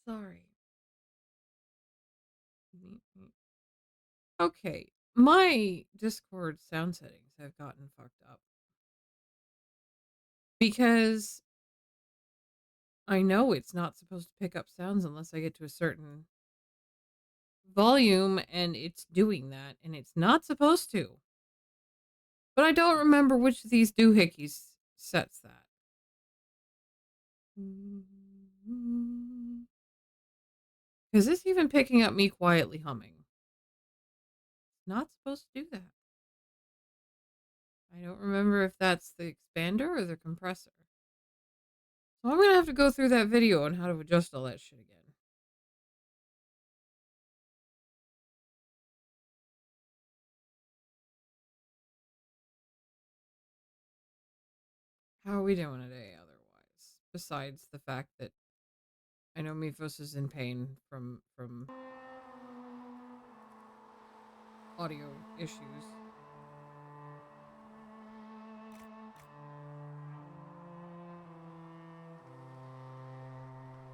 Sorry. Okay, my Discord sound settings have gotten fucked up because I know it's not supposed to pick up sounds unless I get to a certain volume, and it's doing that, and it's not supposed to. But I don't remember which of these doohickeys sets that. Is this even picking up me quietly humming? It's not supposed to do that. I don't remember if that's the expander or the compressor. So I'm gonna have to go through that video on how to adjust all that shit again. How are we doing today otherwise? Besides the fact that I know Mifos is in pain from audio issues.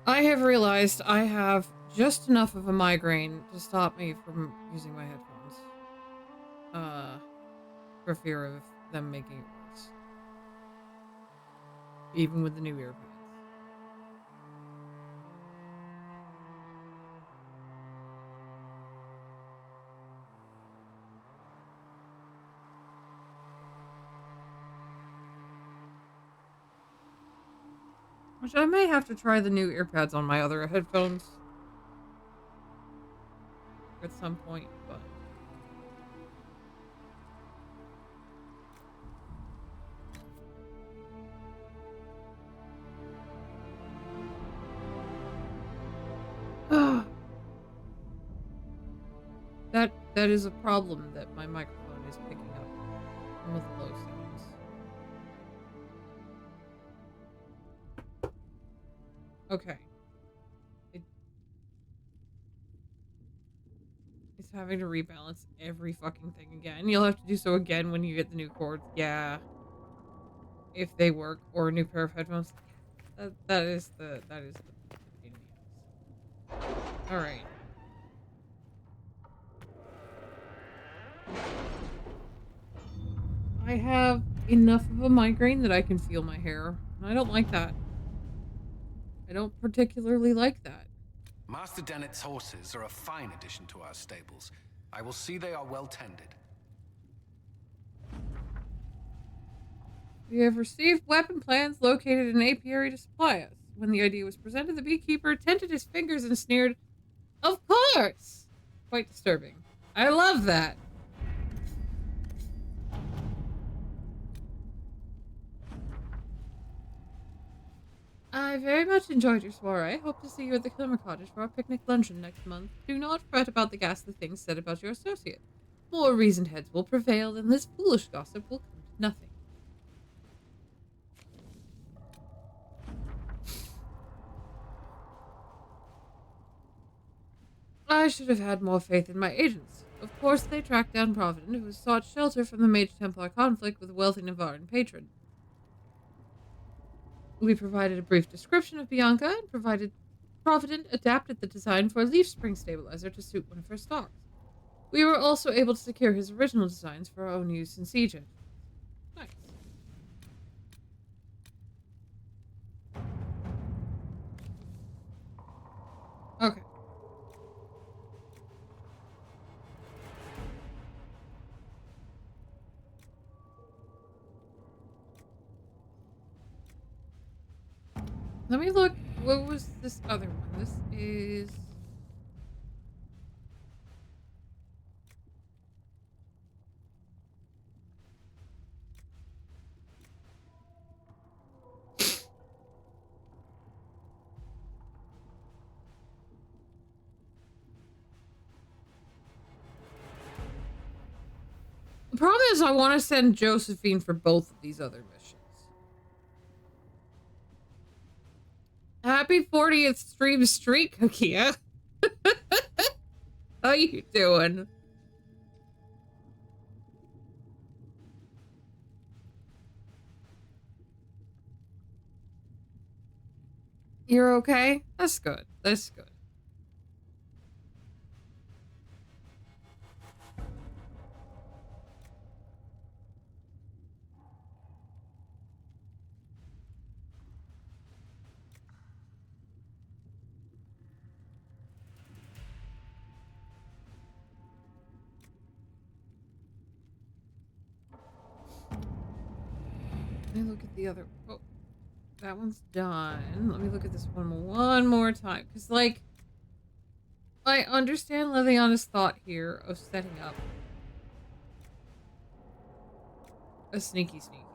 I have realized I have just enough of a migraine to stop me from using my headphones. Uh, for fear of them making it worse. Even with the new earpads. Which I may have to try the new earpads on my other headphones at some point, but that is a problem that my microphone is picking up some of the low sounds. Okay. It's having to rebalance every fucking thing again. You'll have to do so again when you get the new cords. Yeah. If they work, or a new pair of headphones. That is the pain in the ass. Alright. I have enough of a migraine that I can feel my hair. And I don't like that. I don't particularly like that. Master Dennett's horses are a fine addition to our stables. I will see they are well tended. We have received weapon plans located in an apiary to supply us. When the idea was presented, the beekeeper tented his fingers and sneered, "Of course!" Quite disturbing. I love that. I very much enjoyed your soiree. Hope to see you at the Kilmer Cottage for our picnic luncheon next month. Do not fret about the ghastly things said about your associate. More reasoned heads will prevail, and this foolish gossip will come to nothing. I should have had more faith in my agents. Of course, they tracked down Provident, who sought shelter from the Mage Templar conflict with a wealthy Navaran patron. We provided a brief description of Bianca and provided Provident adapted the design for a leaf spring stabilizer to suit one of her stocks. We were also able to secure his original designs for our own use in siege engines. Nice. Okay. Let me look. What was this other one? This is. The problem is, I want to send Josephine for both of these other missions. Happy 40th stream streak, Kakia. How you doing? You're okay? That's good. That's good. Let me look at the other. Oh, that one's done. Let me look at this one more time. Because, like, I understand Liliana's thought here of setting up a sneaky thing.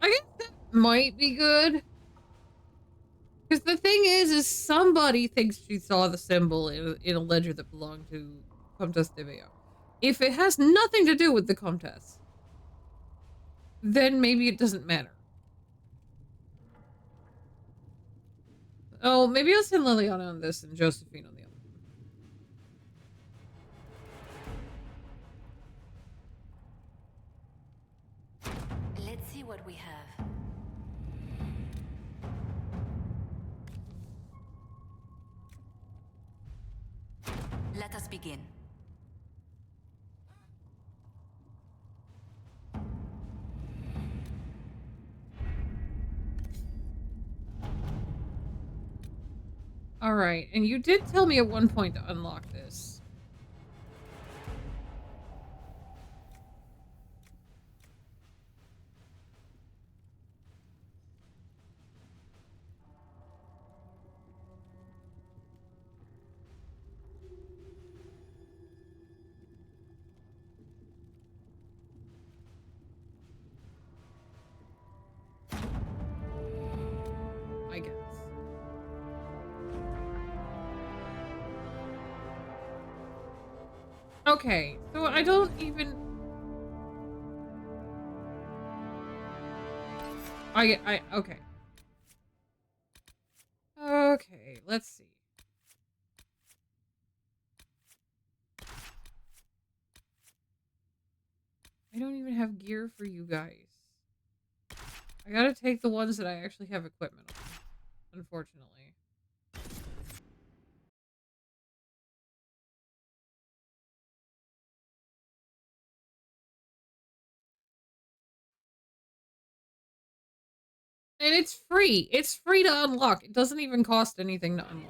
I guess that might be good. Because the thing is somebody thinks she saw the symbol in a ledger that belonged to Comtesse de Veo. If it has nothing to do with the Comtesse, then maybe it doesn't matter. Oh, maybe I'll send Liliana on this and Josephine on the other one. Let's see what we have. Let us begin. All right, and you did tell me at one point to unlock this. I guess. Okay, so I don't even... okay. Okay, let's see. I don't even have gear for you guys. I gotta take the ones that I actually have equipment on, unfortunately. And it's free. It's free to unlock. It doesn't even cost anything to unlock.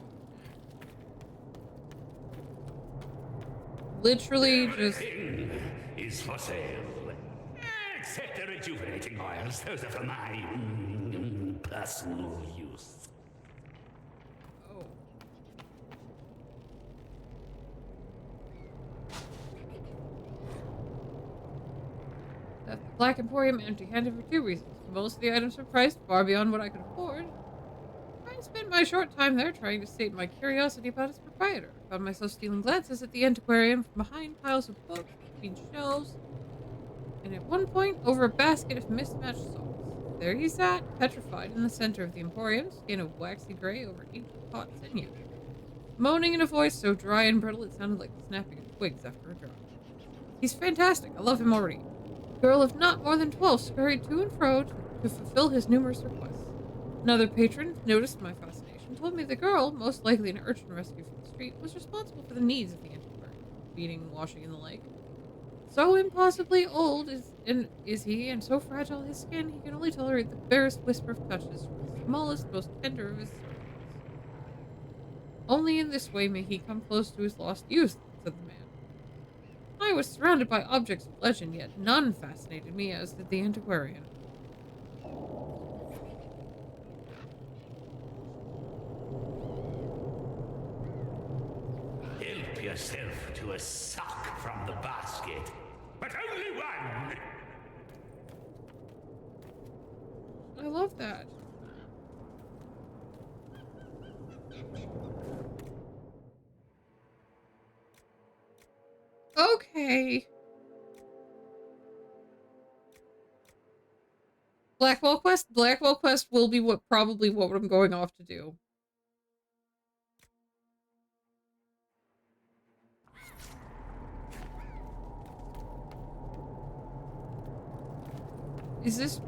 Literally just... is for sale. Except the rejuvenating oils. Those are for my personal use. Oh. Left the Black Emporium empty-handed for two reasons. Most of the items were priced far beyond what I could afford. I spent my short time there trying to sate my curiosity about its proprietor. Found myself stealing glances at the antiquarian from behind piles of books, between shelves, and at one point over a basket of mismatched salts. There he sat, petrified in the center of the emporium, skin of waxy gray over ink-caught sinew, moaning in a voice so dry and brittle it sounded like the snapping of twigs after a drought. He's fantastic. I love him already. A girl of not more than 12 scurried to and fro to fulfill his numerous requests. Another patron noticed my fascination, told me the girl, most likely an urchin rescued from the street, was responsible for the needs of the antiquarian, feeding, washing in the lake. So impossibly old is he, and so fragile his skin, he can only tolerate the barest whisper of touches from the smallest, most tender of his servants. Only in this way may he come close to his lost youth, said the man. I was surrounded by objects of legend, yet none fascinated me as did the antiquarian. Help yourself to a suck from the basket. But only one! I love that. Okay. Blackwell Quest? Blackwell Quest will be probably what I'm going off to do. Is this...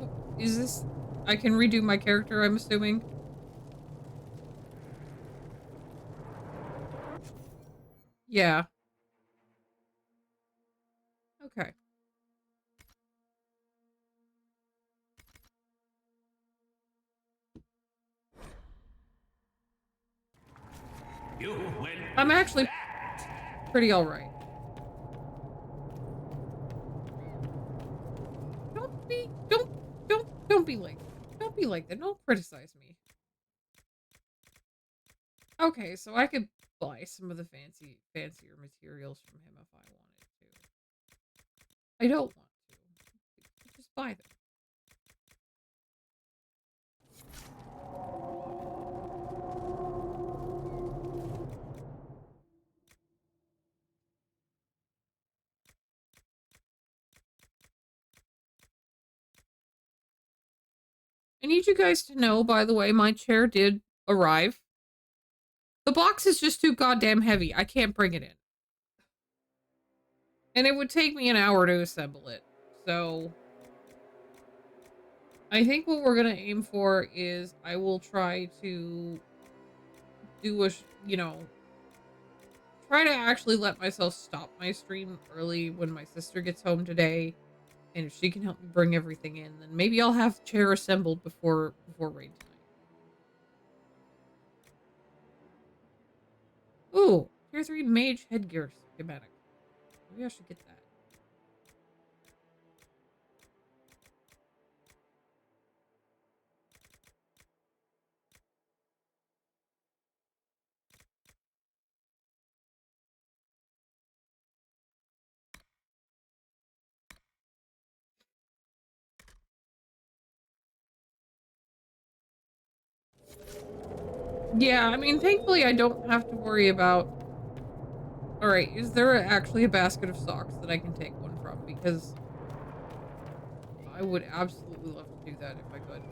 I can redo my character, I'm assuming? Yeah. Okay. You went I'm with actually that. pretty alright. Don't be like that. Don't be like that. Don't criticize me. Okay, so I could buy some of the fancier materials from him if I wanted to. I don't want to. Just buy them. I need you guys to know, by the way, my chair did arrive. The box is just too goddamn heavy. I can't bring it in. And it would take me an hour to assemble it. So I think what we're going to aim for is I will try to do try to actually let myself stop my stream early when my sister gets home today. And if she can help me bring everything in, then maybe I'll have the chair assembled before raid tonight. Ooh, tier 3 mage headgear schematic. Maybe I should get that. Yeah, I mean, thankfully I don't have to worry about... Alright, is there actually a basket of socks that I can take one from? Because I would absolutely love to do that if I could.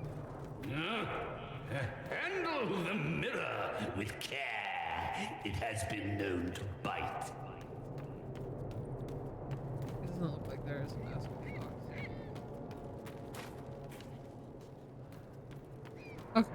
Handle the mirror with care. It has been known to bite. It doesn't look like there is a basket of socks. Okay.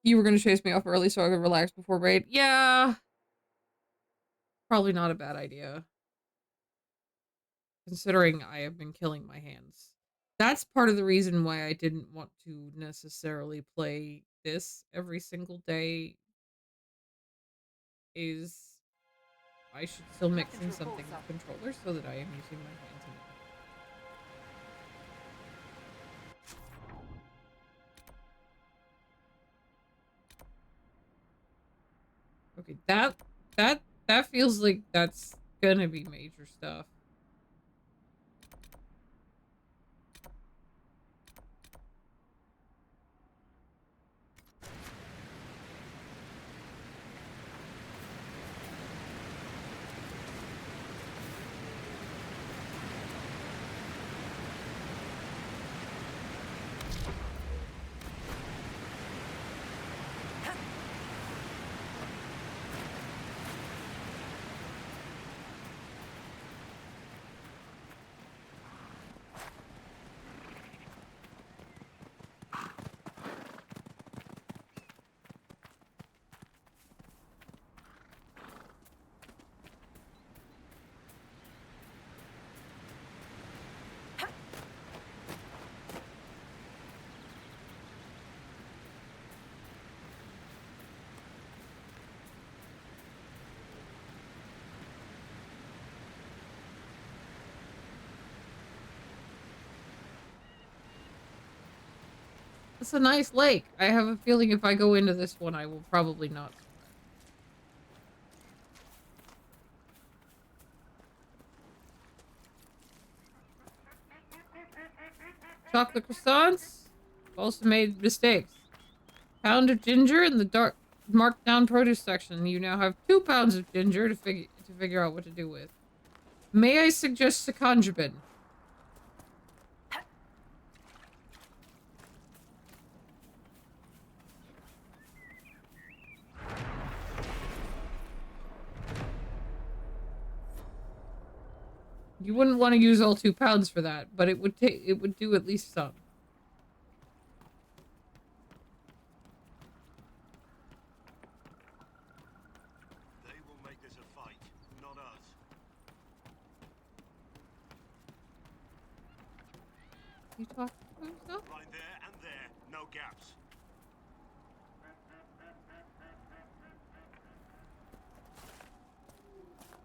You were gonna chase me off early so I could relax before raid? Yeah. Probably not a bad idea. Considering I have been killing my hands. That's part of the reason why I didn't want to necessarily play this every single day, is I should still mix in something with controllers so that I am using my hands more. Okay, that feels like that's gonna be major stuff. It's a nice lake. I have a feeling if I go into this one, I will probably not survive. Chocolate croissants. Also made mistakes. Pound of ginger in the dark marked down produce section. You now have 2 pounds of ginger to to figure out what to do with. May I suggest Sakonjabin? You wouldn't want to use all 2 pounds for that, but it would do at least some. They will make this a fight, not us. You talking to himself? Line there and there, no gaps.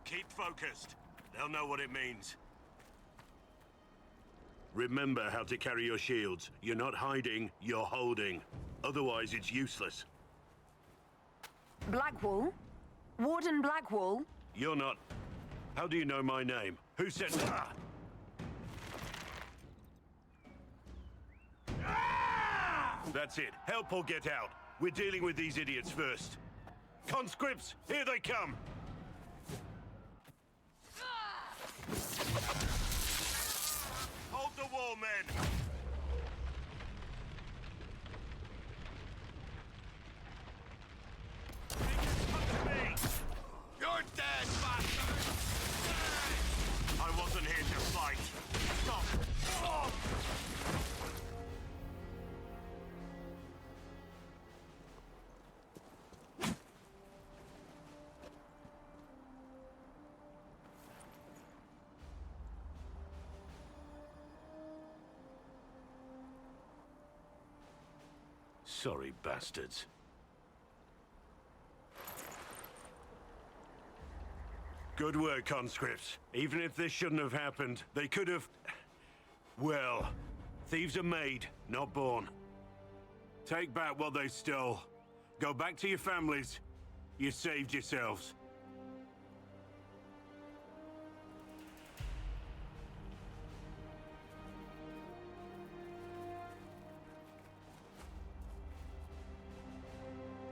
Keep focused. They'll know what it means. Remember how to carry your shields. You're not hiding, you're holding. Otherwise, it's useless. Blackwall? Warden Blackwall? You're not... How do you know my name? Who said... Ah! That's it. Help or get out. We're dealing with these idiots first. Conscripts, here they come! Hold the wall, men! Come to me! You're dead, bastard! I wasn't here to fight. Stop! Oh! Sorry, bastards. Good work, conscripts. Even if this shouldn't have happened, they could have... Well, thieves are made, not born. Take back what they stole. Go back to your families. You saved yourselves.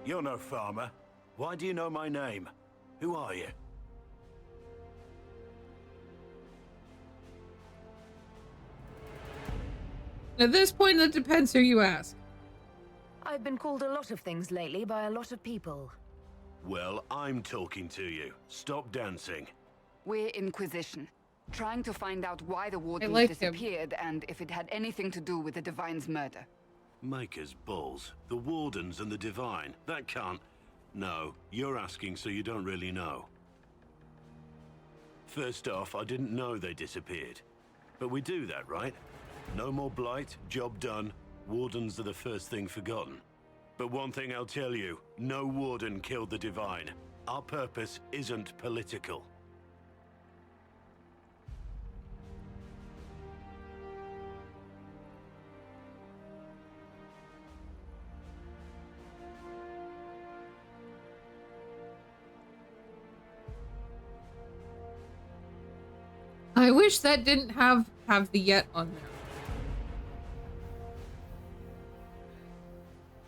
You're no farmer. Why do you know my name? Who are you? At this point, it depends who you ask. I've been called a lot of things lately by a lot of people. Well, I'm talking to you. Stop dancing. We're Inquisition, trying to find out why the Wardens like him. disappeared and if it had anything to do with the Divine's murder. Maker's balls. The Wardens and the Divine. That can't... No, you're asking so you don't really know. First off, I didn't know they disappeared. But we do that, right? No more blight, job done. Wardens are the first thing forgotten. But one thing I'll tell you, no Warden killed the Divine. Our purpose isn't political. I wish that didn't have the yet on there.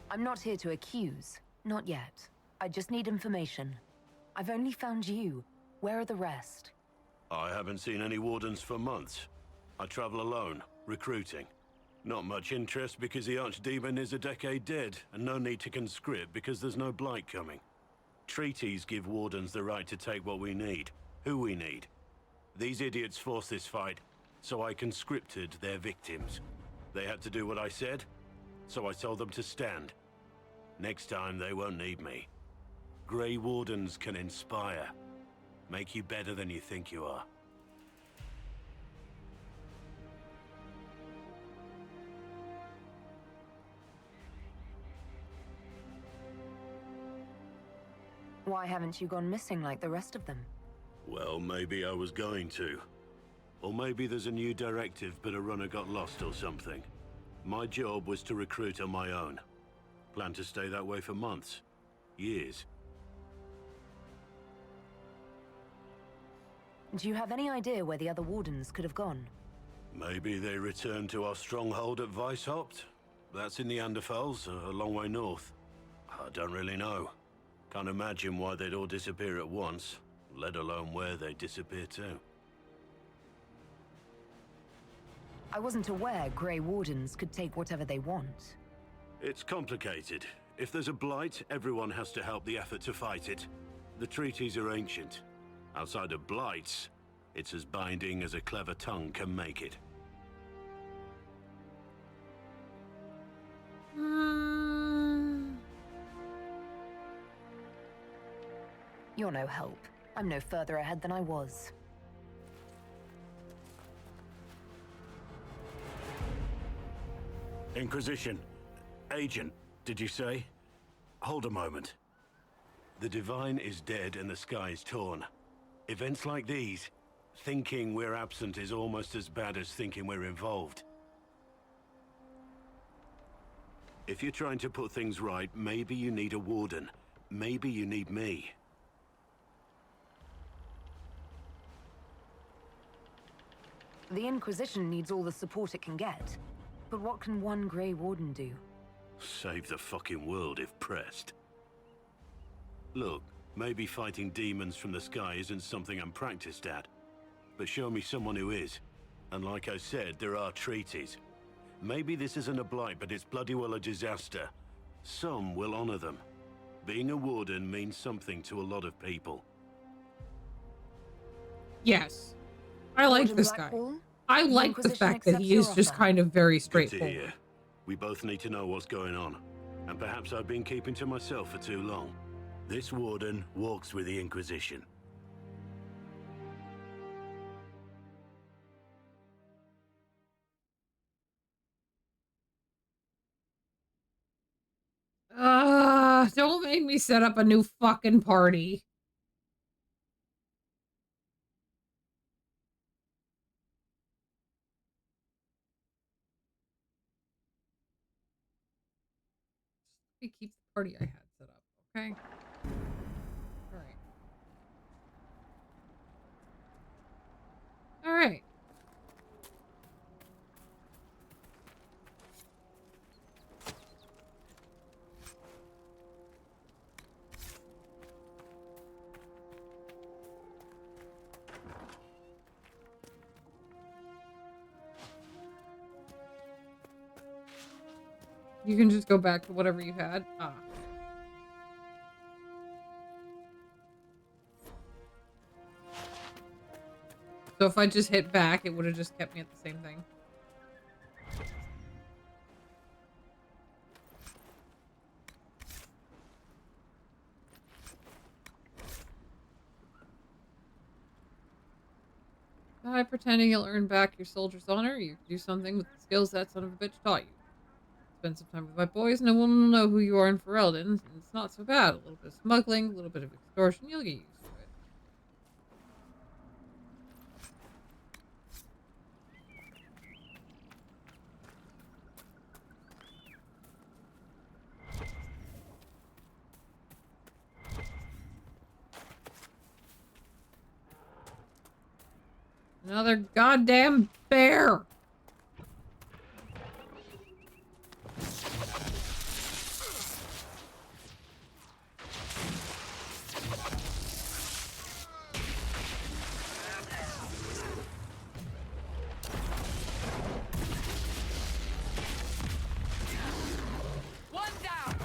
I'm not here to accuse. Not yet. I just need information. I've only found you. Where are the rest? I haven't seen any Wardens for months. I travel alone, recruiting. Not much interest because the Archdemon is a decade dead, and no need to conscript because there's no blight coming. Treaties give Wardens the right to take what we need, who we need. These idiots forced this fight, so I conscripted their victims. They had to do what I said, so I told them to stand. Next time, they won't need me. Grey Wardens can inspire. Make you better than you think you are. Why haven't you gone missing like the rest of them? Well, maybe I was going to. Or maybe there's a new directive, but a runner got lost or something. My job was to recruit on my own. Plan to stay that way for months. Years. Do you have any idea where the other Wardens could have gone? Maybe they returned to our stronghold at Weishaupt? That's in the Anderfels, a long way north. I don't really know. Can't imagine why they'd all disappear at once. let alone where they disappear to. I wasn't aware Grey Wardens could take whatever they want. It's complicated. If there's a blight, everyone has to help the effort to fight it. The treaties are ancient. Outside of blights, it's as binding as a clever tongue can make it. You're no help. I'm no further ahead than I was. Inquisition. Agent, did you say? Hold a moment. The Divine is dead and the sky is torn. Events like these, thinking we're absent is almost as bad as thinking we're involved. If you're trying to put things right, maybe you need a warden. Maybe you need me. The Inquisition needs all the support it can get. But what can one Grey Warden do? Save the fucking world if pressed. Look, maybe fighting demons from the sky isn't something I'm practiced at. But show me someone who is. And like I said, there are treaties. Maybe this isn't a blight, but it's bloody well a disaster. Some will honor them. Being a warden means something to a lot of people. Yes. I like Warden this guy. Blackwall? I like the Inquisition fact that accepts he is your just offer. kind of very Good to straightforward. hear. We both need to know what's going on. And perhaps I've been keeping to myself for too long. This warden walks with the Inquisition. Don't make me set up a new fucking party. It keeps the party I had set up, okay? Alright. Alright. You can just go back to whatever you had. Ah. So if I just hit back, it would have just kept me at the same thing. By pretending you'll earn back your soldier's honor, you can do something with the skills that son of a bitch taught you. Spend some time with my boys, no one will know who you are in Ferelden, and it's not so bad. A little bit of smuggling, a little bit of extortion, you'll get used to it. Another goddamn bear! One down!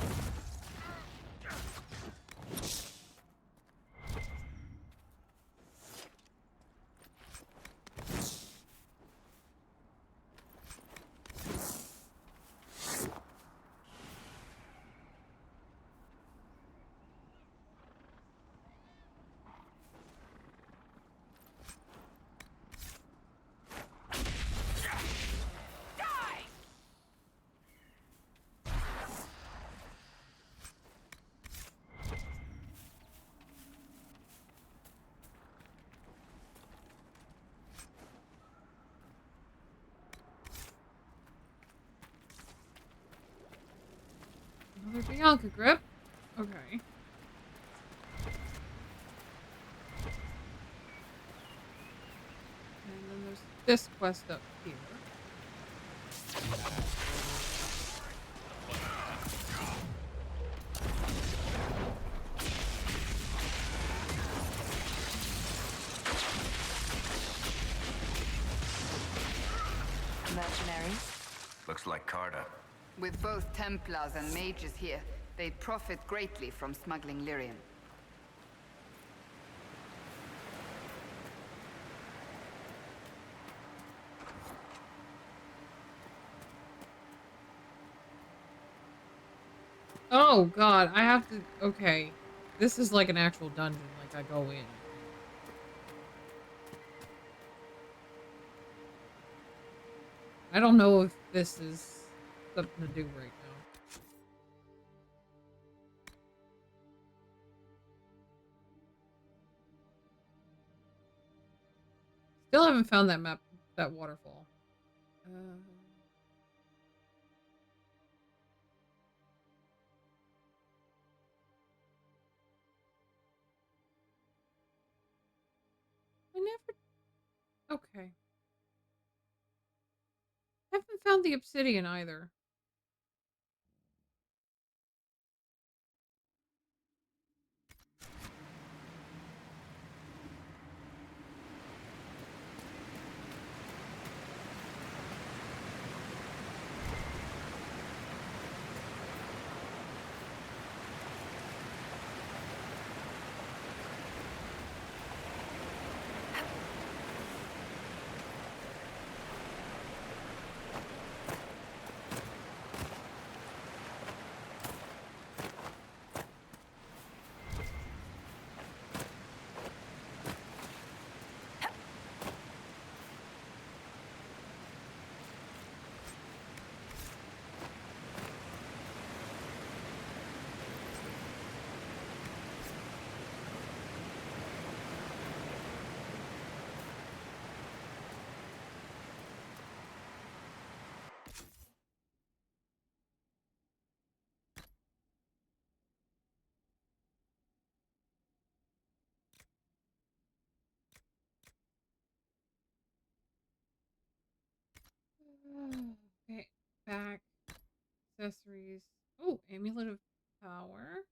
Another Bianca grip. Okay. And then there's this quest up here. mercenary? Looks like Carter. With both Templars and mages here, they'd profit greatly from smuggling lyrium. Oh god, I have to... Okay. This is like an actual dungeon, like I go in. I don't know if this is something to do right now. Still haven't found that map, that waterfall. I never... Okay. Haven't found the obsidian either. Okay, back. Accessories. Oh, Amulet of Power.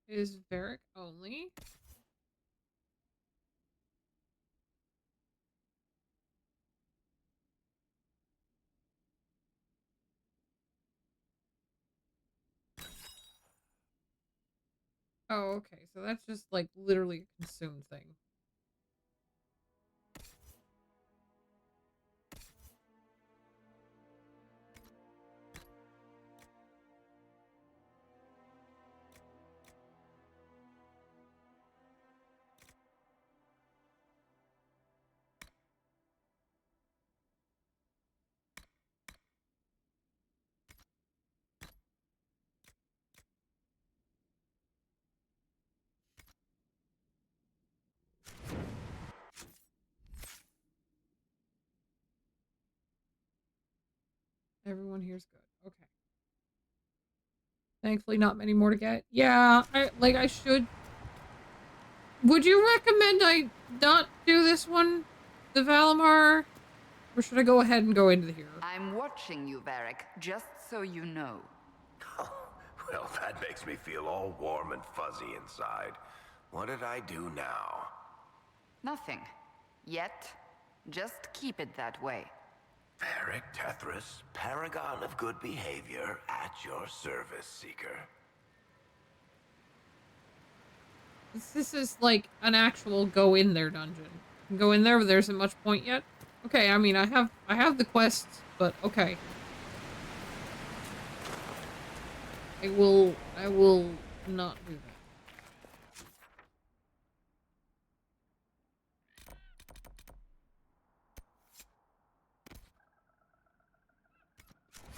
Is Varric only? Oh, okay. So that's just like literally a consumed thing. Everyone here's good. Okay. Thankfully, not many more to get. Yeah, I should. Would you recommend I not do this one, the Valimar, or should I go ahead and go into here? I'm watching you, Varric, just so you know. Well, that makes me feel all warm and fuzzy inside. What did I do now? Nothing. Yet. Just keep it that way. Varric Tethras, paragon of good behavior, at your service, Seeker. This is like an actual go in there dungeon. Go in there, but there isn't much point yet. Okay, I mean, I have the quests, but okay. I will not do that.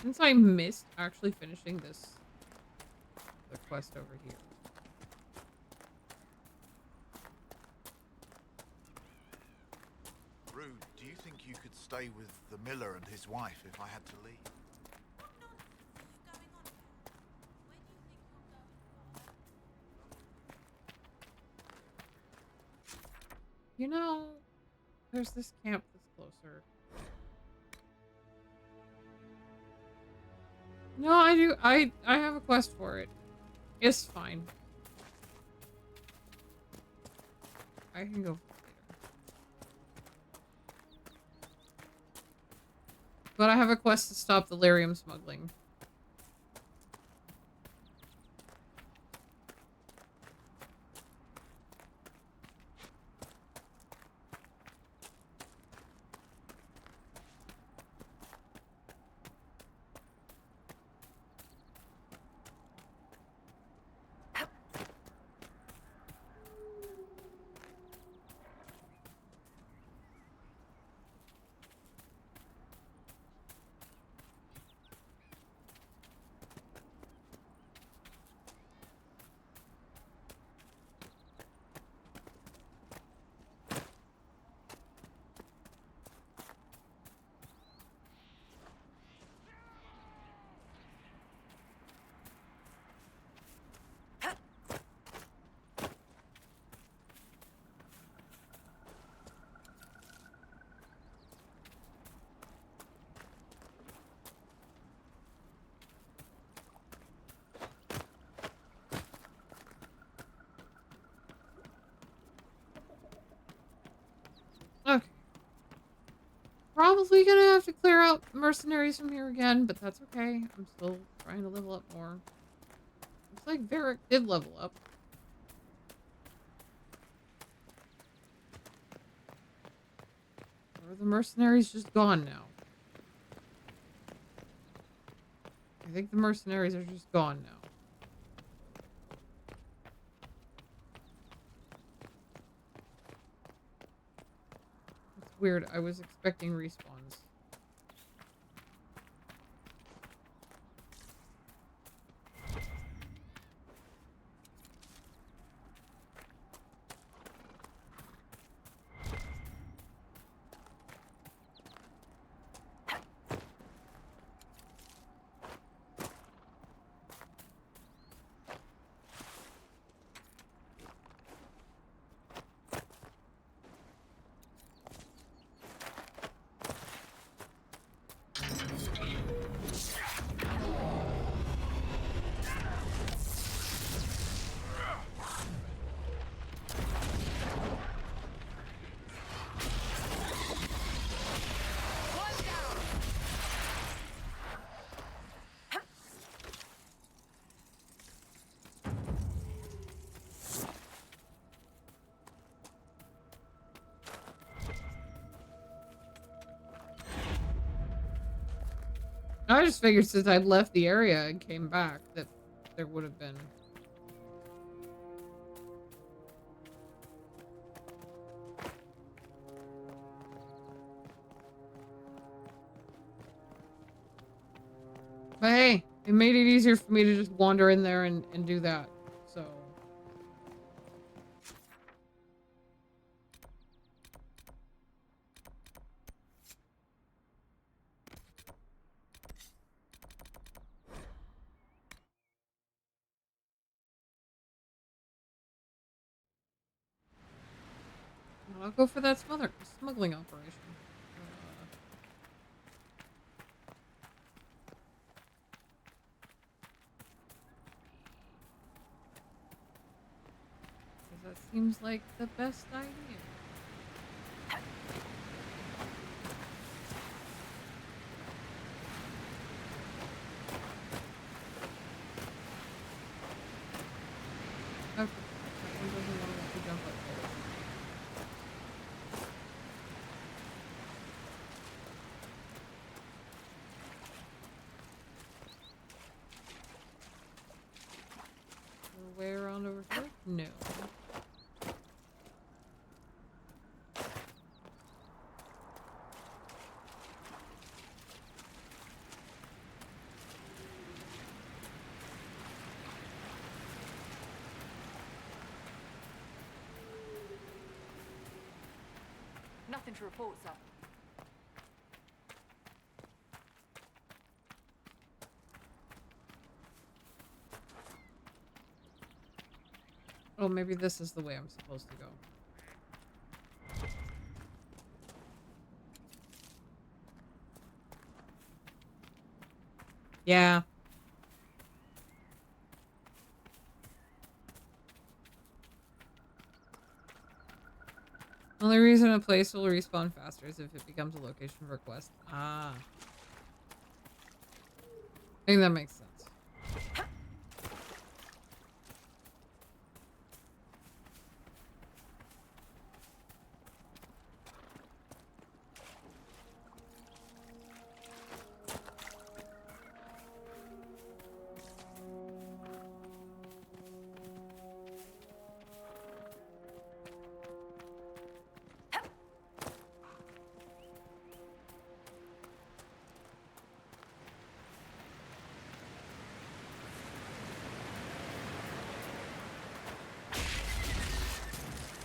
Since I missed actually finishing the quest over here. Rude, do you think you could stay with the miller and his wife if I had to leave? You know, there's this camp that's closer. No, I do. I have a quest for it. It's fine. I can go later. But I have a quest to stop the lyrium smuggling. Okay. Probably gonna have to clear out mercenaries from here again, but that's okay. I'm still trying to level up more. Looks like Varric did level up. Or are the mercenaries just gone now? I think the mercenaries are just gone now. It's weird. I was expecting respawns. I just figured since I'd left the area and came back that there would have been. But hey, it made it easier for me to just wander in there and do that. So. I'll go for that smuggling operation. 'Cause that seems like the best idea. Okay. That one doesn't want to let me jump up there. Way around over here? No. Nothing to report, sir. Oh, maybe this is the way I'm supposed to go. Yeah. Only reason a place will respawn faster is if it becomes a location for quest. Ah. I think that makes sense.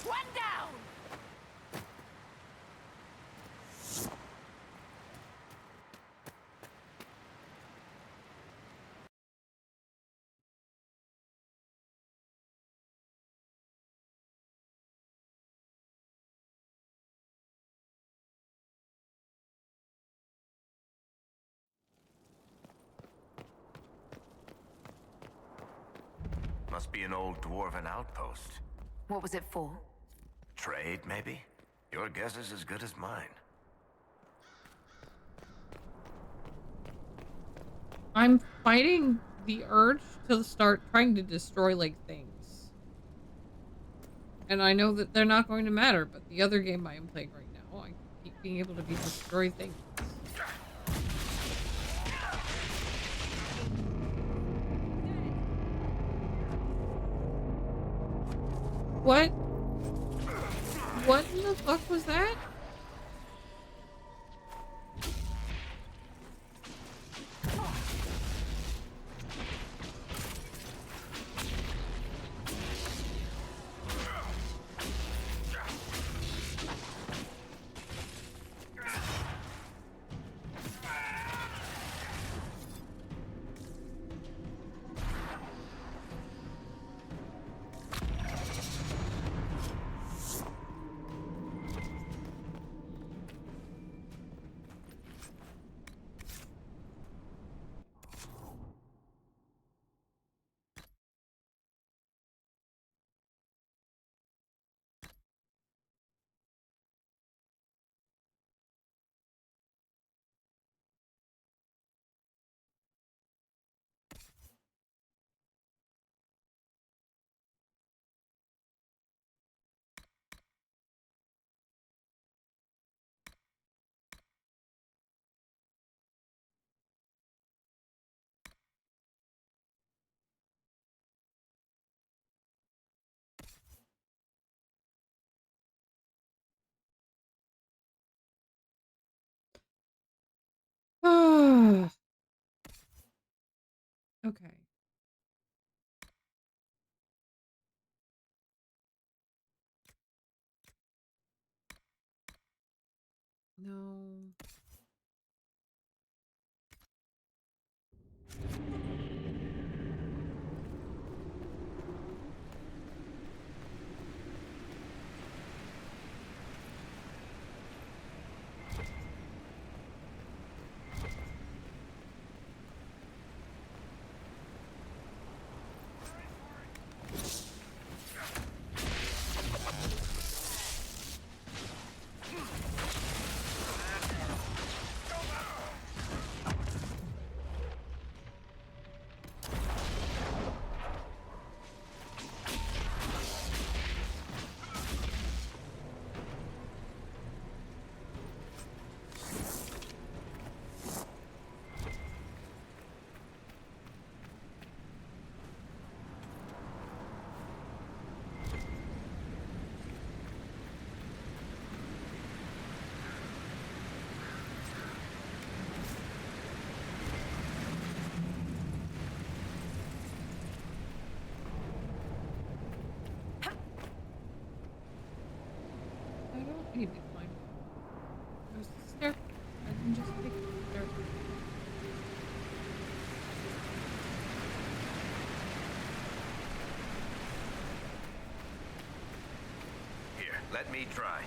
One down! Must be an old dwarven outpost. What was it for? Trade, maybe? Your guess is as good as mine. I'm fighting the urge to start trying to destroy, like, things. And I know that they're not going to matter, but the other game I am playing right now, I keep being able to destroy things. What? What in the fuck was that? Okay. No. I don't need to climb. There's a staircase. I can just take the staircase. Here, let me try.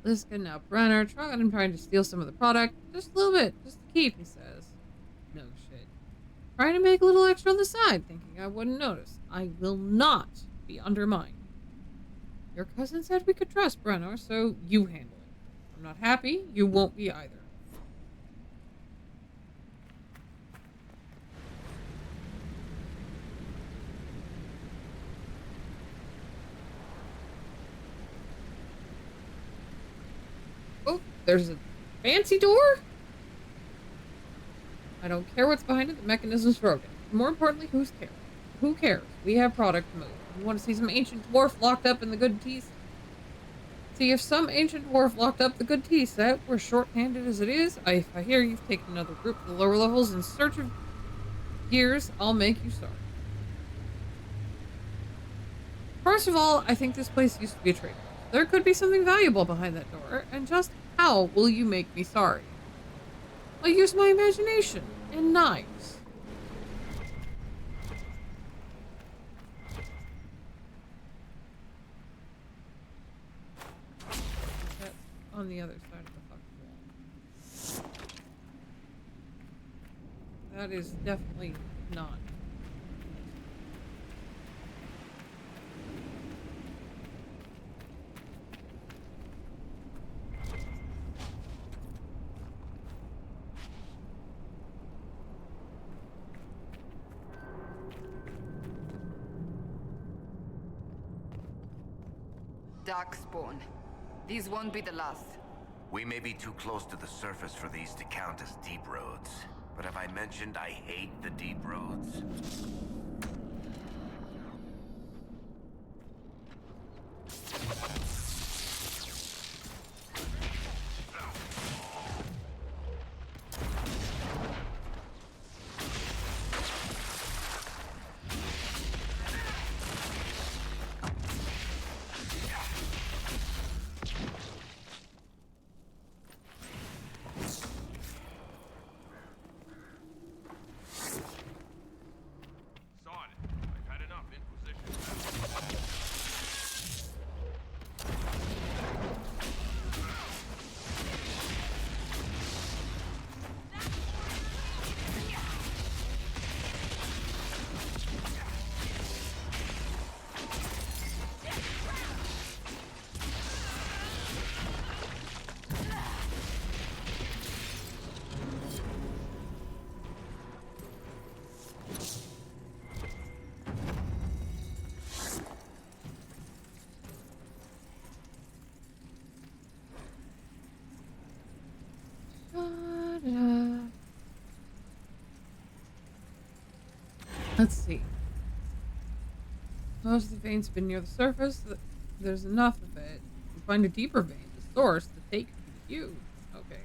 Liska, now Brenner, trying to steal some of the product. Just a little bit, just to keep, he says. No shit. Trying to make a little extra on the side, thinking I wouldn't notice. I will not be undermined. Your cousin said we could trust Brenner, so you handle it. I'm not happy, you won't be either. Oh, there's a fancy door? I don't care what's behind it, the mechanism's broken. More importantly, who cares? We have product to move. You want to see some ancient dwarf locked up in the good tea set? See if some ancient dwarf locked up the good tea set. We're short-handed as it is. If I hear you've taken another group to the lower levels in search of gears, I'll make you sorry. First of all, I think this place used to be a trade post. There could be something valuable behind that door, and just how will you make me sorry? I'll use my imagination and knives. That's on the other side of the fucking wall. That is definitely not. Darkspawn. These won't be the last. We may be too close to the surface for these to count as deep roads. But have I mentioned I hate the deep roads? Let's see. Most of the veins have been near the surface. There's enough of it. You find a deeper vein, the source, the take you. Okay.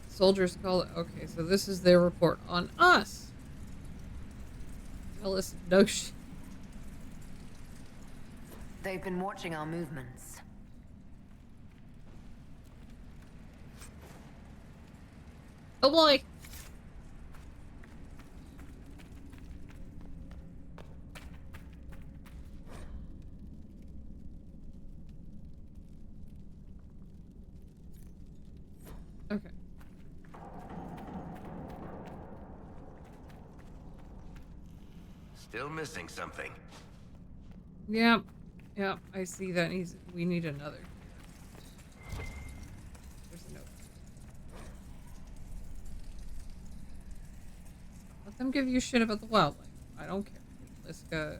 Soldiers call it. Okay, so this is their report on us. Tell us no shit. They've been watching our movements. Oh boy. Okay. Still missing something. Yep. Yep, I see that. We need another. There's a note. Let them give you shit about the wildlife. I don't care. Let's go. Okay.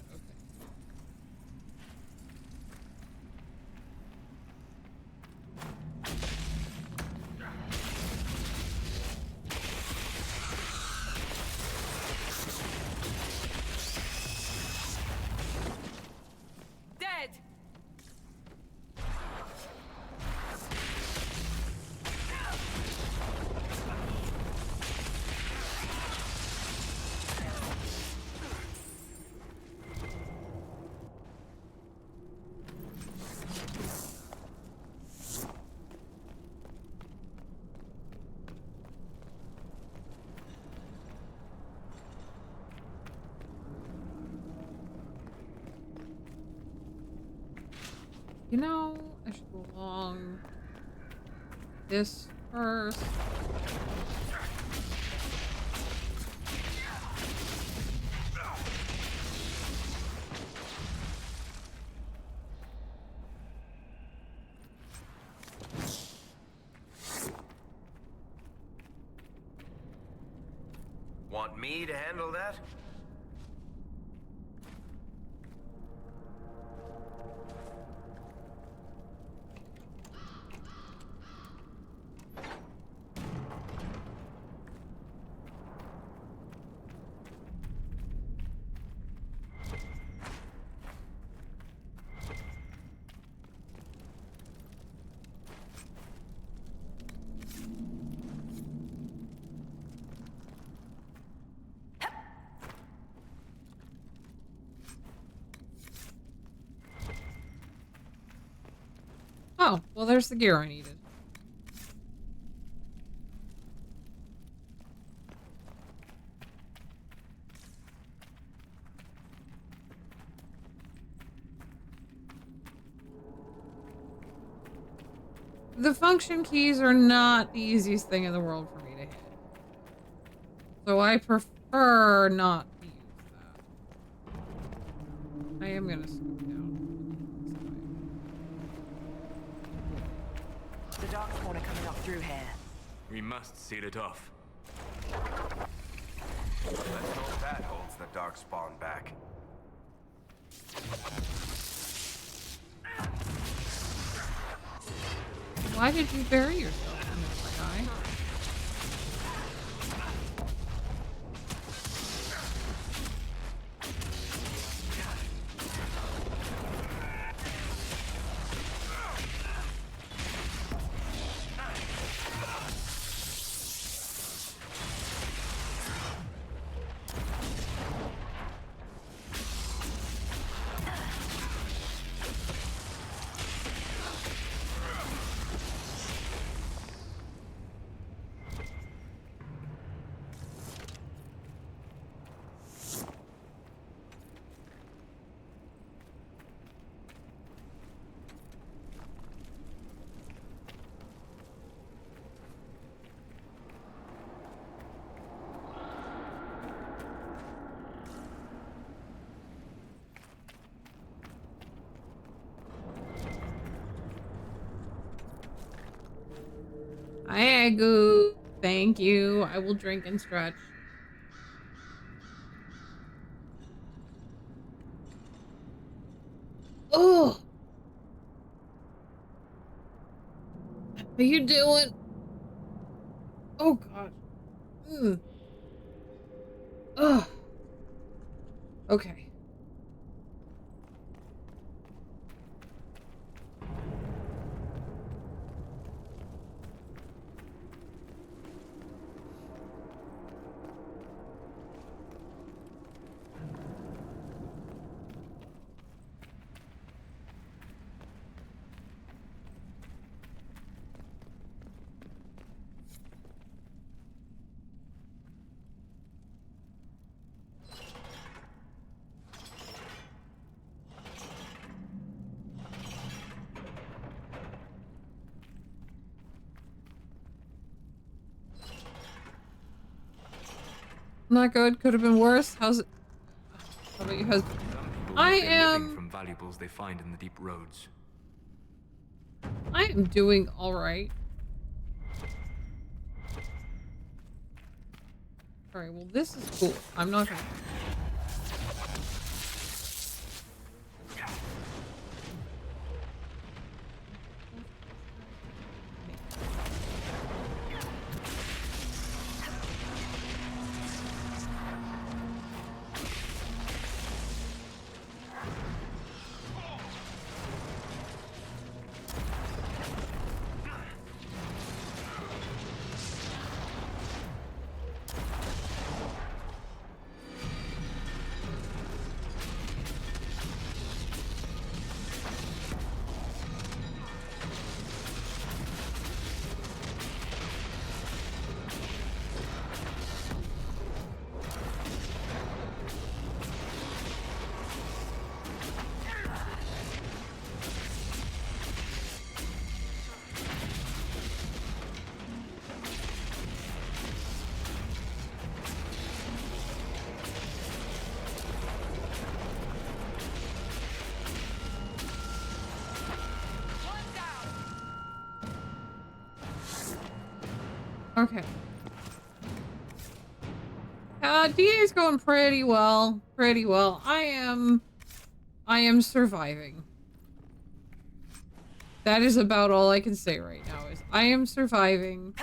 You know, I should go along this first. Want me to handle that? Oh, well, there's the gear I needed. The function keys are not the easiest thing in the world for me to hit. So I prefer not to use that. I am gonna scoot down. The dark spawner coming up through here. We must seal it off. Let's hope that holds the dark spawn back. Why did you bury yourself in this guy? Agu. Thank you. I will drink and stretch. Oh. How you doing? Oh god. Ugh. Okay. Not good. Could have been worse. How's it? How about your husband? I am from valuables they find in the deep roads. I am doing all right. All right. Well, this is cool. I'm not gonna. Okay. DA's going pretty well. Pretty well. I am surviving. That is about all I can say right now is I am surviving.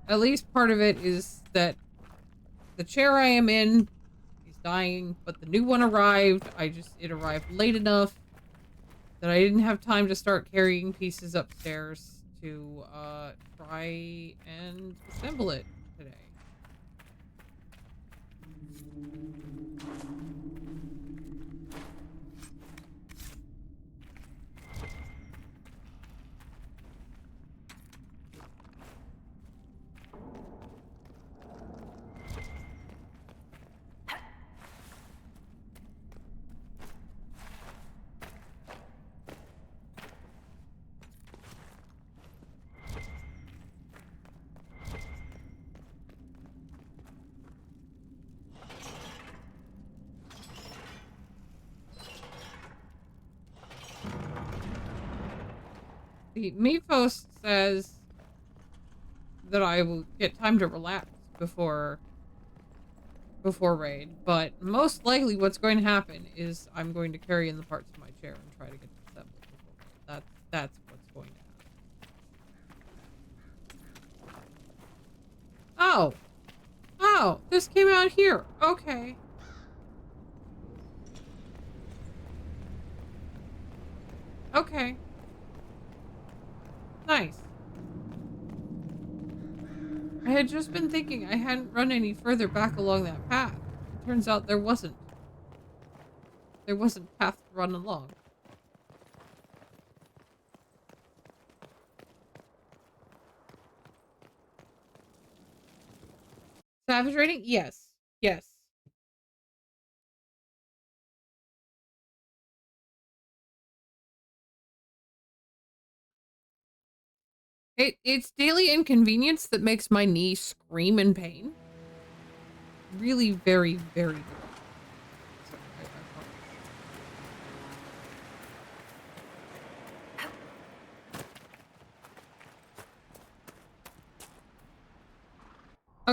At least part of it is that the chair I am in is dying, but the new one arrived. It arrived late enough that I didn't have time to start carrying pieces upstairs to try and assemble it today. The Mifos says that I will get time to relax before raid, but most likely what's going to happen is I'm going to carry in the parts of my chair and try to get it assembled before raid. That's what's going to happen. Oh! Oh! This came out here! Okay. Okay. Nice. I had just been thinking I hadn't run any further back along that path. It turns out there wasn't. There wasn't path to run along. Savage rating? Yes. Yes. It's daily inconvenience that makes my knee scream in pain. Really very, very good. So,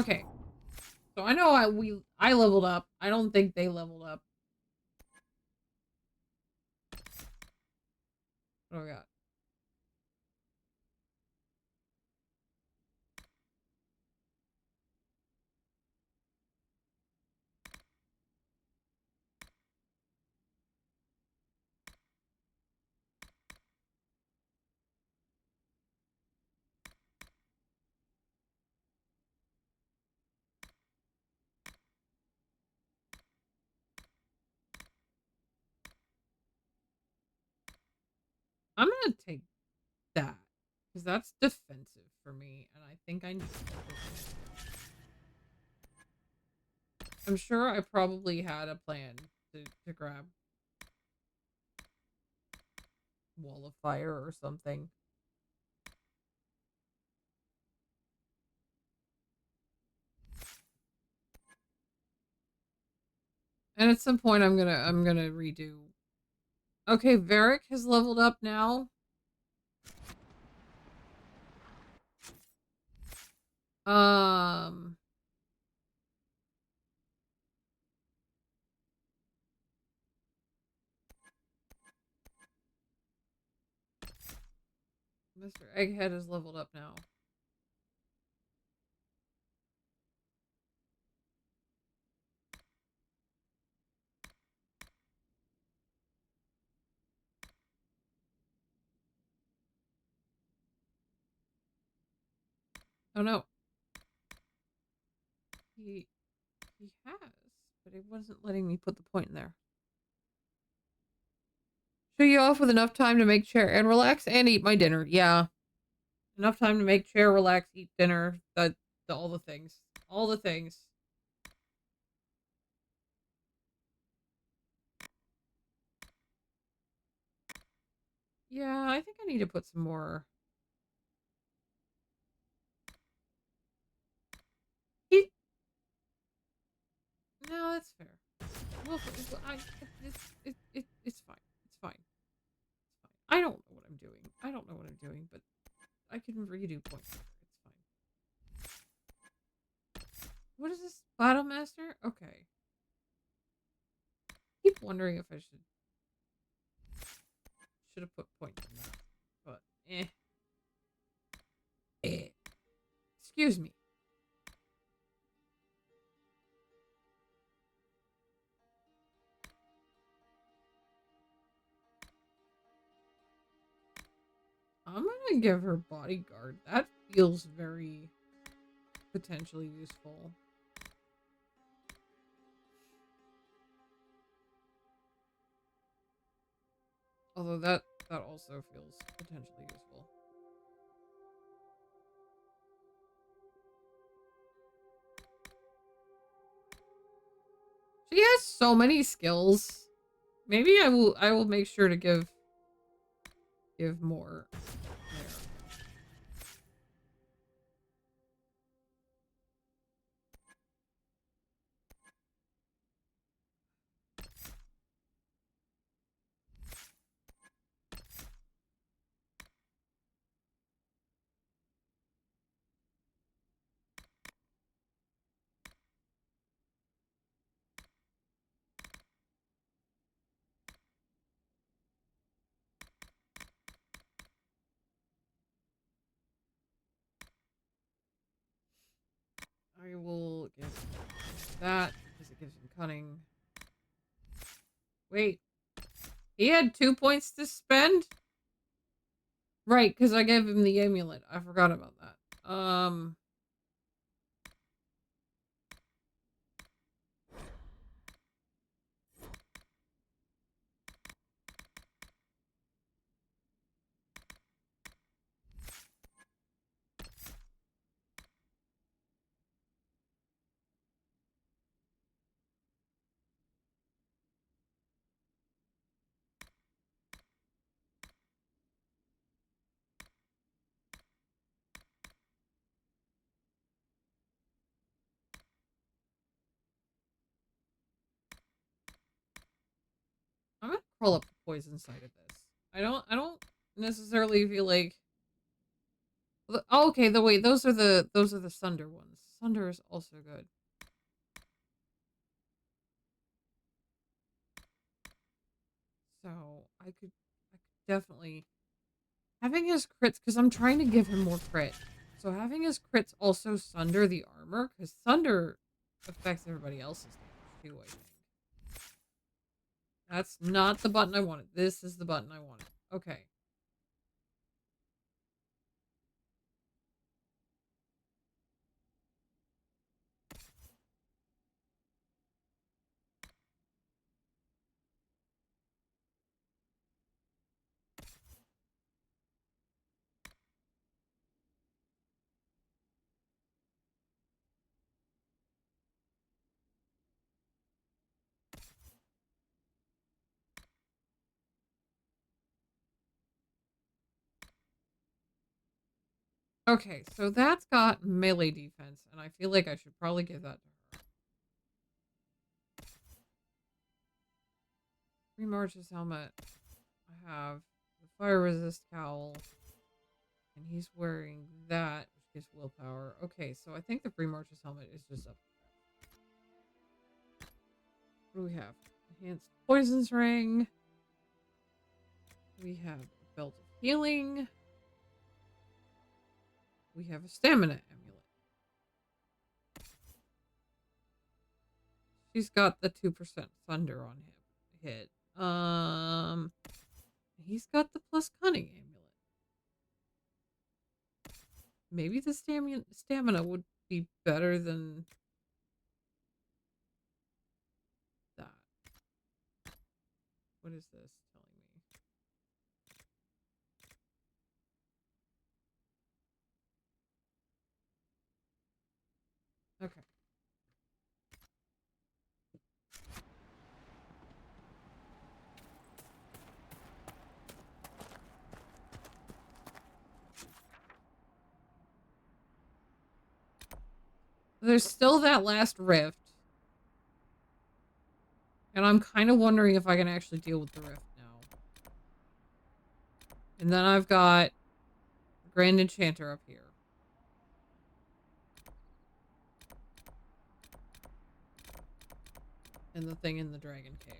okay. So I know I leveled up. I don't think they leveled up. What do I got? I'm gonna take that because that's defensive for me, and I think I need it. I'm sure I probably had a plan to grab Wall of Fire or something. And at some point I'm gonna redo. Okay, Varric has leveled up now. Um Mr. Egghead has leveled up now. Oh no. He has, but it wasn't letting me put the point in there. Show you off with enough time to make chair and relax and eat my dinner. Yeah. Enough time to make chair, relax, eat dinner, all the things. All the things. Yeah, I think I need to put some more. No, that's fair. Well, it's fine. It's fine. It's fine. I don't know what I'm doing. I don't know what I'm doing, but I can redo points. It's fine. What is this? Battle Master? Okay. Keep wondering if I should have put points in that. But excuse me. I'm gonna give her bodyguard. That feels very potentially useful. Although that also feels potentially useful. She has so many skills. Maybe I will make sure to give more there. I will give that because it gives him cunning. Wait. He had 2 points to spend? Right, because I gave him the amulet. I forgot about that. I'm gonna crawl up the poison side of this. I don't necessarily feel like. Oh, okay, wait, those are the Sunder ones. Sunder is also good. So I could definitely having his crits because I'm trying to give him more crit. So having his crits also Sunder the armor because Sunder affects everybody else's damage too. I think that's not the button I wanted. This is the button I wanted. Okay. Okay, so that's got melee defense, and I feel like I should probably give that to her. Free March's helmet. I have the fire resist cowl, and he's wearing that, which gives willpower. Okay, so I think the Free March's helmet is just up there. What do we have? Enhanced Poison's Ring. We have a Belt of Healing. We have a Stamina Amulet. She's got the 2% Thunder on him. Hit. He's got the plus Cunning Amulet. Maybe the stamina would be better than that. What is this telling me? Okay. There's still that last rift. And I'm kind of wondering if I can actually deal with the rift now. And then I've got Grand Enchanter up here. And the thing in the dragon cave.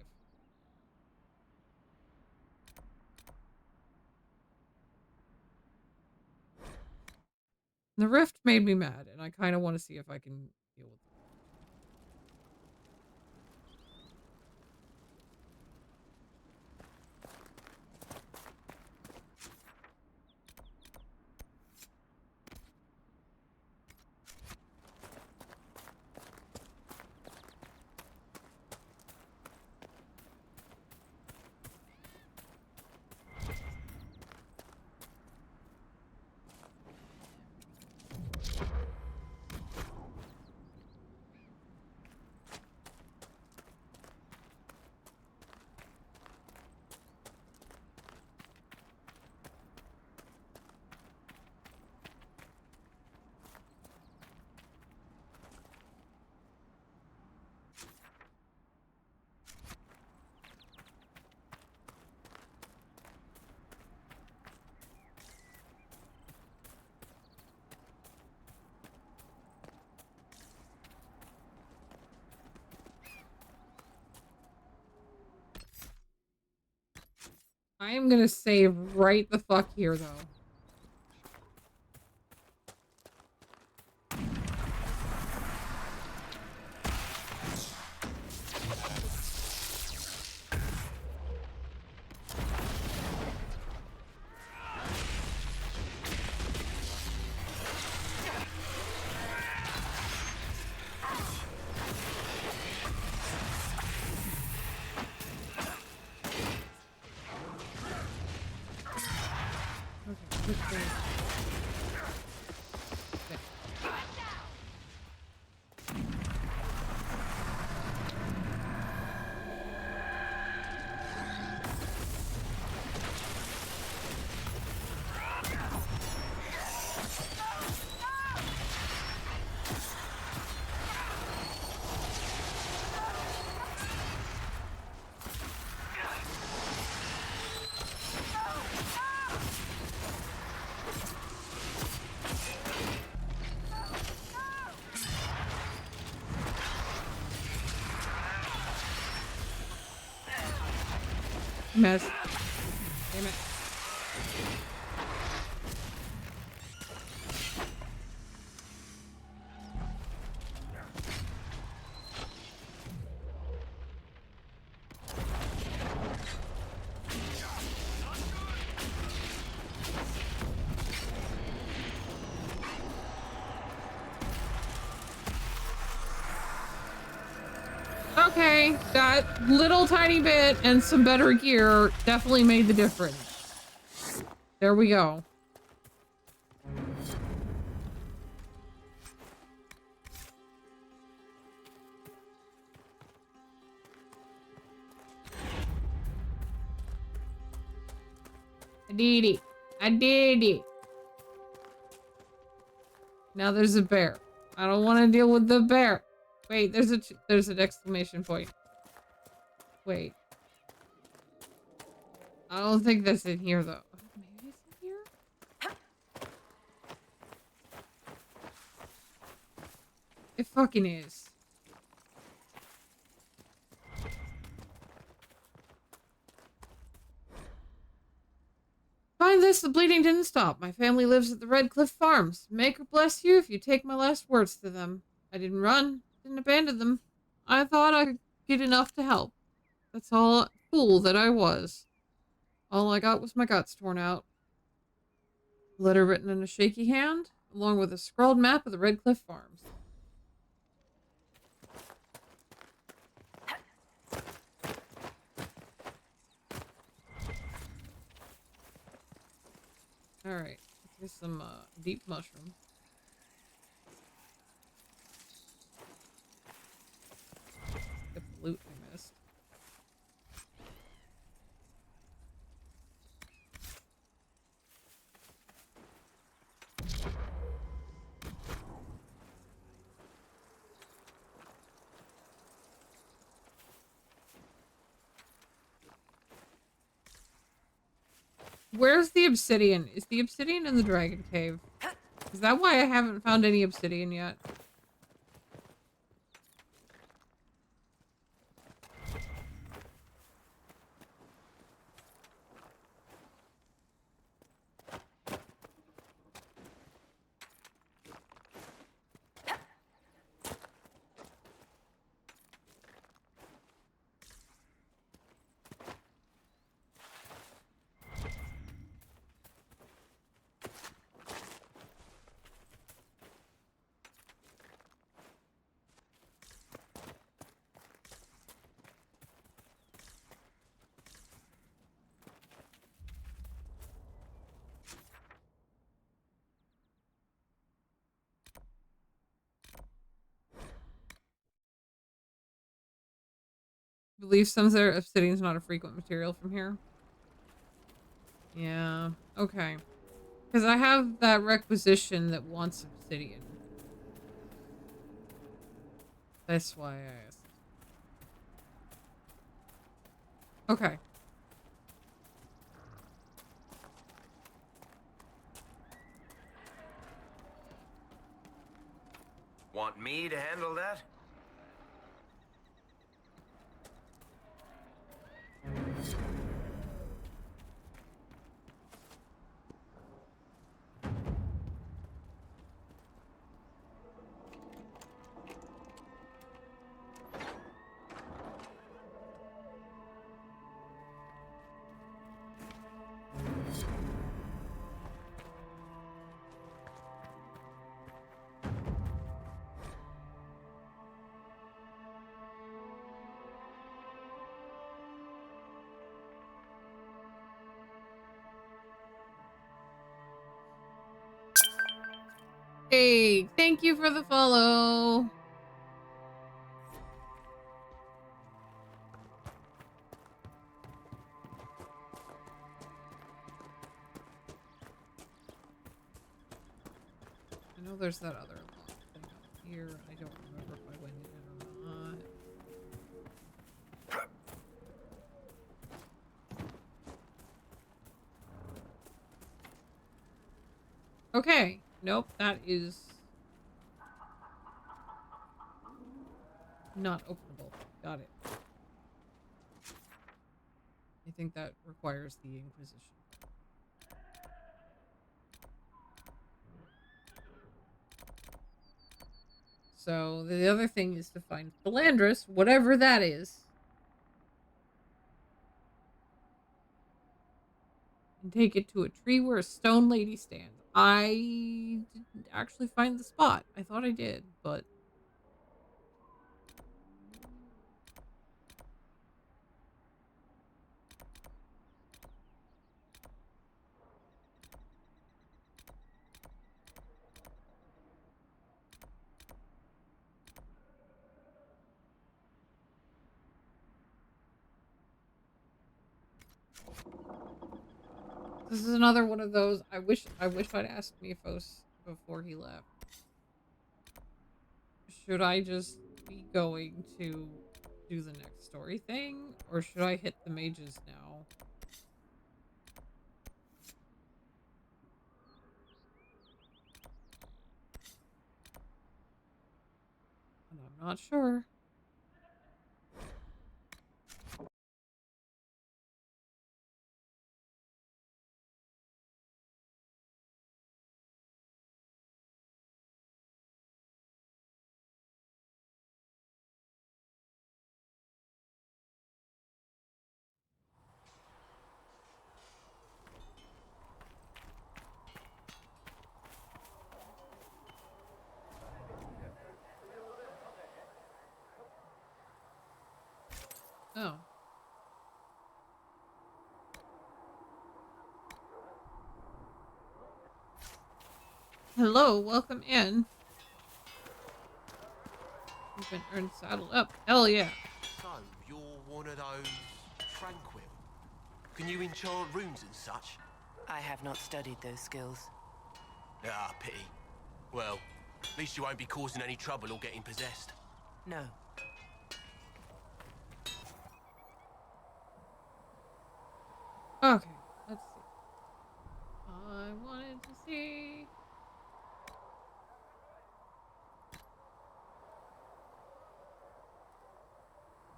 The rift made me mad, and I kind of want to see if I can deal with it. I am gonna save right the fuck here, though. Mess. Damn it. Okay, that little tiny bit and some better gear definitely made the difference. There we go. I did it. I did it. Now there's a bear. I don't want to deal with the bear. Wait, there's an exclamation point. Wait. I don't think that's in here, though. Maybe it's in here? It fucking is. Find this, the bleeding didn't stop. My family lives at the Red Cliff Farms. Maker bless you if you take my last words to them. I didn't run, didn't abandon them. I thought I could get enough to help. That's all fool that I was. All I got was my guts torn out. A letter written in a shaky hand, along with a scrawled map of the Red Cliff Farms. Alright, let's get some deep mushroom. Get the loot I missed. Where's the obsidian? Is the obsidian in the dragon cave? Is that why I haven't found any obsidian yet? believe some sort of obsidian is not a frequent material from here. Yeah. Okay. Because I have that requisition that wants obsidian. That's why I asked. Okay. Want me to handle that? Hey, thank you for the follow. I know there's that other lock thing up here. I don't remember if I went in it or not. Okay. Nope, that is not openable. Got it. I think that requires the Inquisition. So the other thing is to find Philandris, whatever that is. And take it to a tree where a stone lady stands. I didn't actually find the spot. I thought I did, but... This is another one of those. I wish I'd asked Miphos before he left. Should I just be going to do the next story thing? Or should I hit the mages now? And I'm not sure. Oh. Hello, welcome in. You've been earned saddled up. Hell yeah. So, you're one of those tranquil. Can you enchant runes and such? I have not studied those skills. Ah, pity. Well, at least you won't be causing any trouble or getting possessed. No. Okay, let's see. I wanted to see.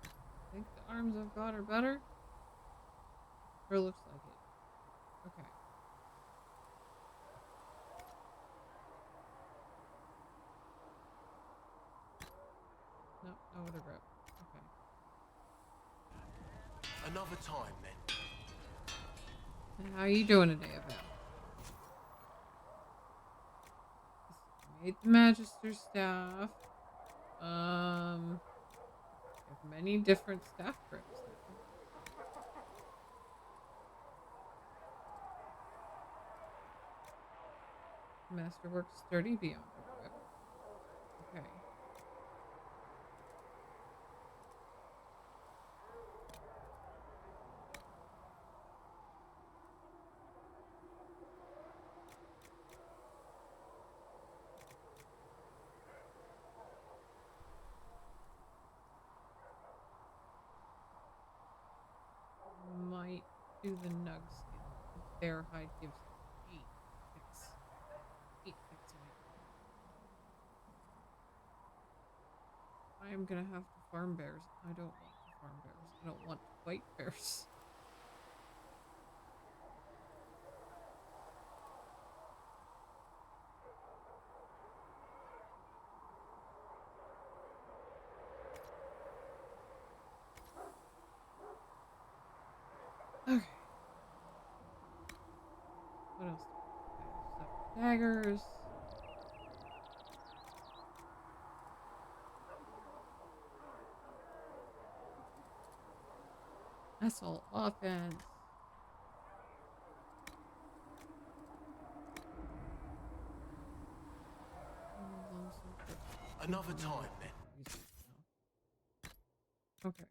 I think the arms I've got are better. Or looks like it. Okay. Nope, no other grip. Okay. Another time, then. And how are you doing today, Abel? Made the Magister staff. Have many different staff grips now. Masterwork sturdy beyond the grip. Okay. do the nug skin. The bear hide gives 8 hits. 8 hits a week. I am gonna have to farm bears. I don't want to farm bears. I don't want to fight bears. Okay. What else? Daggers. Assault offense. Another time, then. Okay.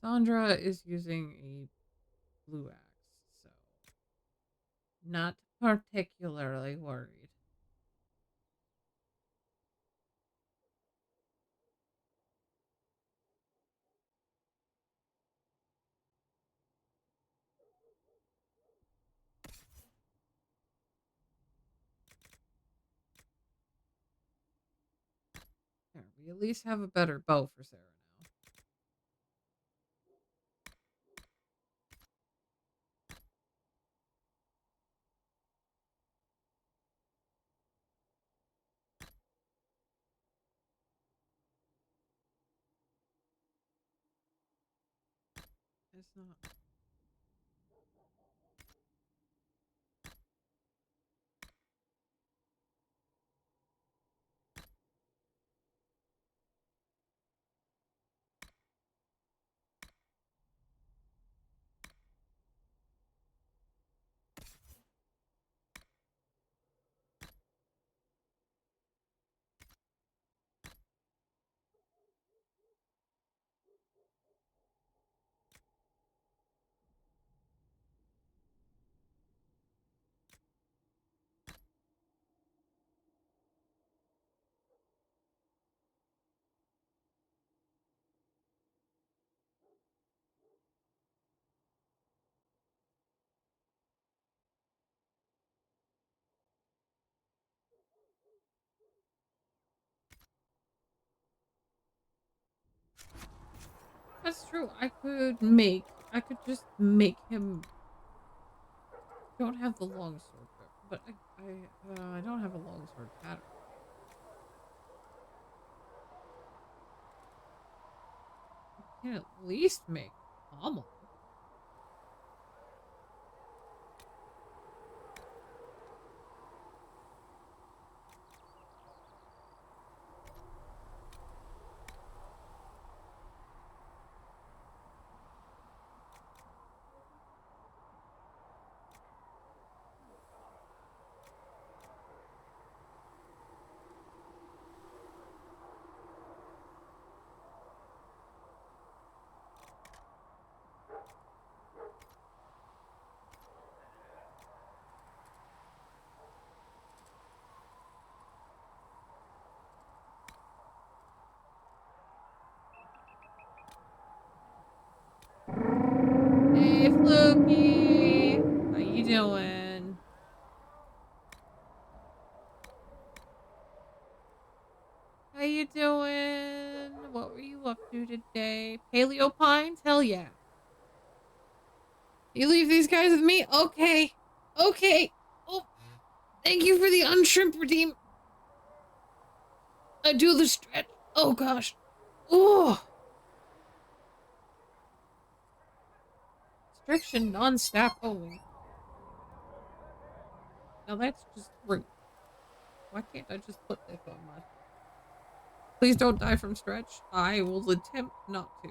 Cassandra is using a blue axe, so not particularly worried. There, we at least have a better bow for Sarah now. It's not. That's true. I could just make him don't have the long sword grip, but I don't have a long sword pattern. I can at least make pommel. Hey, Floki! How you doing? How you doing? What were you up to today? Paleo Pines? Hell yeah. You leave these guys with me? Okay. Okay. Oh, thank you for the unshrimp redeem. I do the stretch. Oh gosh. Oh. Restriction non-staff only. Now that's just rude. Why can't I just put this on my... Please don't die from stretch. I will attempt not to.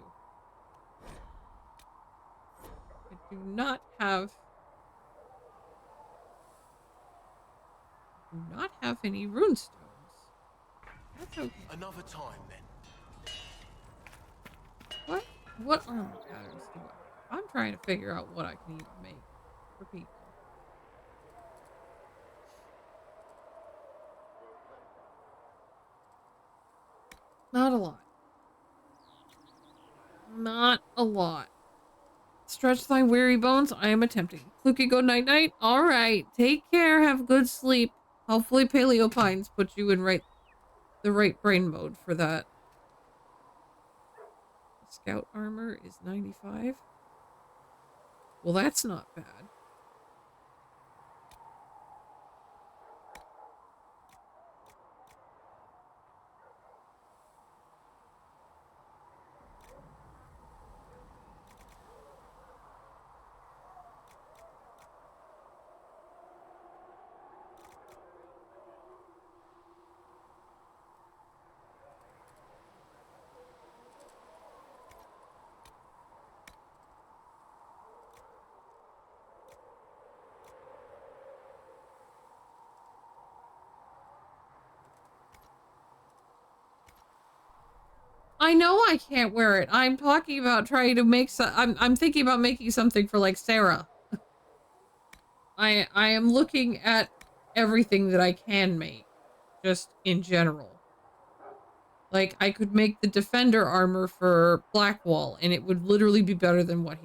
I do not have any rune stones. That's okay. Another time, then. What armor patterns do I have? I'm trying to figure out what I can even make for people. Not a lot. Not a lot. Stretch thy weary bones. I am attempting. Kluki, go night-night. All right. Take care. Have good sleep. Hopefully Paleo Pines put you in the right brain mode for that. Scout armor is 95. Well, that's not bad. I know I can't wear it. I'm talking about trying to make I'm thinking about making something for like Sarah. I am looking at everything that I can make, just in general. Like I could make the defender armor for Blackwall, and it would literally be better than what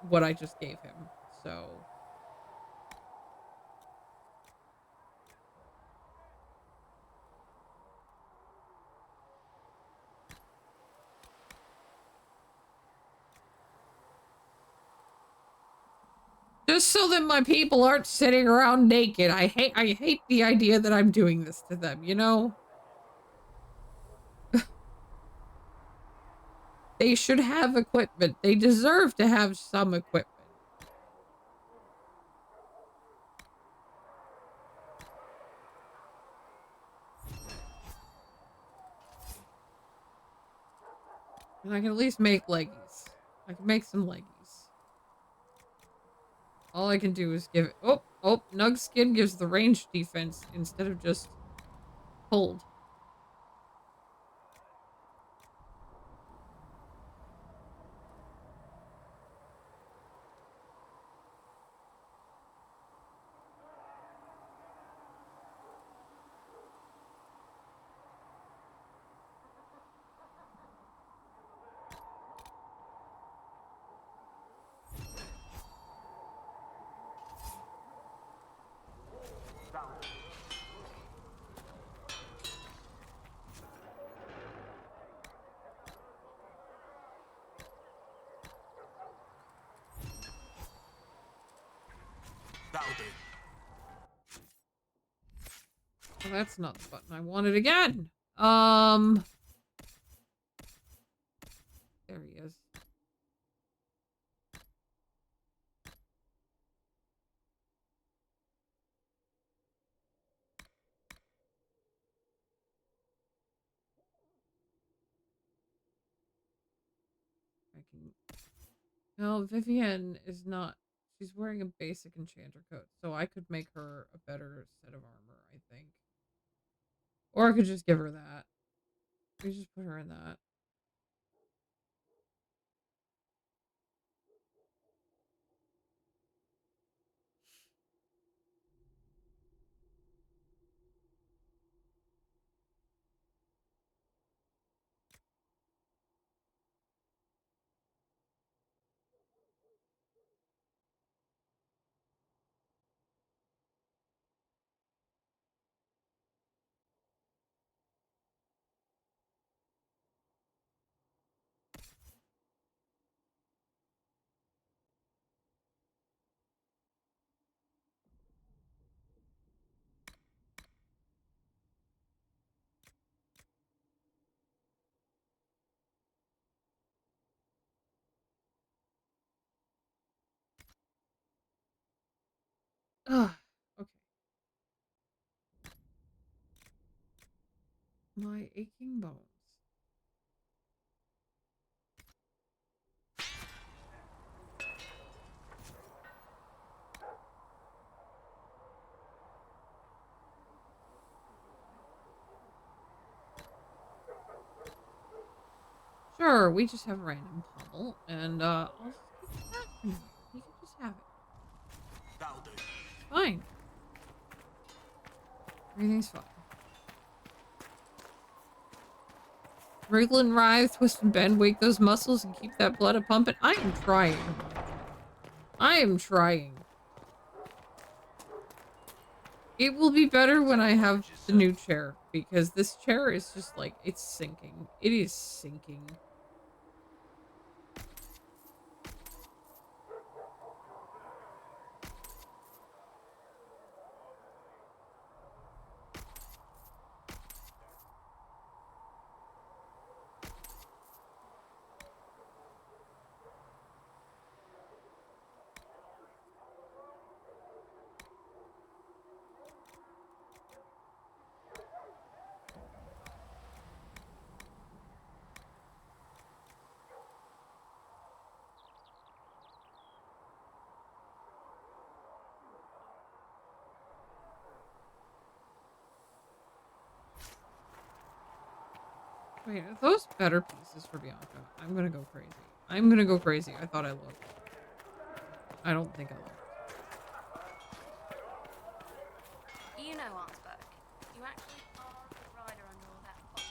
what I just gave him. So just so that my people aren't sitting around naked. I hate the idea that I'm doing this to them, you know? They should have equipment. They deserve to have some equipment. And I can at least make leggies. I can make some leggies. All I can do is give it... Oh, Nug Skin gives the range defense instead of just hold. That'll do. Well, that's not the button I wanted again. There he is. I can... No, Vivienne is not... She's wearing a basic enchanter coat, so I could make her a better set of armor, I think. Or I could just give her that. We just put her in that. Ah, okay. My aching bones. Sure, we just have random pummel, and I'll just give it back to him. He can just have it. That'll do. Fine. Everything's fine. Wriggle and writhe, twist and bend, wake those muscles and keep that blood a-pumping. I am trying. I am trying. It will be better when I have the new chair, because this chair is just like, it's sinking. It is sinking. Wait, are those better pieces for Bianca? I'm gonna go crazy. I'm gonna go crazy. I thought I looked. I don't think I looked. You know, Arnsberg, you actually are a good rider under all that fog.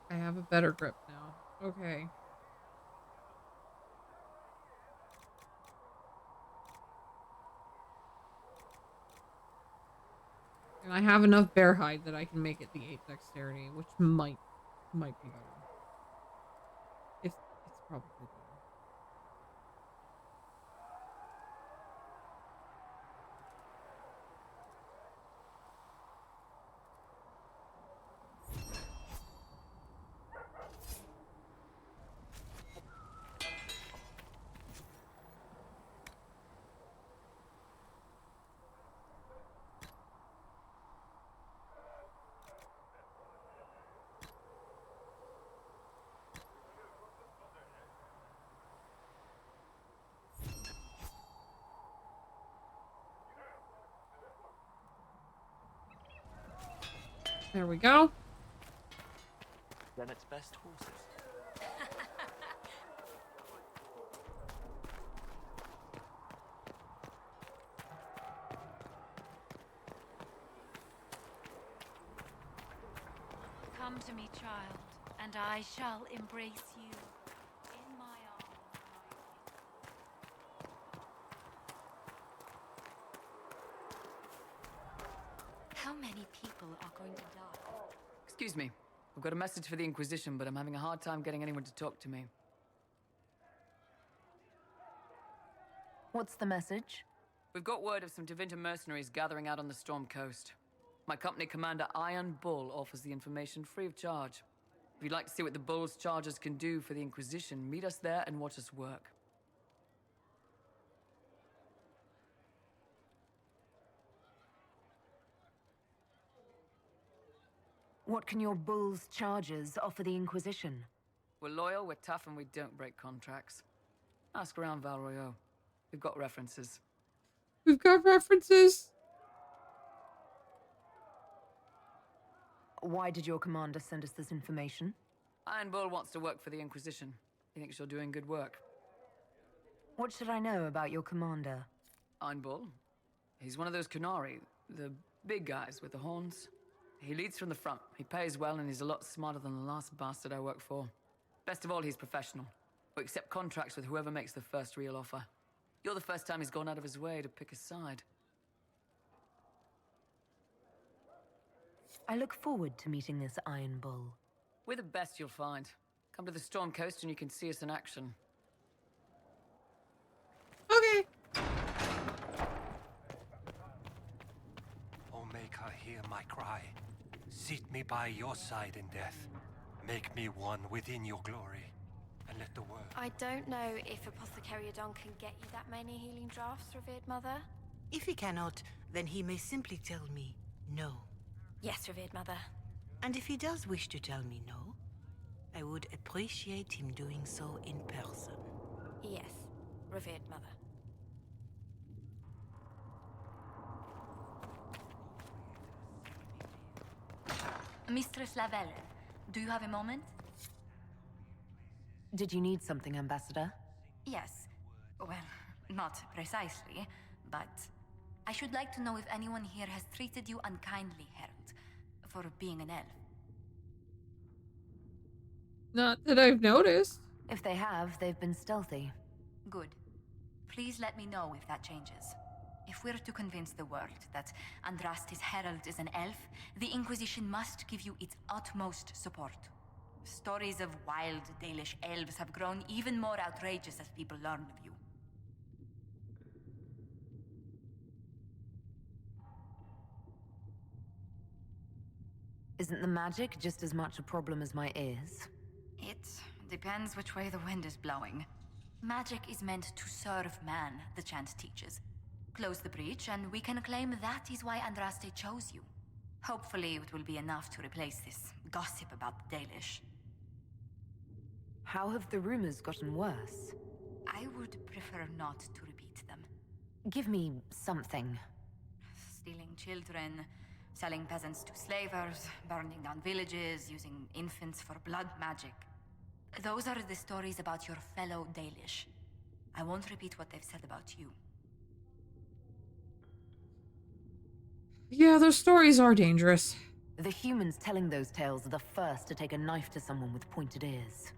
I have a better grip now. Okay. And I have enough bear hide that I can make it the 8 dexterity, which might be better. It's probably better. There we go. Then it's best horses. Come to me, child, and I shall embrace you in my arms. How many people are going to die? Excuse me. I've got a message for the Inquisition, but I'm having a hard time getting anyone to talk to me. What's the message? We've got word of some Tevinter mercenaries gathering out on the Storm Coast. My company commander, Iron Bull, offers the information free of charge. If you'd like to see what the Bull's charges can do for the Inquisition, meet us there and watch us work. What can your Bull's charges offer the Inquisition? We're loyal, we're tough, and we don't break contracts. Ask around Val Royeaux. We've got references. We've got references. Why did your commander send us this information? Iron Bull wants to work for the Inquisition. He thinks you're doing good work. What should I know about your commander? Iron Bull? He's one of those Kunari, the big guys with the horns. He leads from the front. He pays well, and he's a lot smarter than the last bastard I worked for. Best of all, he's professional. We accept contracts with whoever makes the first real offer. You're the first time he's gone out of his way to pick a side. I look forward to meeting this Iron Bull. We're the best you'll find. Come to the Storm Coast and you can see us in action. Okay. Oh, make her hear my cry. Seat me by your side in death. Make me one within your glory. And let the world... I don't know if Apothecary Adon can get you that many healing drafts, revered mother. If he cannot, then he may simply tell me no. Yes, revered mother. And if he does wish to tell me no, I would appreciate him doing so in person. Yes, revered mother. Mistress Lavelle, do you have a moment? Did you need something, Ambassador? Yes. Well, not precisely, but I should like to know if anyone here has treated you unkindly, Herald, for being an elf. Not that I've noticed. If they have, they've been stealthy. Good. Please let me know if that changes. If we're to convince the world that Andraste's herald is an elf, the Inquisition must give you its utmost support. Stories of wild Dalish elves have grown even more outrageous as people learn of you. Isn't the magic just as much a problem as my ears? It depends which way the wind is blowing. Magic is meant to serve man, the chant teaches. Close the breach, and we can claim that is why Andraste chose you. Hopefully it will be enough to replace this gossip about the Dalish. How have the rumors gotten worse? I would prefer not to repeat them. Give me something. Stealing children, selling peasants to slavers, burning down villages, using infants for blood magic. Those are the stories about your fellow Dalish. I won't repeat what they've said about you. Yeah, those stories are dangerous. The humans telling those tales are the first to take a knife to someone with pointed ears.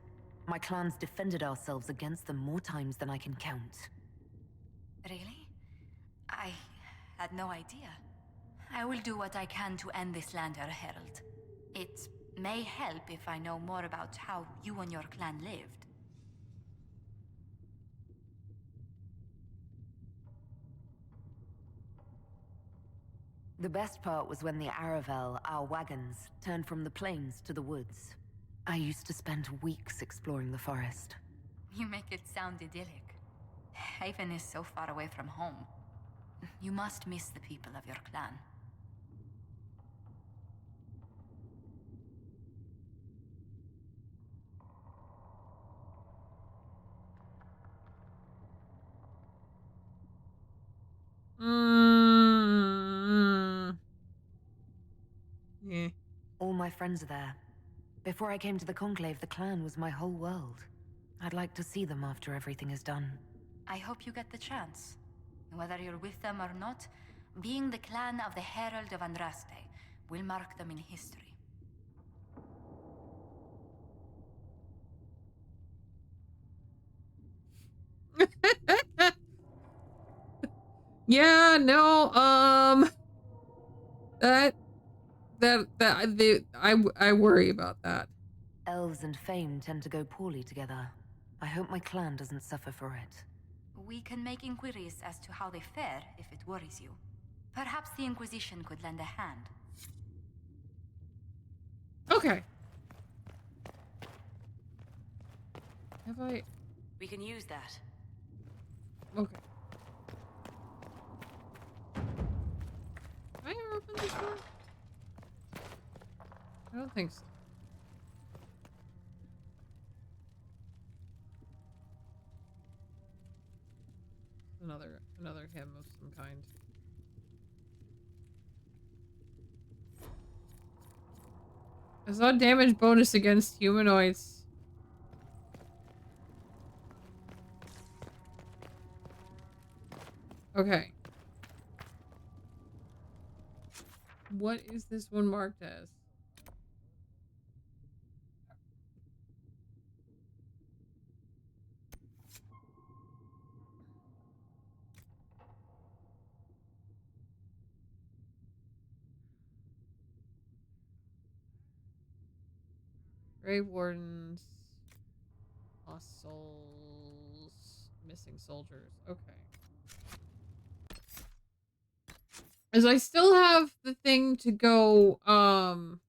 My clans defended ourselves against them more times than I can count. Really? I had no idea. I will do what I can to end this slander, Herald. It may help if I know more about how you and your clan lived. The best part was when the Aravel, our wagons, turned from the plains to the woods. I used to spend weeks exploring the forest. You make it sound idyllic. Haven is so far away from home. You must miss the people of your clan. Yeah. All my friends are there. Before I came to the Conclave, the clan was my whole world. I'd like to see them after everything is done. I hope you get the chance. Whether you're with them or not, being the clan of the Herald of Andraste will mark them in history. Yeah, no, I worry about that. Elves and fame tend to go poorly together. I hope my clan doesn't suffer for it. We can make inquiries as to how they fare if it worries you. Perhaps the Inquisition could lend a hand. Okay. Have I? We can use that. Okay. Have I ever opened this door? I don't think so. Another hymn of some kind. I saw damage bonus against humanoids. Okay. What is this one marked as? Grave Wardens. Lost souls. Missing soldiers. Okay. As I still have the thing to go, so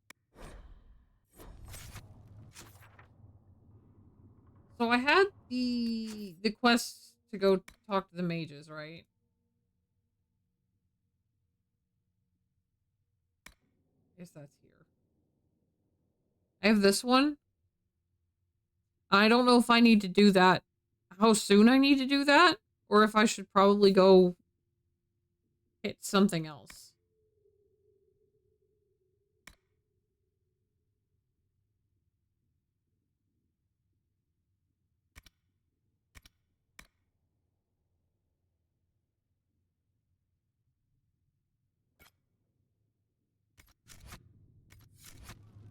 I had the quest to go talk to the mages, right? guess that's here. I have this one. I don't know if I need to do that, how soon I need to do that, or if I should probably go hit something else.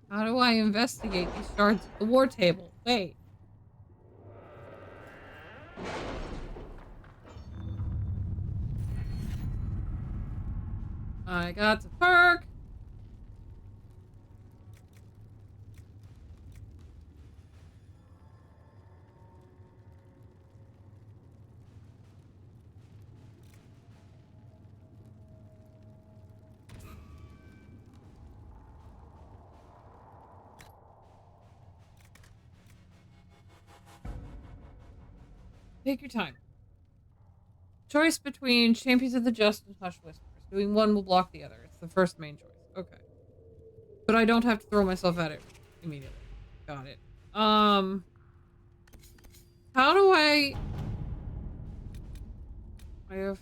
How do I investigate these shards at the war table? Wait. I got the perk. Take your time. Choice between Champions of the Just and Hush Whispers. Doing one will block the other. It's the first main choice. Okay. But I don't have to throw myself at it immediately. Got it. How do I have...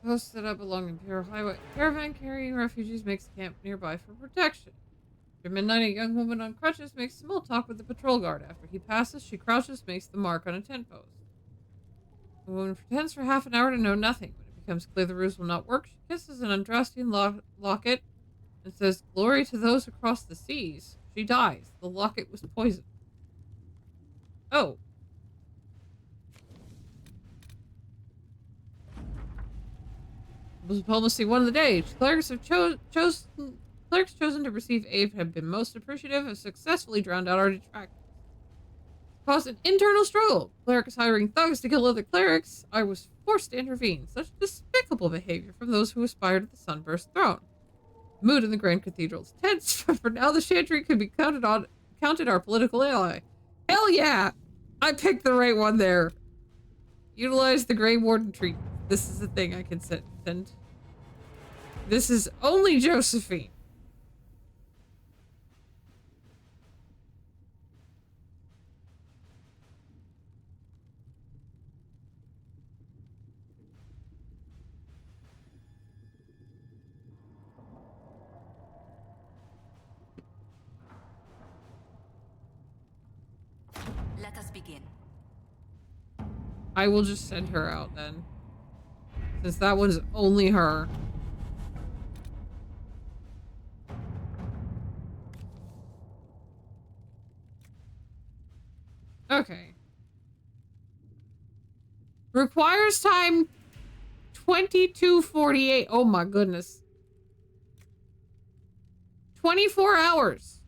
Posted up along Imperial Highway. Caravan carrying refugees makes camp nearby for protection. After midnight, a young woman on crutches makes small talk with the patrol guard. After he passes, she crouches, makes the mark on a tent post. The woman pretends for half an hour to know nothing. When it becomes clear the ruse will not work, she kisses an Andrastian locket and says, "Glory to those across the seas." She dies. The locket was poisoned. Oh. Diplomacy won the day. Clerics have clerics chosen to receive aid have been most appreciative, have successfully drowned out our detractors. Caused an internal struggle. Clerics hiring thugs to kill other clerics. I was forced to intervene. Such despicable behavior from those who aspire to the Sunburst throne. The mood in the Grand Cathedral is tense, but for now the Chantry could be counted our political ally. Hell yeah! I picked the right one there. Utilize the Grey Warden treatment. This is the thing I can send. This is only Josephine. Let us begin. I will just send her out then. Since that one's only her. Okay. Requires time 22:48. Oh my goodness. 24 hours.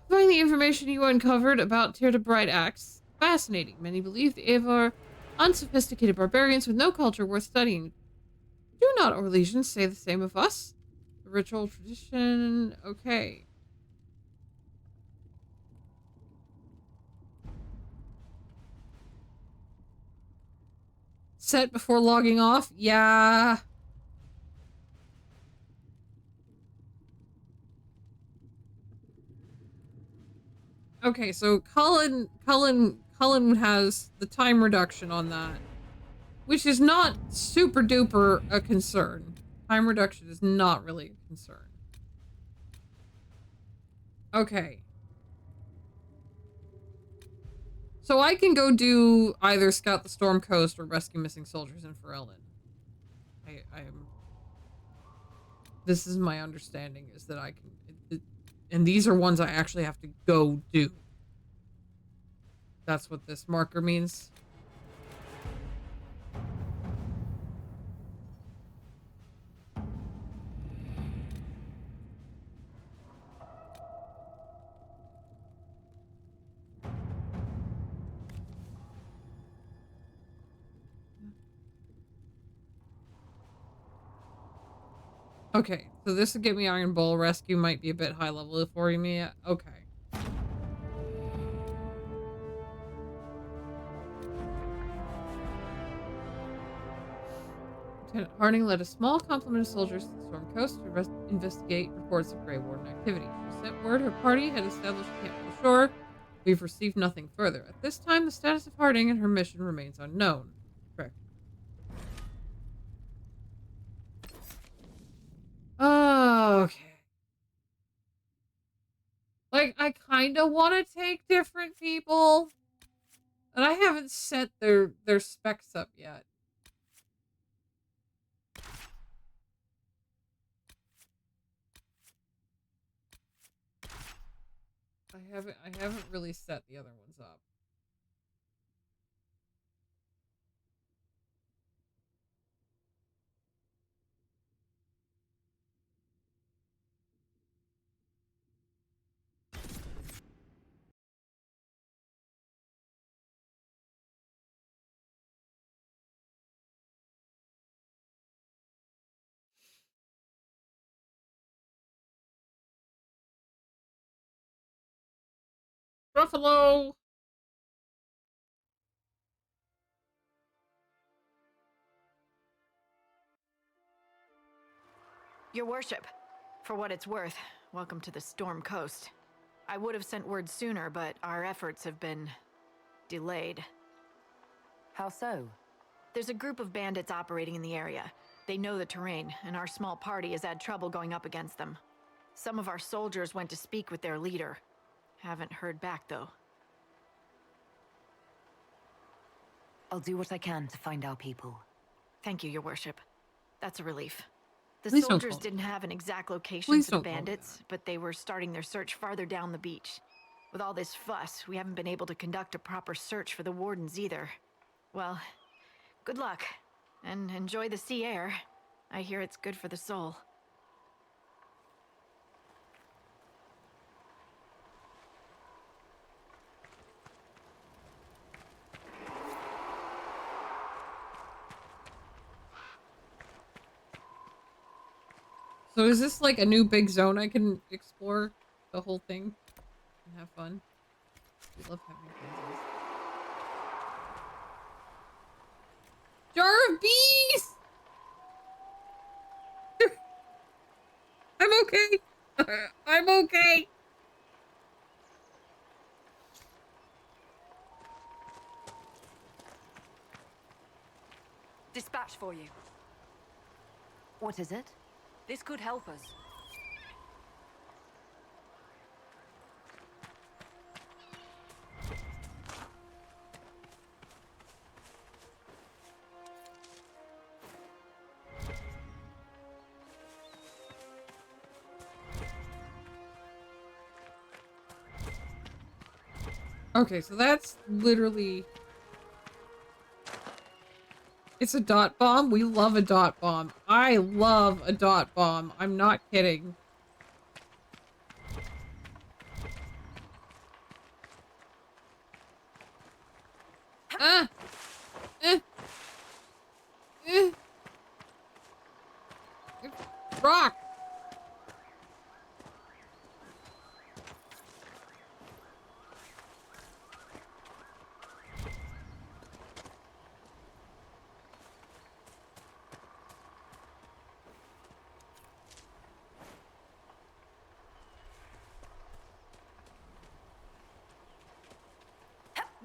Find the information you uncovered about Tear to Bright Acts fascinating. Many believe the Eva are unsophisticated barbarians with no culture worth studying. Do not our legions say the same of us? The ritual tradition... Okay. Set before logging off? Yeah. Okay, so Cullen has the time reduction on that, which is not super duper a concern. Time reduction is not really a concern. Okay. So I can go do either scout the Storm Coast or rescue missing soldiers in Ferelden. I am... This is my understanding, is that I can... And these are ones I actually have to go do. That's what this marker means. Okay, so this would get me Iron Bull. Rescue might be a bit high level for me. Okay. Lieutenant Harding led a small complement of soldiers to the Storm Coast to investigate reports of Grey Warden activity. She sent word her party had established camp on the shore. We've received nothing further. At this time, the status of Harding and her mission remains unknown. Correct. Okay. Like, I kind of want to take different people, and I haven't set their specs up yet. I haven't really set the other ones up. Buffalo! Your worship, for what it's worth, welcome to the Storm Coast. I would have sent word sooner, but our efforts have been delayed. How so? There's a group of bandits operating in the area. They know the terrain, and our small party has had trouble going up against them. Some of our soldiers went to speak with their leader. Haven't heard back, though. I'll do what I can to find our people. Thank you, your worship. That's a relief. The Please don't soldiers call me didn't that. have an exact location Please for the don't call me bandits, but they were starting their search farther down the beach. With all this fuss, we haven't been able to conduct a proper search for the wardens either. Well, good luck, and enjoy the sea air. I hear it's good for the soul. So is this like a new big zone I can explore the whole thing and have fun? I love having fun. Jar of bees! I'm okay. I'm okay. Dispatch for you. What is it? This could help us. Okay, so that's literally... It's a dot bomb? We love a dot bomb. I love a dot bomb. I'm not kidding. Ah! Rock!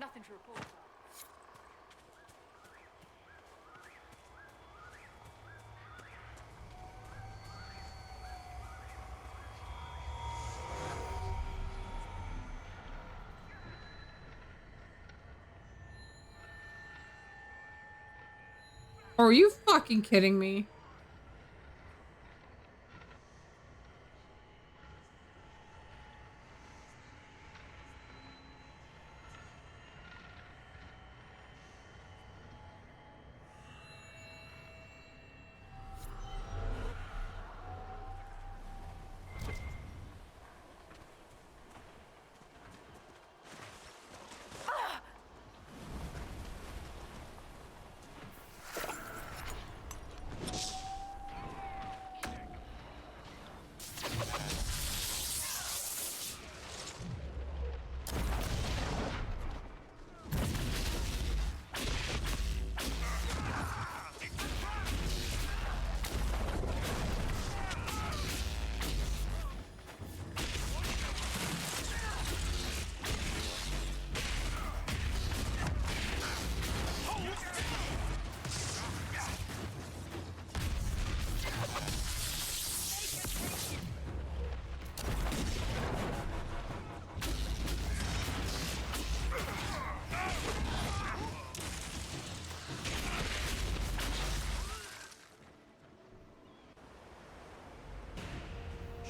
Nothing to report. Are you fucking kidding me?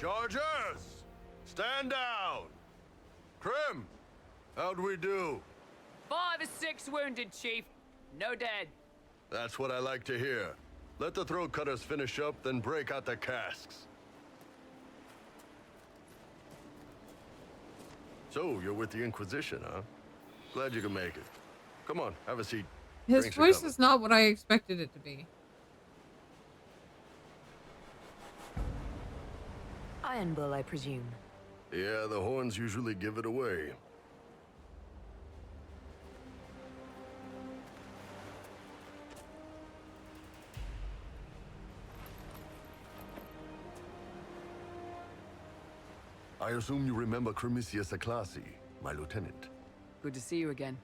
Chargers! Stand down! Krim, how'd we do? 5 or 6 wounded, Chief. No dead. That's what I like to hear. Let the throat cutters finish up, then break out the casks. So, you're with the Inquisition, huh? Glad you can make it. Come on, have a seat. His Drinks are voice coming. is not what I expected it to be. Iron Bull, I presume. Yeah, the horns usually give it away. I assume you remember Cremisius Aclasi, my lieutenant. Good to see you again.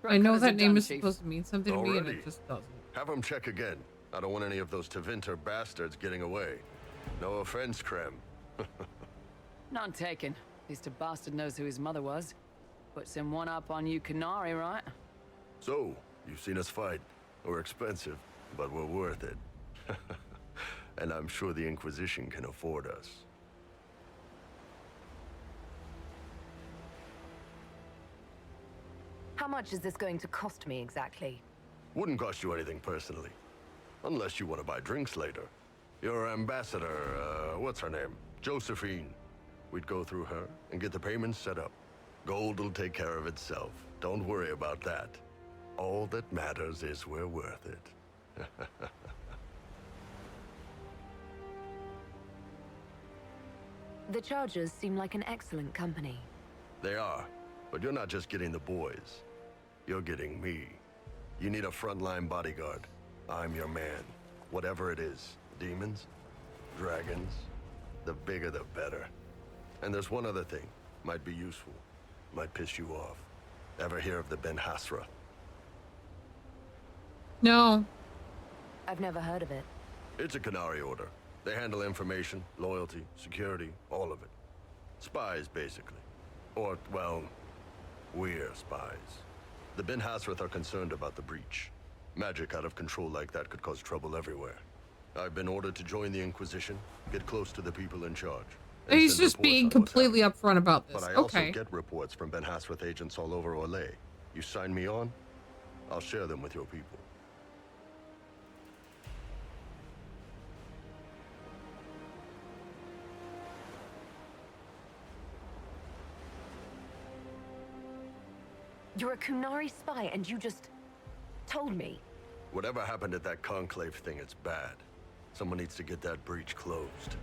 I know Colours that are name done, is Chief. supposed to mean something to me, and Already? it just doesn't. Have him check again. I don't want any of those Tevinter bastards getting away. No offense, Krem. None taken. At least a bastard knows who his mother was. Puts him one up on you Canary, right? So, you've seen us fight. We're expensive, but we're worth it. And I'm sure the Inquisition can afford us. How much is this going to cost me exactly? Wouldn't cost you anything personally. Unless you want to buy drinks later. Your ambassador, what's her name? Josephine. We'd go through her and get the payments set up. Gold will take care of itself. Don't worry about that. All that matters is we're worth it. The Chargers seem like an excellent company. They are, but you're not just getting the boys. You're getting me. You need a frontline bodyguard. I'm your man. Whatever it is. Demons? Dragons? The bigger the better. And there's one other thing. Might be useful. Might piss you off. Ever hear of the Ben Hasra? No. I've never heard of it. It's a Canary order. They handle information, loyalty, security, all of it. Spies, basically. Or, well, we're spies. The Ben Hasrath are concerned about the breach. Magic out of control like that could cause trouble everywhere. I've been ordered to join the Inquisition, get close to the people in charge. and He's send just reports being on what's completely upfront about this. But I also Okay. get reports from Ben Hasrath agents all over Orlais. You sign me on, I'll share them with your people. You're a Kunari spy and you just told me. Whatever happened at that conclave thing, it's bad. Someone needs to get that breach closed.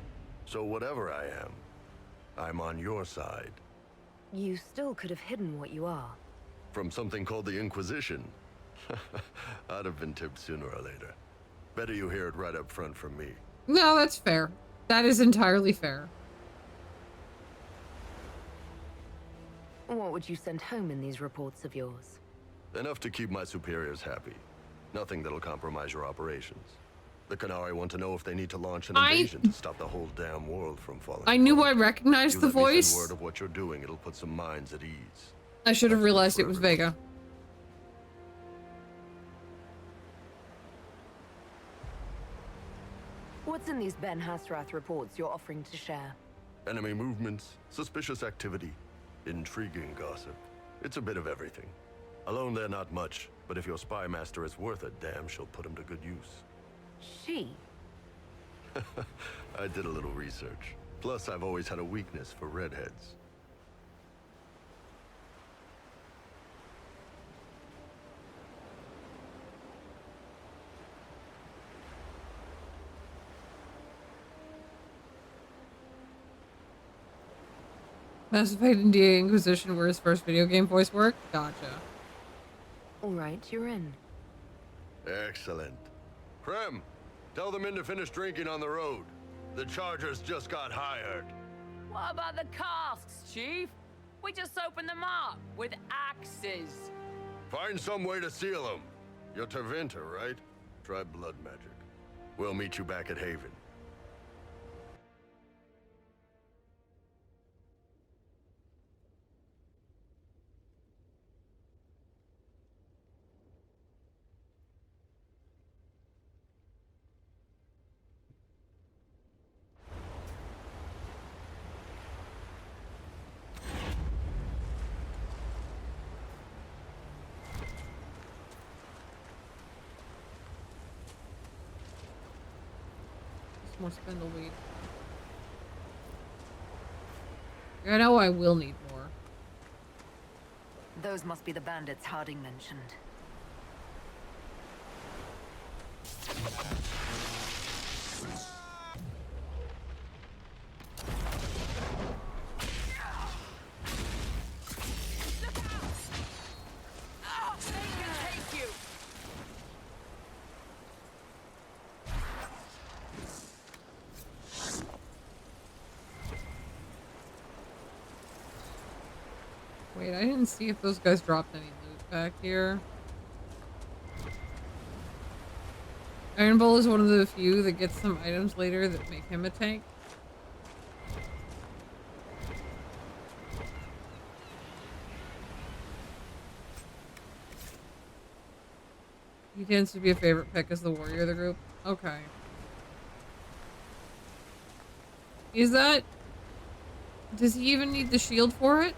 So whatever I am, I'm on your side. You still could have hidden what you are. From something called the Inquisition. I'd have been tipped sooner or later. Better you hear it right up front from me. No, that's fair. That is entirely fair. What would you send home in these reports of yours? Enough to keep my superiors happy. Nothing that'll compromise your operations. The Canary want to know if they need to launch an invasion to stop the whole damn world from falling. I knew I recognized You the let me send voice. word of what you're doing, it'll put some minds at ease. I should have realized it was Vega. What's in these Ben Hasrath reports you're offering to share? Enemy movements, suspicious activity, intriguing gossip. It's a bit of everything. Alone they're not much, but if your spy master is worth a damn, she'll put him to good use. She? I did a little research. Plus, I've always had a weakness for redheads. Mass Effect and DA Inquisition were his first video game voice work? Gotcha. Alright, you're in. Excellent. Krem, tell the men to finish drinking on the road. The Chargers just got hired. What about the casks, Chief? We just opened them up with axes. Find some way to seal them. You're Tevinter, right? Try blood magic. We'll meet you back at Haven. more spindleweed. I know I will need more. Those must be the bandits Harding mentioned. Wait, I didn't see if those guys dropped any loot back here. Iron Bull is one of the few that gets some items later that make him a tank. He tends to be a favorite pick as the warrior of the group. Okay. Is that... Does he even need the shield for it?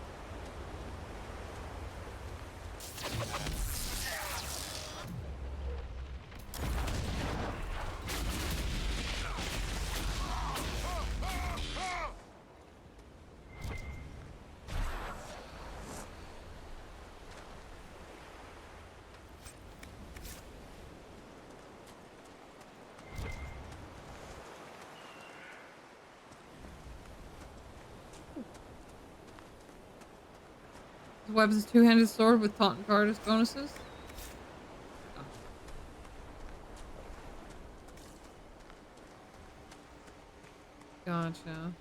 His weapon's a two-handed sword with taunt and guard bonuses. Oh. Gotcha.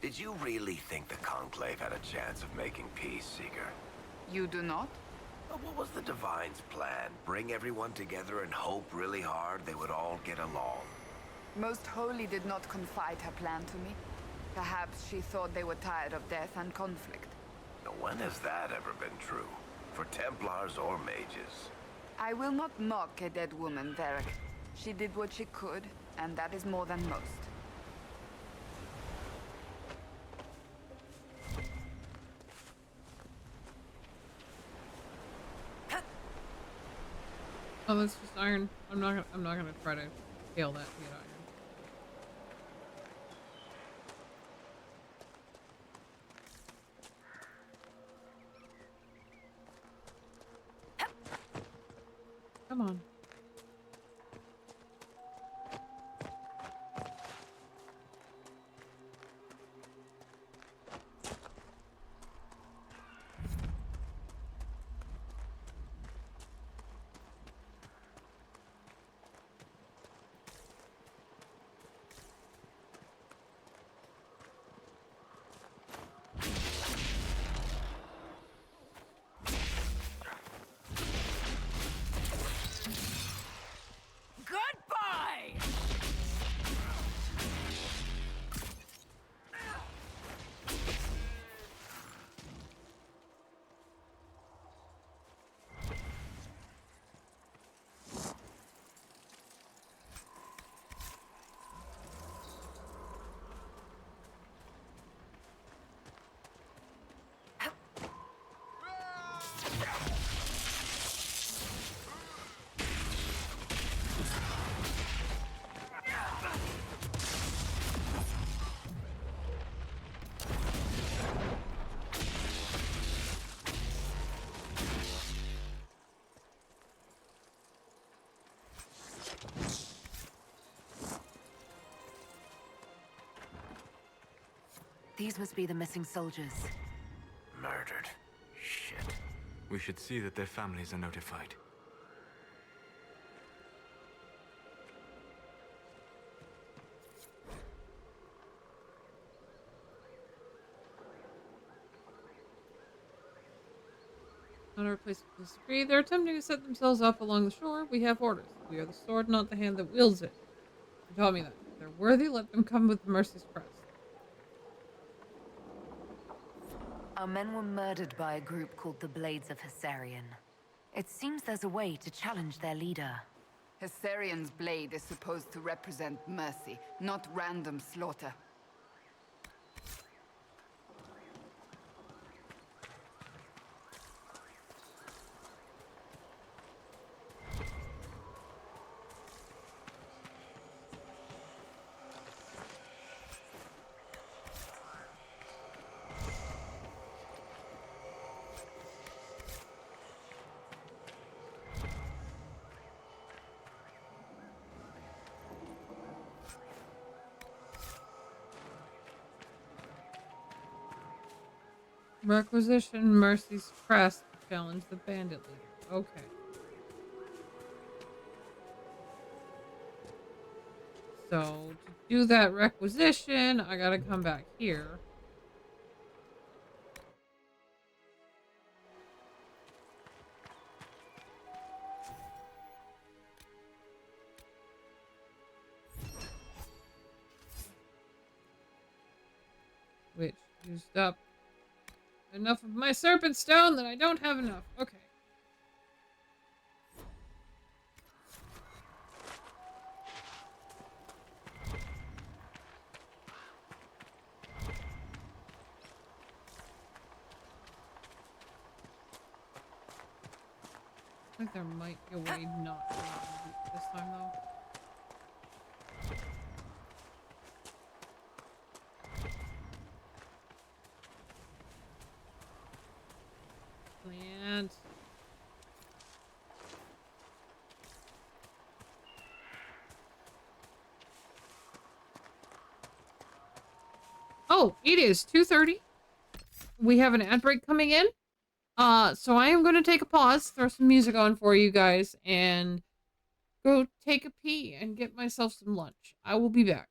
Did you really think the Conclave had a chance of making peace, Seeker? You do not? What was the Divine's plan? Bring everyone together and hope really hard they would all get along? Most Holy did not confide her plan to me. Perhaps she thought they were tired of death and conflict. Now, when has that ever been true? For Templars or mages? I will not mock a dead woman, Varric. She did what she could, and that is more than most. Oh, that's just iron. I'm not gonna try to scale that to get iron. Come on. Goodbye! These must be the missing soldiers. Murdered. Shit. We should see that their families are notified. Not our place to disagree. They're attempting to set themselves up along the shore. We have orders. We are the sword, not the hand that wields it. You taught me that. If they're worthy, let them come with Mercy's crest. Our men were murdered by a group called the Blades of Hessarian. It seems there's a way to challenge their leader. Hessarian's blade is supposed to represent mercy, not random slaughter. Requisition Mercy's crest to challenge the bandit leader. Okay. So, to do that requisition, I gotta come back here. Which used up enough of my serpent stone that I don't have enough. Okay. I think there might be a way not to do it this time though. Plant. Oh, it is 2:30. We have an ad break coming in. So I am going to take a pause, throw some music on for you guys, and go take a pee and get myself some lunch. I will be back.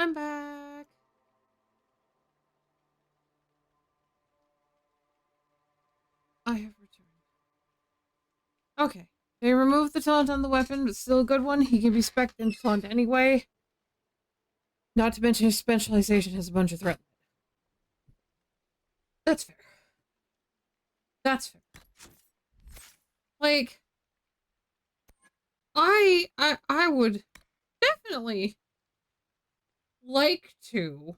I'm back. I have returned. Okay. They removed the taunt on the weapon, but still a good one. He can be spec'd into taunt anyway. Not to mention his specialization has a bunch of threat. That's fair. That's fair. Like, I would definitely like to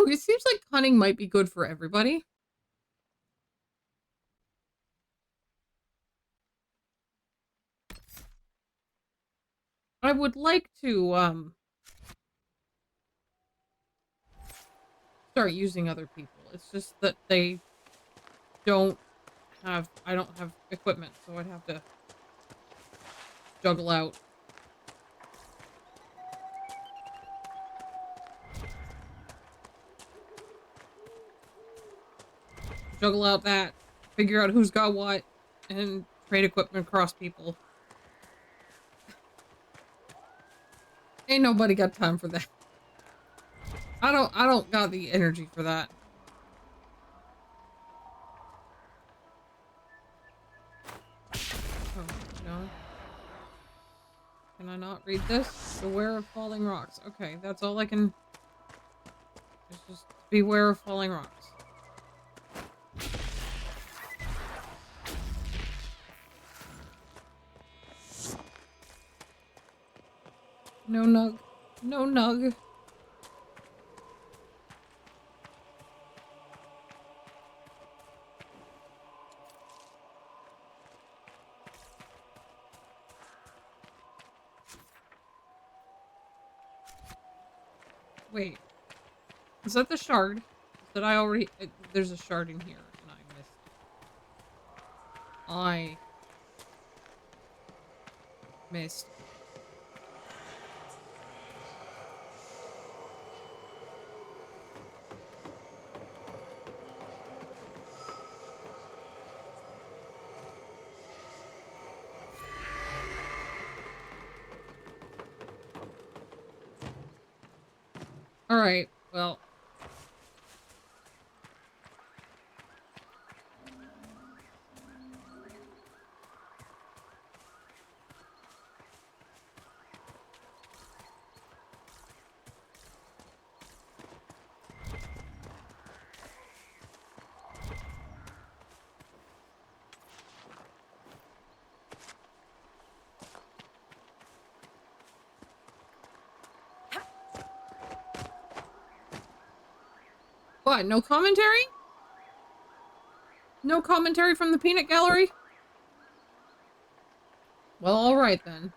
Oh, it seems like cunning might be good for everybody. I would like to, start using other people. It's just that they don't have, I don't have equipment, so I'd have to juggle out. Juggle out that, figure out who's got what, and trade equipment across people. Ain't nobody got time for that. I don't got the energy for that. Oh, no. Can I not read this? Beware of falling rocks. Okay, that's all I can... Just beware of falling rocks. No nug. No nug. Wait. Is that the shard? That I already... there's a shard in here, and I missed it. I missed. Alright, well... What, no commentary? No commentary from the peanut gallery? Well, alright then.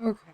Okay.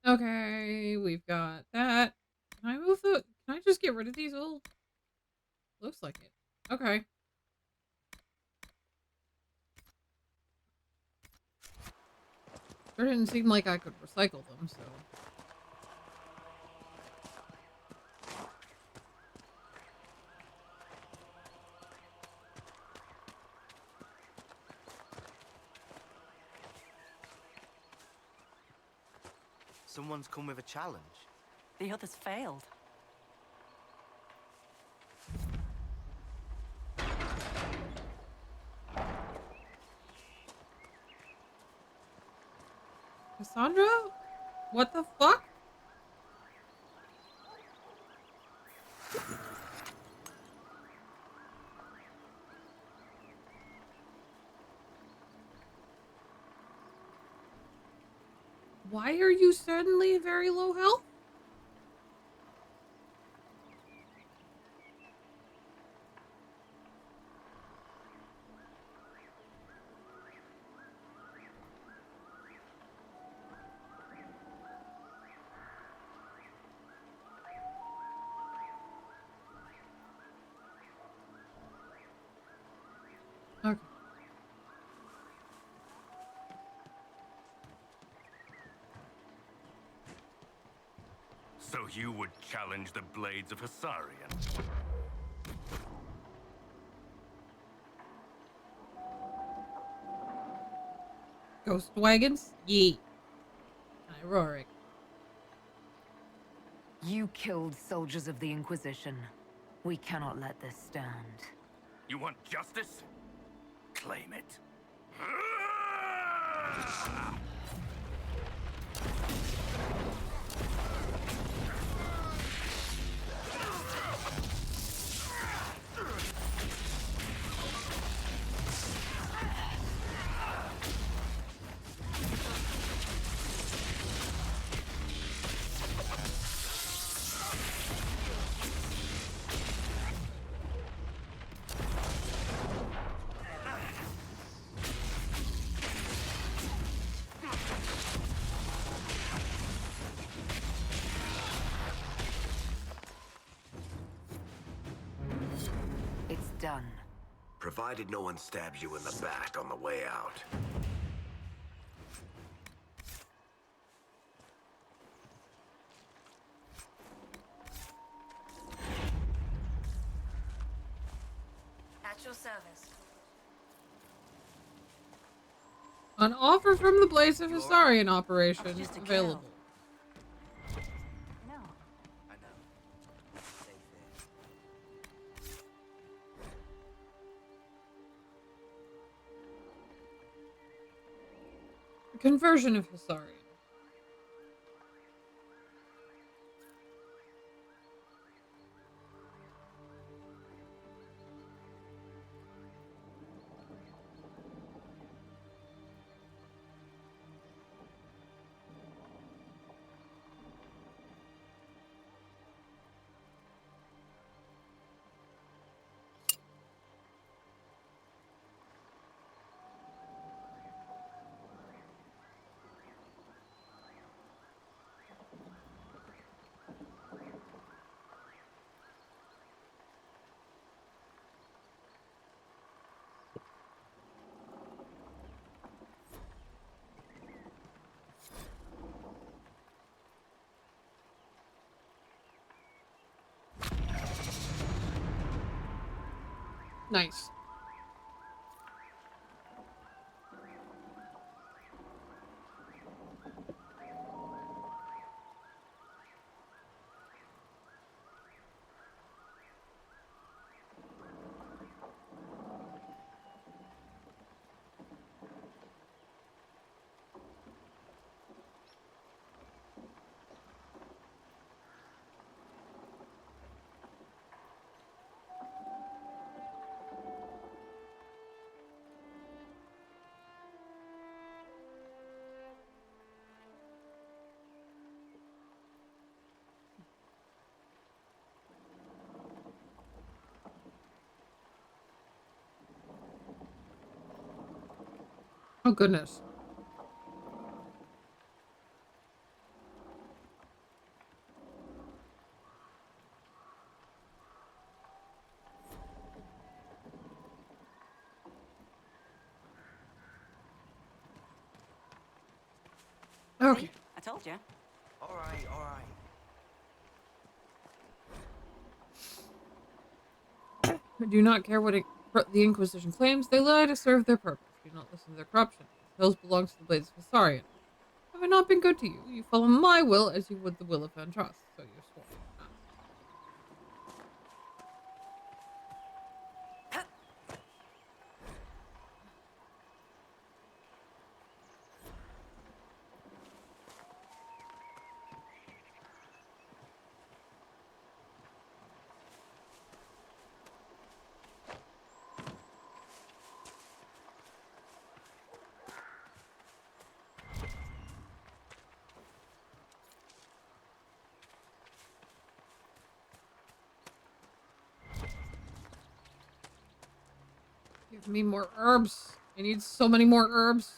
Okay, we've got that. Can I move the... Can I just get rid of these old... Looks like it. Okay. Sure didn't seem like I could recycle them, so... Someone's come with a challenge. The others failed. Cassandra? What the fuck? Why are you suddenly very low health? Okay. So you would challenge the blades of Hissarion? Ghost wagons? Yeet. Iroric. You killed soldiers of the Inquisition. We cannot let this stand. You want justice? Claim it. It's done. Provided no one stabs you in the back on the way out. At your service. An offer from the Blaze of Hissarion operation available. No. I know. Stay fair. A conversion of Hissarion. Nice. Oh, goodness. Okay. See? I told you. Alright, alright. I do not care what the Inquisition claims. They lie to serve their purpose. Do not listen to their corruption. This hills belongs to the Blades of Visarion. Have I not been good to you? You follow my will as you would the will of Ventrust. So you're sworn. Ah. Give me more herbs. I need so many more herbs.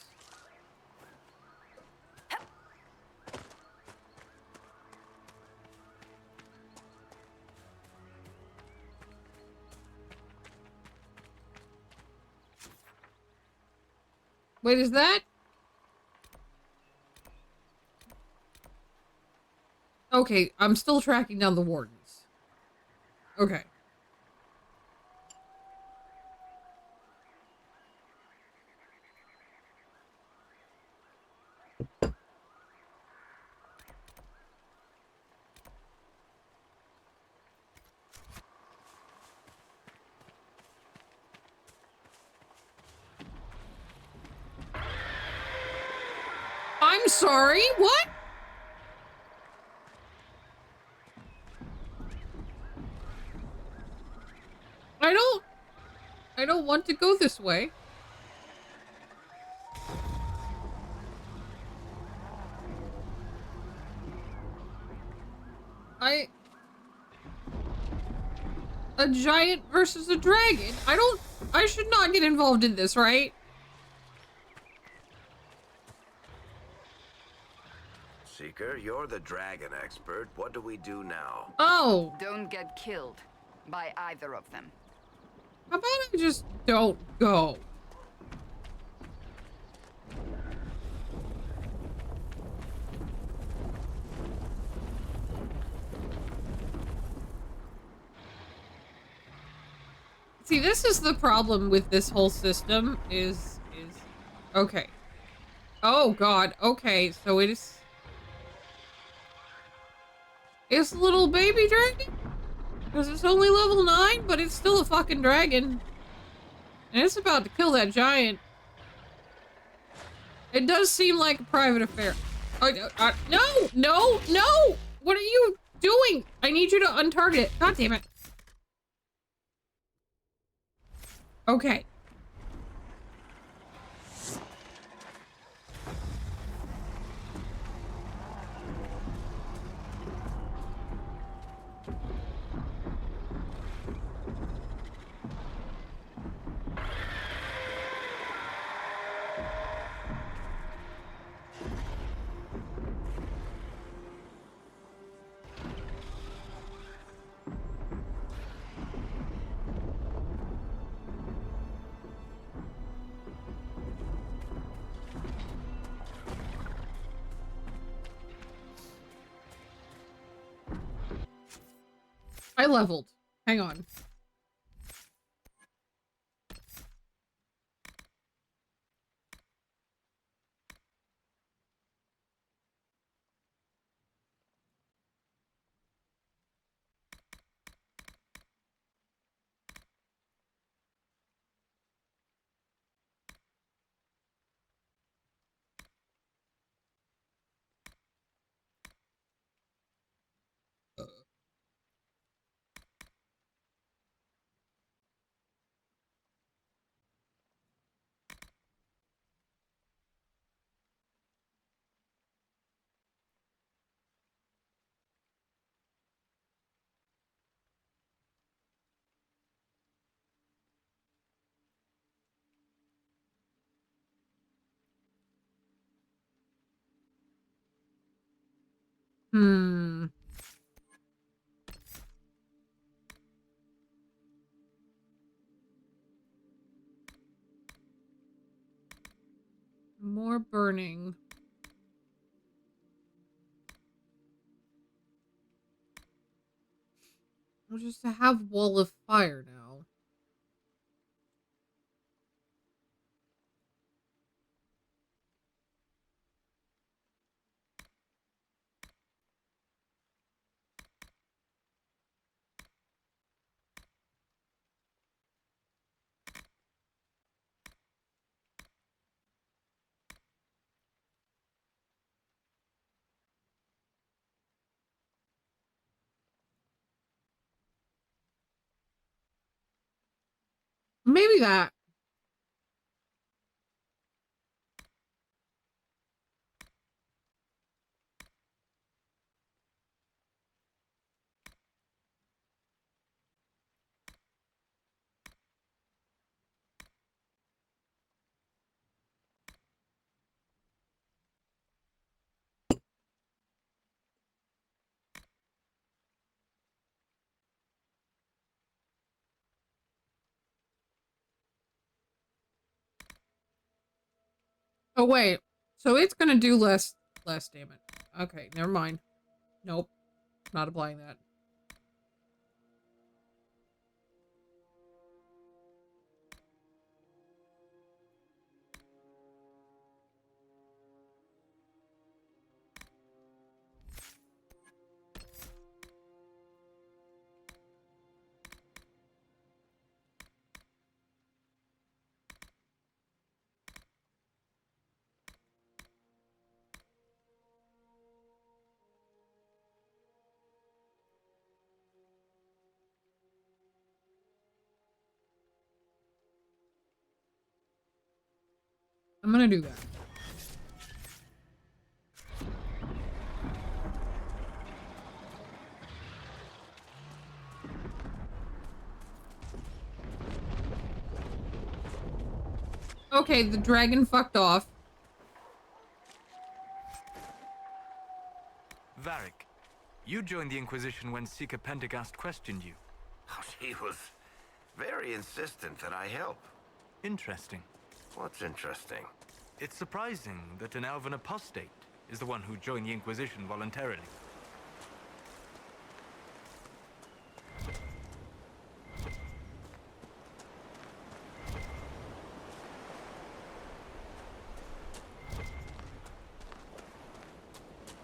Wait, is that? Okay, I'm still tracking down the wardens. Okay. I'm sorry, what? I don't want to go this way. A giant versus a dragon? I should not get involved in this, right? Seeker, you're the dragon expert. What do we do now? Oh. Don't get killed by either of them. How about I just don't go? See, this is the problem with this whole system is okay. Oh god, okay, so it's a little baby dragon? Because it's only level 9, but it's still a fucking dragon. And it's about to kill that giant. It does seem like a private affair. No! No! No! What are you doing? I need you to untarget it. God damn it. Okay. I leveled. Hang on. Hmm. More burning. Which is to have wall of fire now. Maybe that. Oh wait, so it's gonna do less damage. Okay, never mind. Nope, not applying that. I'm gonna do that. Okay, the dragon fucked off. Varric, you joined the Inquisition when Seeker Pendergast questioned you. Oh, she was very insistent that I help. Interesting. What's interesting? It's surprising that an elven apostate is the one who joined the Inquisition voluntarily.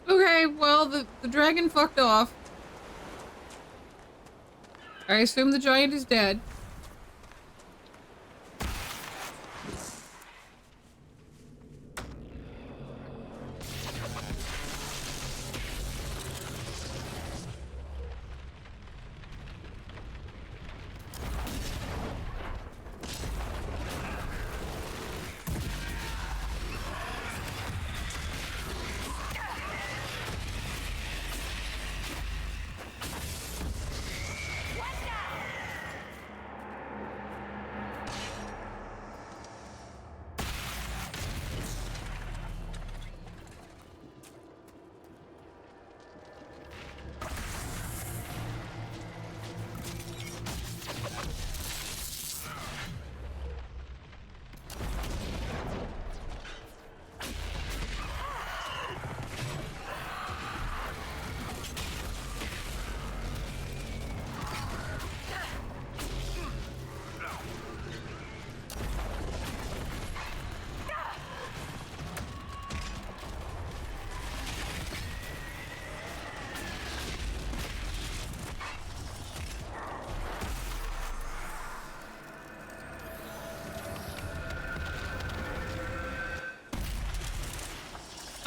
Okay, well, the dragon fucked off. I assume the giant is dead.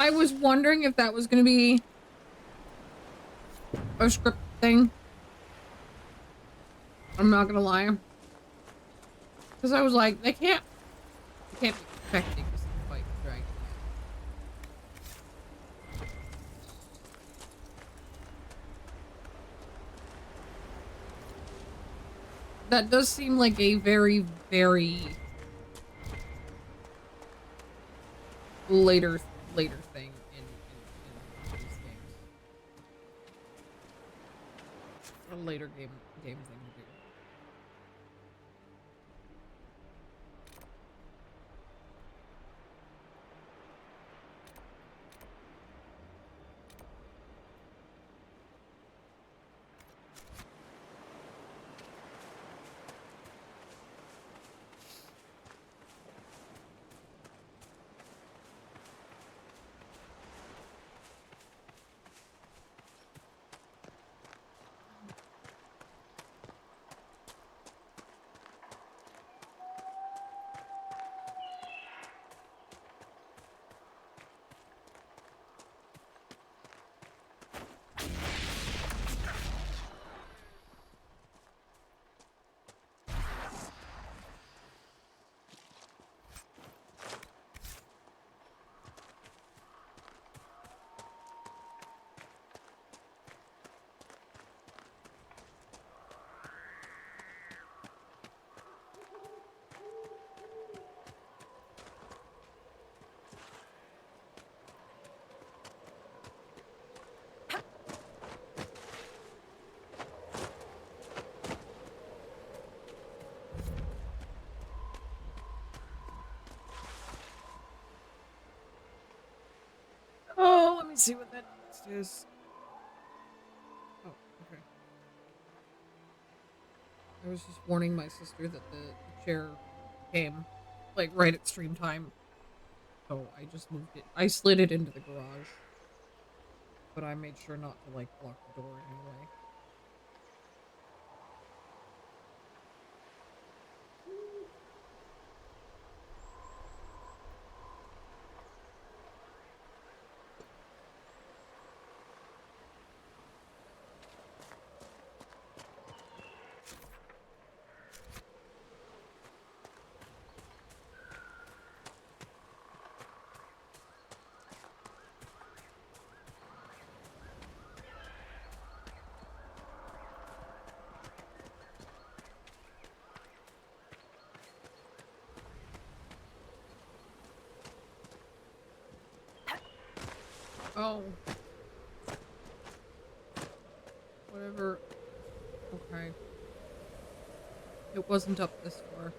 I was wondering if that was gonna be a script thing. I'm not gonna lie. Because I was like, they can't be expecting us to fight the dragon yet. That does seem like a very, very later thing in these games. A later game thing to do. see what that next is. Oh, okay. I was just warning my sister that the chair came, like, right at stream time. So I just moved it. I slid it into the garage. But I made sure not to, like, block the door in any way. Oh. Whatever. Okay. It wasn't up this far.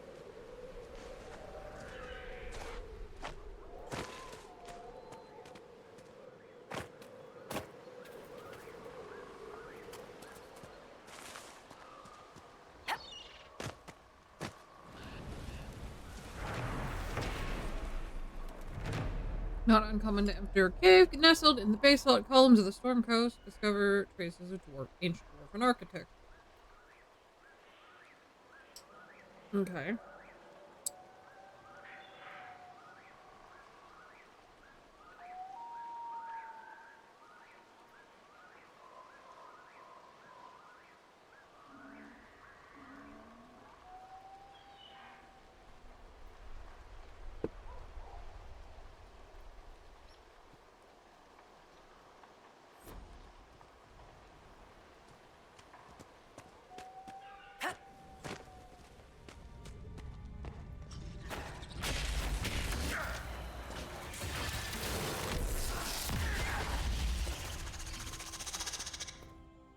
Not uncommon to enter a cave nestled in the basalt columns of the storm coast. Discover traces of ancient dwarven architecture. Okay.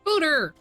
Booter!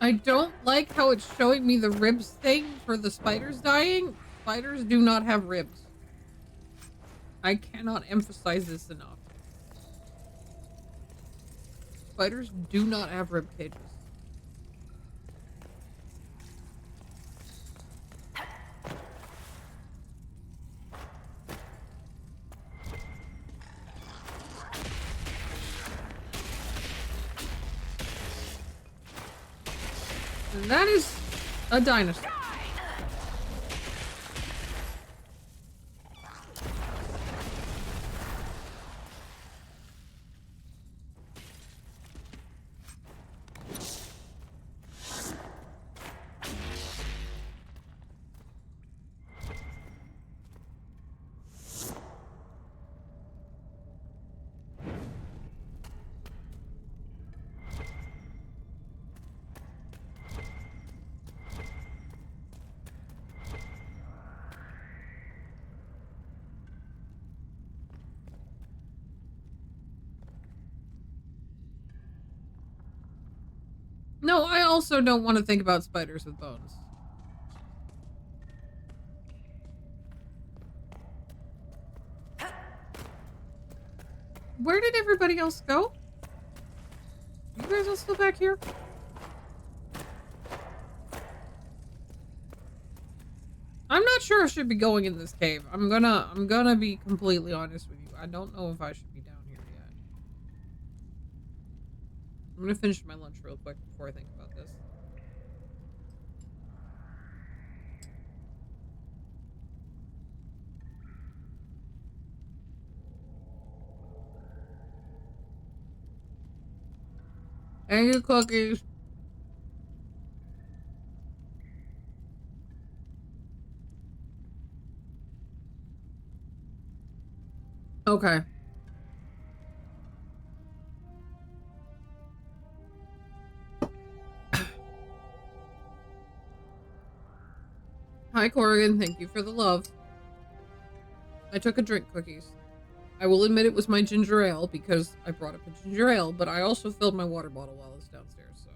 I don't like how it's showing me the ribs thing for the spiders dying. Spiders do not have ribs. I cannot emphasize this enough. Spiders do not have rib cages. And that is a dinosaur. No, I also don't want to think about spiders with bones. Where did everybody else go? You guys all still back here? I'm not sure I should be going in this cave. I'm gonna be completely honest with you. I don't know if I should be down here yet. I'm gonna finish my lunch real quick before I think about this. And your cookies. Okay. Hi, Corrigan. Thank you for the love. I took a drink, cookies. I will admit it was my ginger ale because I brought up a ginger ale, but I also filled my water bottle while I was downstairs, so.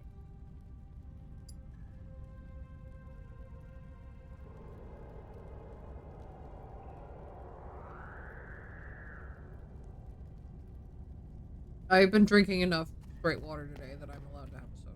I've been drinking enough straight water today that I'm allowed to have a soda.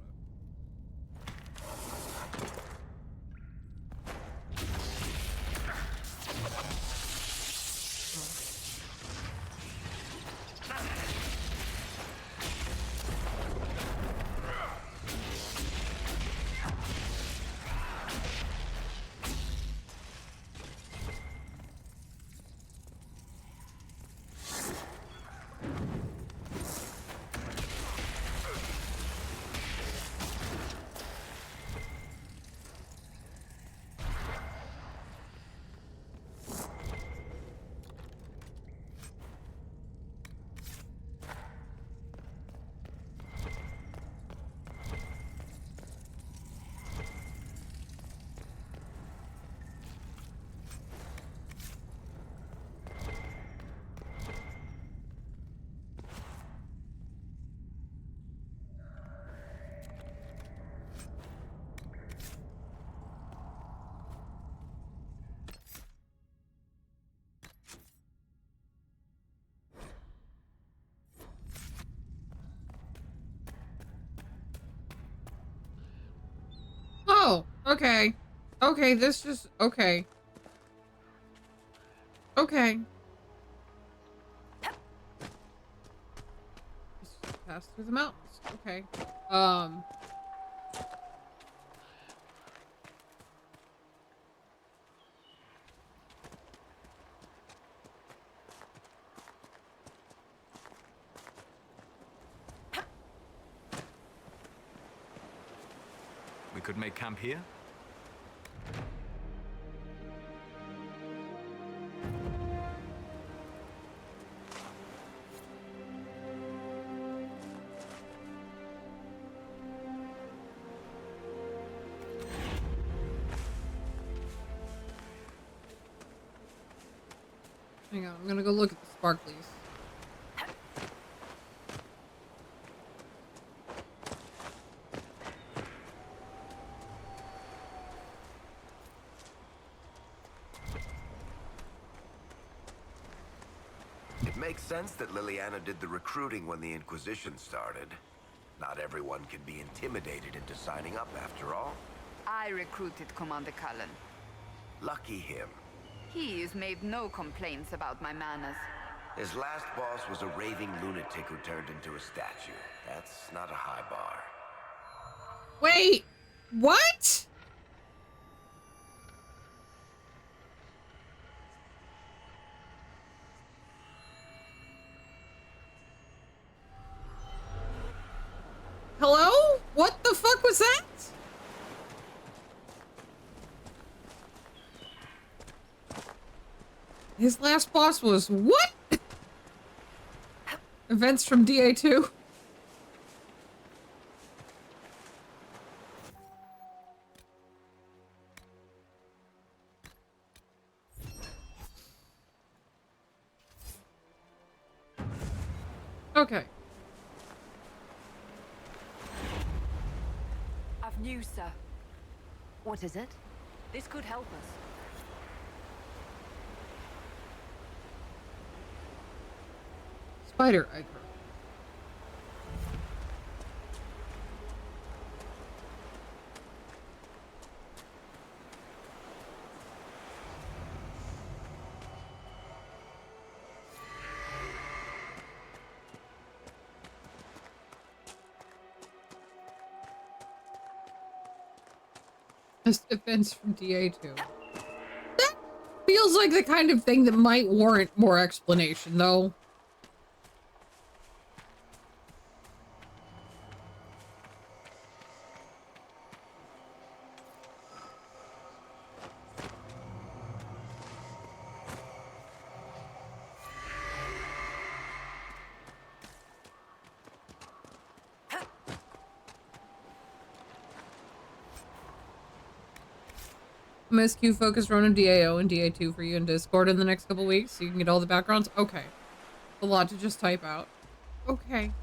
Oh, okay. Okay, this just... Okay. Okay. Just pass through the mountains. Okay. We could make camp here? Hang on, I'm gonna go look at the sparklies. It makes sense that Liliana did the recruiting when the Inquisition started. Not everyone can be intimidated into signing up, after all. I recruited Commander Cullen. Lucky him. He's made no complaints about my manners. His last boss was a raving lunatic who turned into a statue. That's not a high bar. Wait! What? Hello? What the fuck was that? His last boss was what? Events from DA2. Okay. I've news, sir. What is it? This could help us. Spider egg. Events from DA2. That feels like the kind of thing that might warrant more explanation, though. MSQ focus run on DAO and DA2 for you in Discord in the next couple weeks so you can get all the backgrounds. Okay. A lot to just type out. Okay.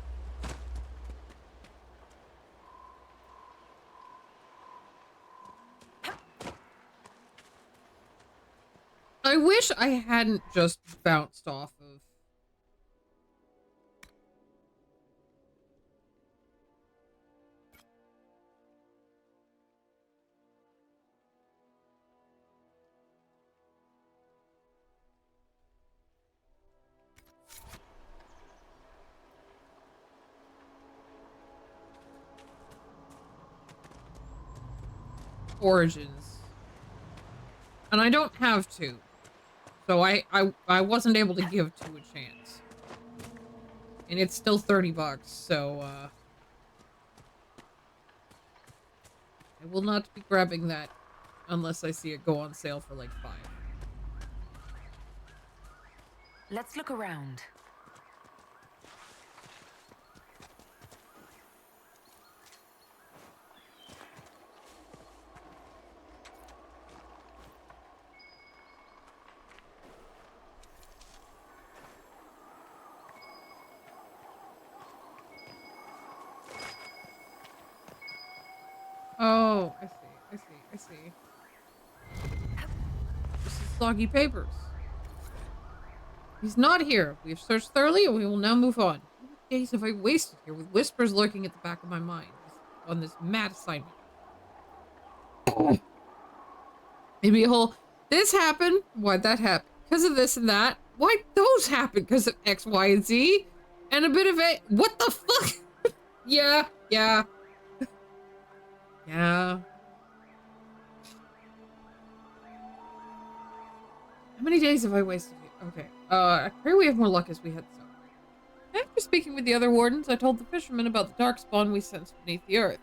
I wish I hadn't just bounced off of... Origins. And I don't have to. So I wasn't able to give 2 a chance. And it's still $30, so I will not be grabbing that unless I see it go on sale for like $5. Let's look around. Oh, I see. This is soggy papers. He's not here. We have searched thoroughly and we will now move on. How many days have I wasted here with whispers lurking at the back of my mind on this mad assignment? Maybe a whole, this happened, why'd that happen? Because of this and that. Why'd those happen? Because of X, Y, and Z? And a bit of it, what the fuck? Yeah. Yeah. How many days have I wasted here? Okay. I pray we have more luck as we head south. After speaking with the other wardens, I told the fishermen about the dark spawn we sensed beneath the earth.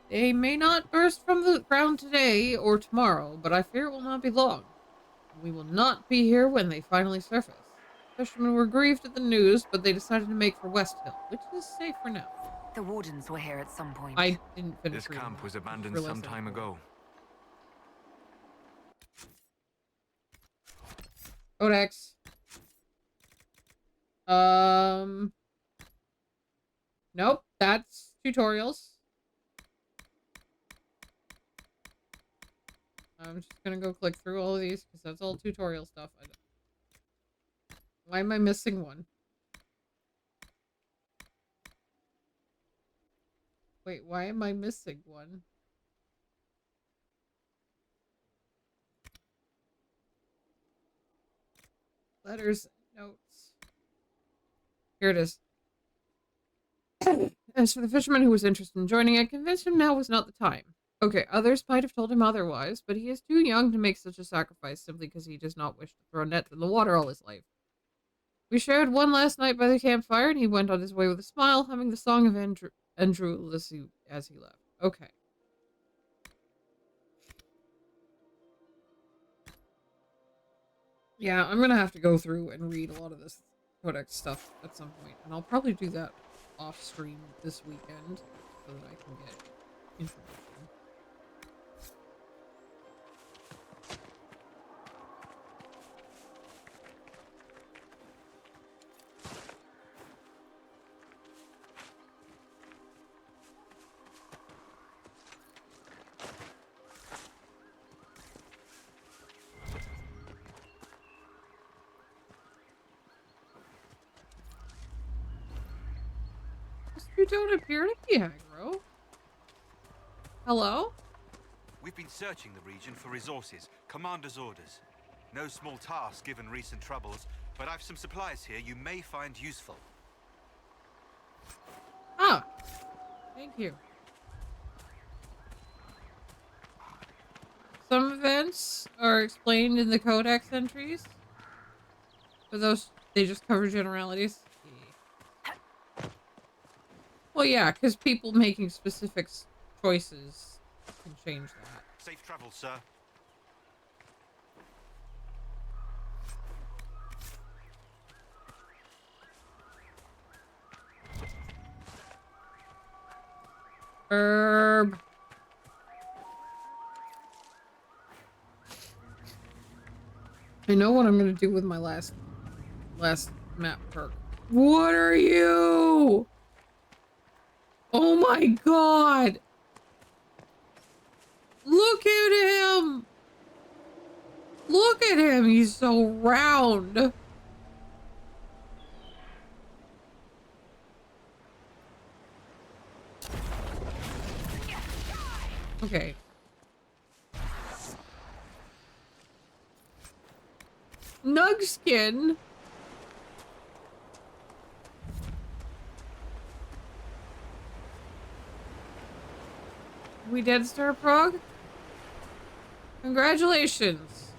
They may not burst from the ground today or tomorrow, but I fear it will not be long. We will not be here when they finally surface. The fishermen were grieved at the news, but they decided to make for West Hill, which is safe for now. The wardens were here at some point. I didn't finish This reading camp that. was I just abandoned realized some that time before. ago. Codex. Nope, that's tutorials. I'm just gonna go click through all of these because that's all tutorial stuff. Why am I missing one? Wait, why am I missing one? Letters, notes. Here it is. As for the fisherman who was interested in joining, I convinced him now was not the time. Okay, others might have told him otherwise, but he is too young to make such a sacrifice simply because he does not wish to throw nets in the water all his life. We shared one last night by the campfire, and he went on his way with a smile, humming the song of Andrew as he left. Okay. Yeah, I'm gonna have to go through and read a lot of this codex stuff at some point, and I'll probably do that off stream this weekend so that I can get information. You don't appear to be aggro. Hello? We've been searching the region for resources. Commander's orders. No small task given recent troubles, but I've some supplies here you may find useful. Ah, thank you. Some events are explained in the codex entries. For those, they just cover generalities. Well, yeah, because people making specific choices can change that. Safe travel, sir. Herb. I know what I'm gonna do with my last map perk. What are you? Oh my god! Look at him! Look at him! He's so round! Okay. Nugskin? We dead, Star Prog? Congratulations.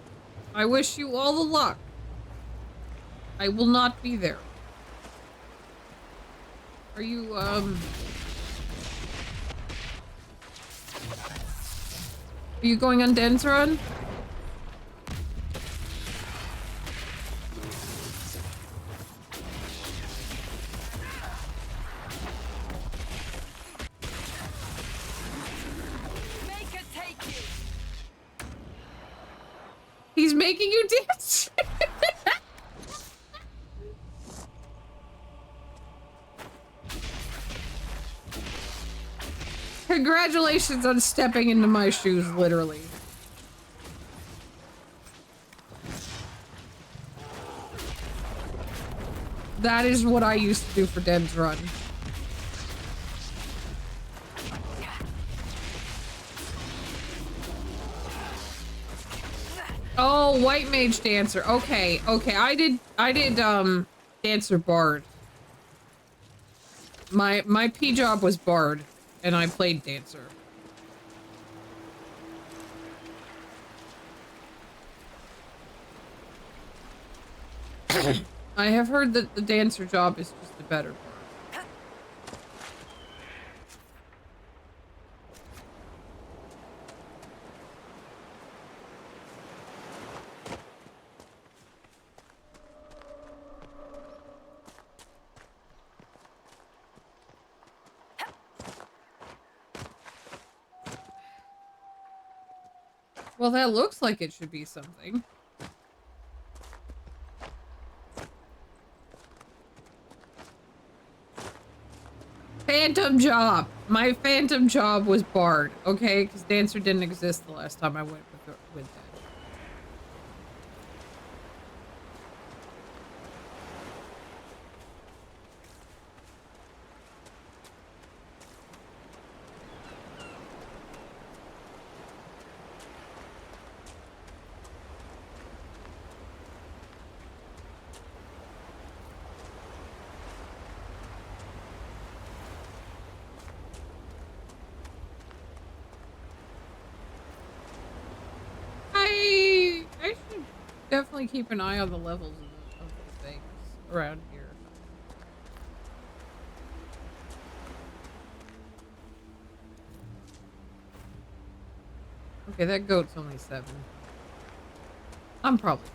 I wish you all the luck. I will not be there. Are you, Are you going on Den's run? He's making you dance. Congratulations on stepping into my shoes, literally. That is what I used to do for Den's run. Oh, White Mage Dancer. Okay, okay. I did Dancer Bard. My P job was Bard, and I played Dancer. I have heard that the Dancer job is just a better Bard. Well, that looks like it should be something. Phantom job! My phantom job was Bard, okay? Because Dancer didn't exist the last time I went with that. I should definitely keep an eye on the levels of the things around here. Okay, that goat's only 7. I'm probably fine.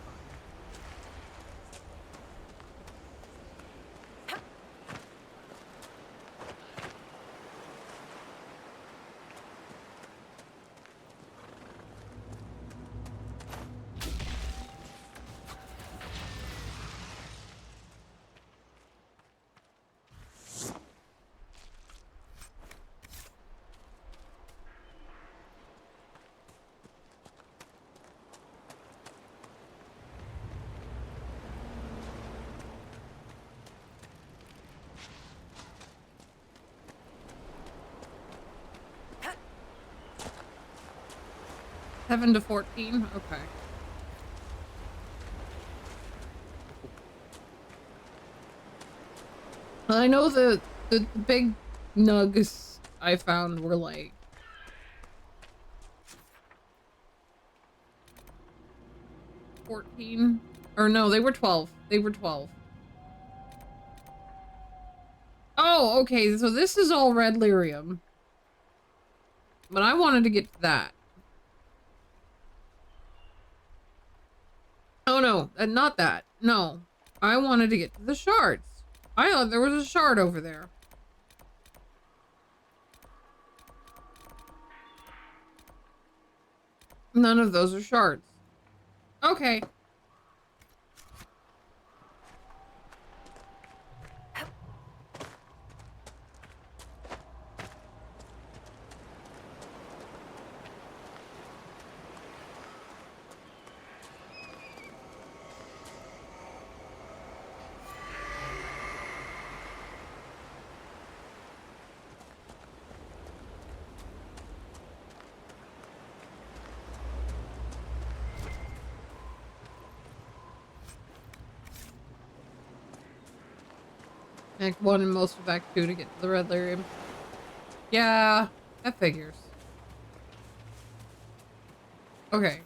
7 to 14? Okay. I know the big nugs I found were like 14. Or no, they were 12. They were 12. Oh, okay, so this is all red lyrium. But I wanted to get to that. Oh no, not that. No. I wanted to get to the shards. I thought there was a shard over there. None of those are shards. Okay. Act 1 and most of Act 2 to get to the red lyrium. Yeah, that figures. Okay.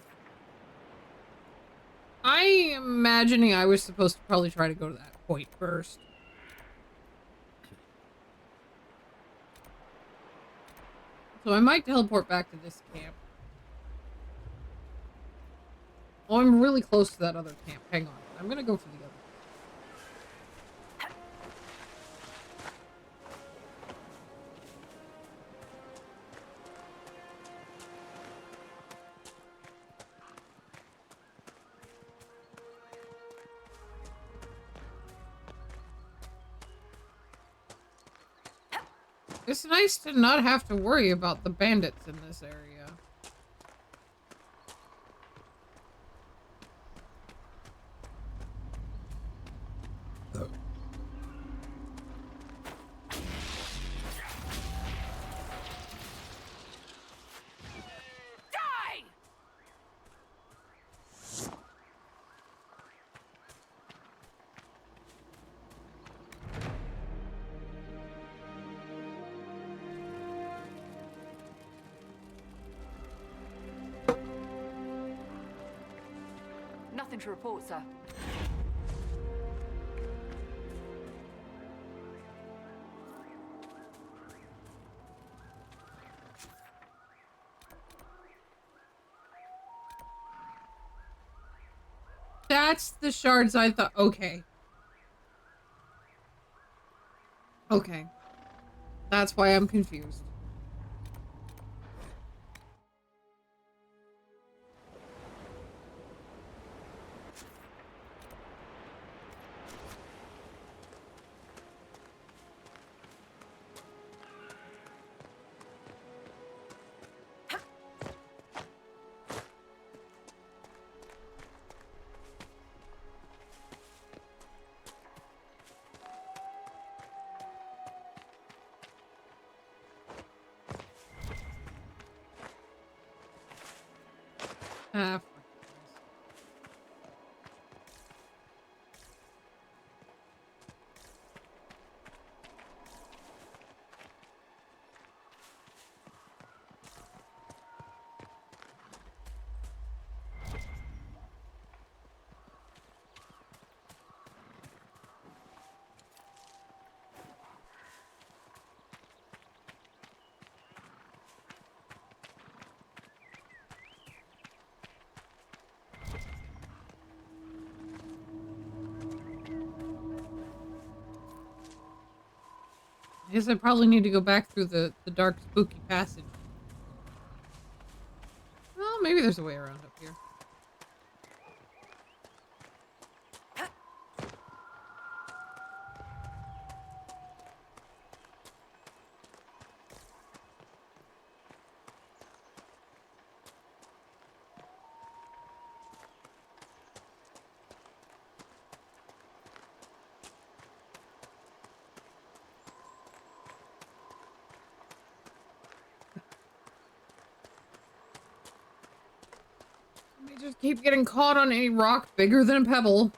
I am imagining I was supposed to probably try to go to that point first. So I might teleport back to this camp. Oh, I'm really close to that other camp. Hang on. I'm gonna go for the other. It's nice to not have to worry about the bandits in this area. Nothing to report, sir. That's the shards I thought. Okay. Okay. That's why I'm confused. Ah, I guess I probably need to go back through the dark, spooky passage. Well, maybe there's a way around up here. just keep getting caught on any rock bigger than a pebble.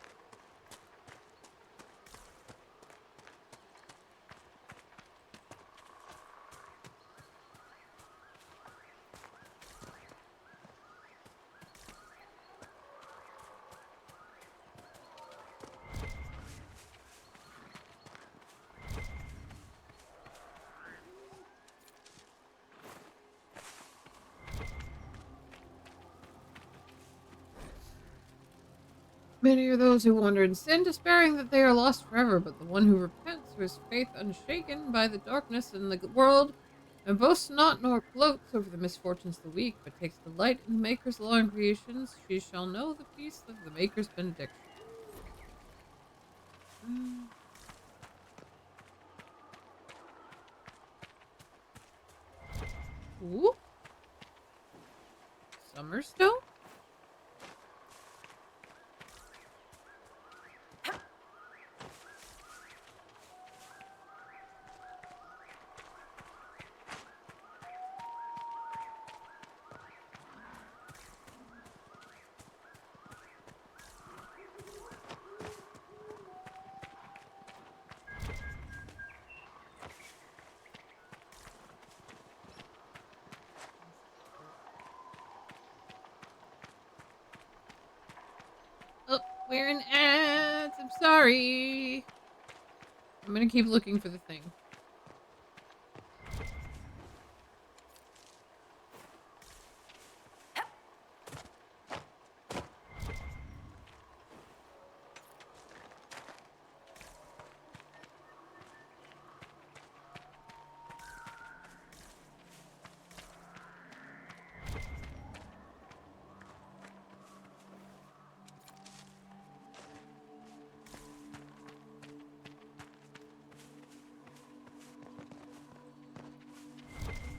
Many are those who wander in sin, despairing that they are lost forever, but the one who repents, who has faith unshaken by the darkness in the world, and boasts not nor gloats over the misfortunes of the weak, but takes delight in the Maker's law and creations, she shall know the peace of the Maker's benediction. Ooh. Summerstone? Oh, we're in ads. I'm sorry. I'm gonna keep looking for the thing.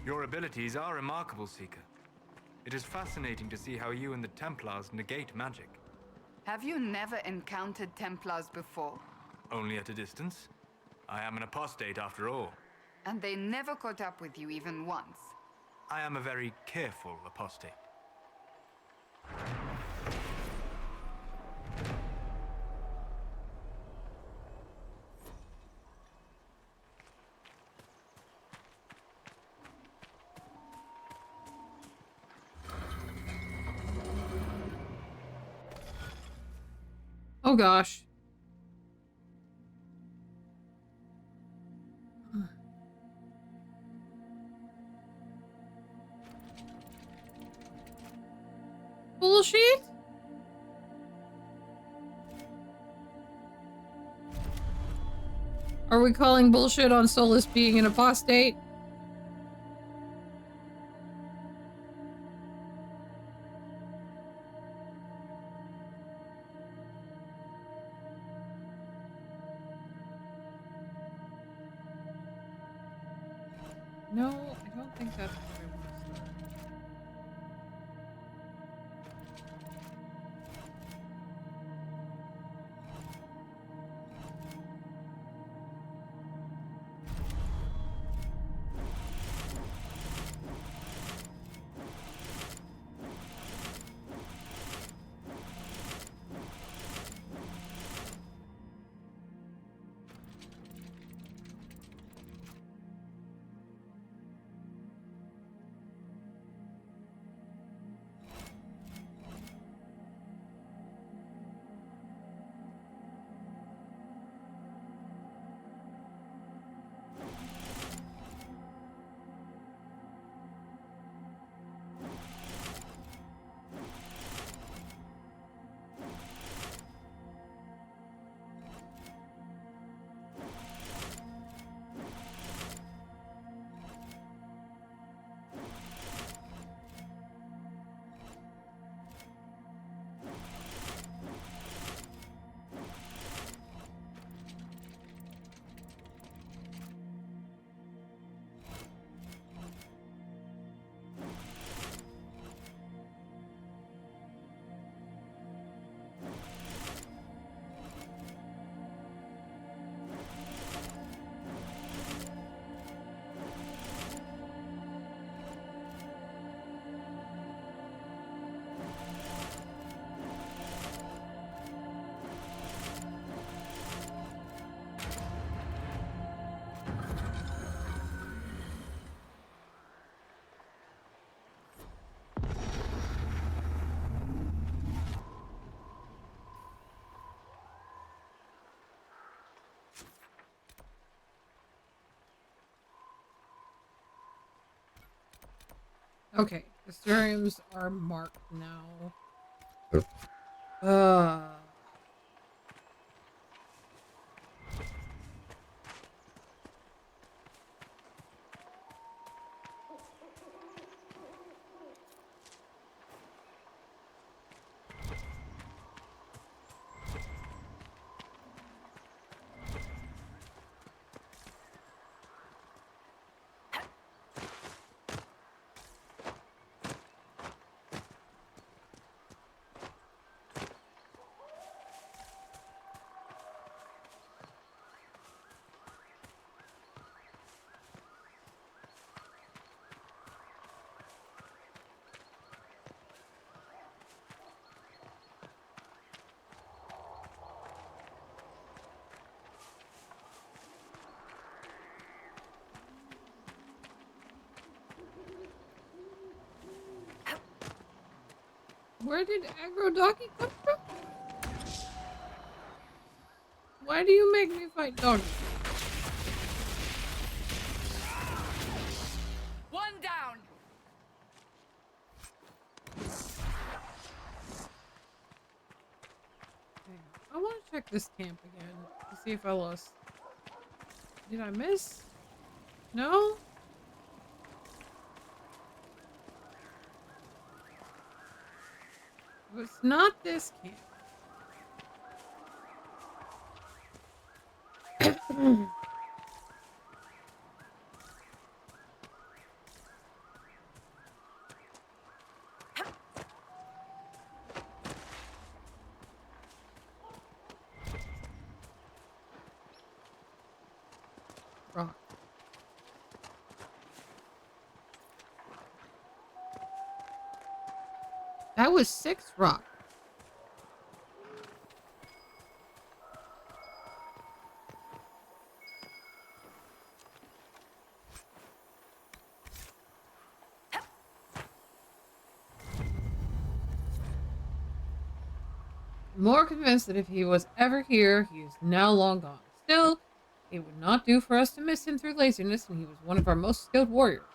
Your abilities are remarkable, Seeker. It is fascinating to see how you and the Templars negate magic. Have you never encountered Templars before? Only at a distance. I am an apostate after all. And they never caught up with you even once? I am a very careful apostate. Oh gosh. Bullshit? Are we calling bullshit on Solus being an apostate? No, I don't think that's where I want to start. Okay, the stereos are marked now. Where did Aggro Doggy come from? Why do you make me fight Doggy? One down. I want to check this camp again to see if I lost. Did I miss? No? It's not this camp. Rock. That was 6 rock. More convinced that if he was ever here, he is now long gone. Still, it would not do for us to miss him through laziness, and he was one of our most skilled warriors.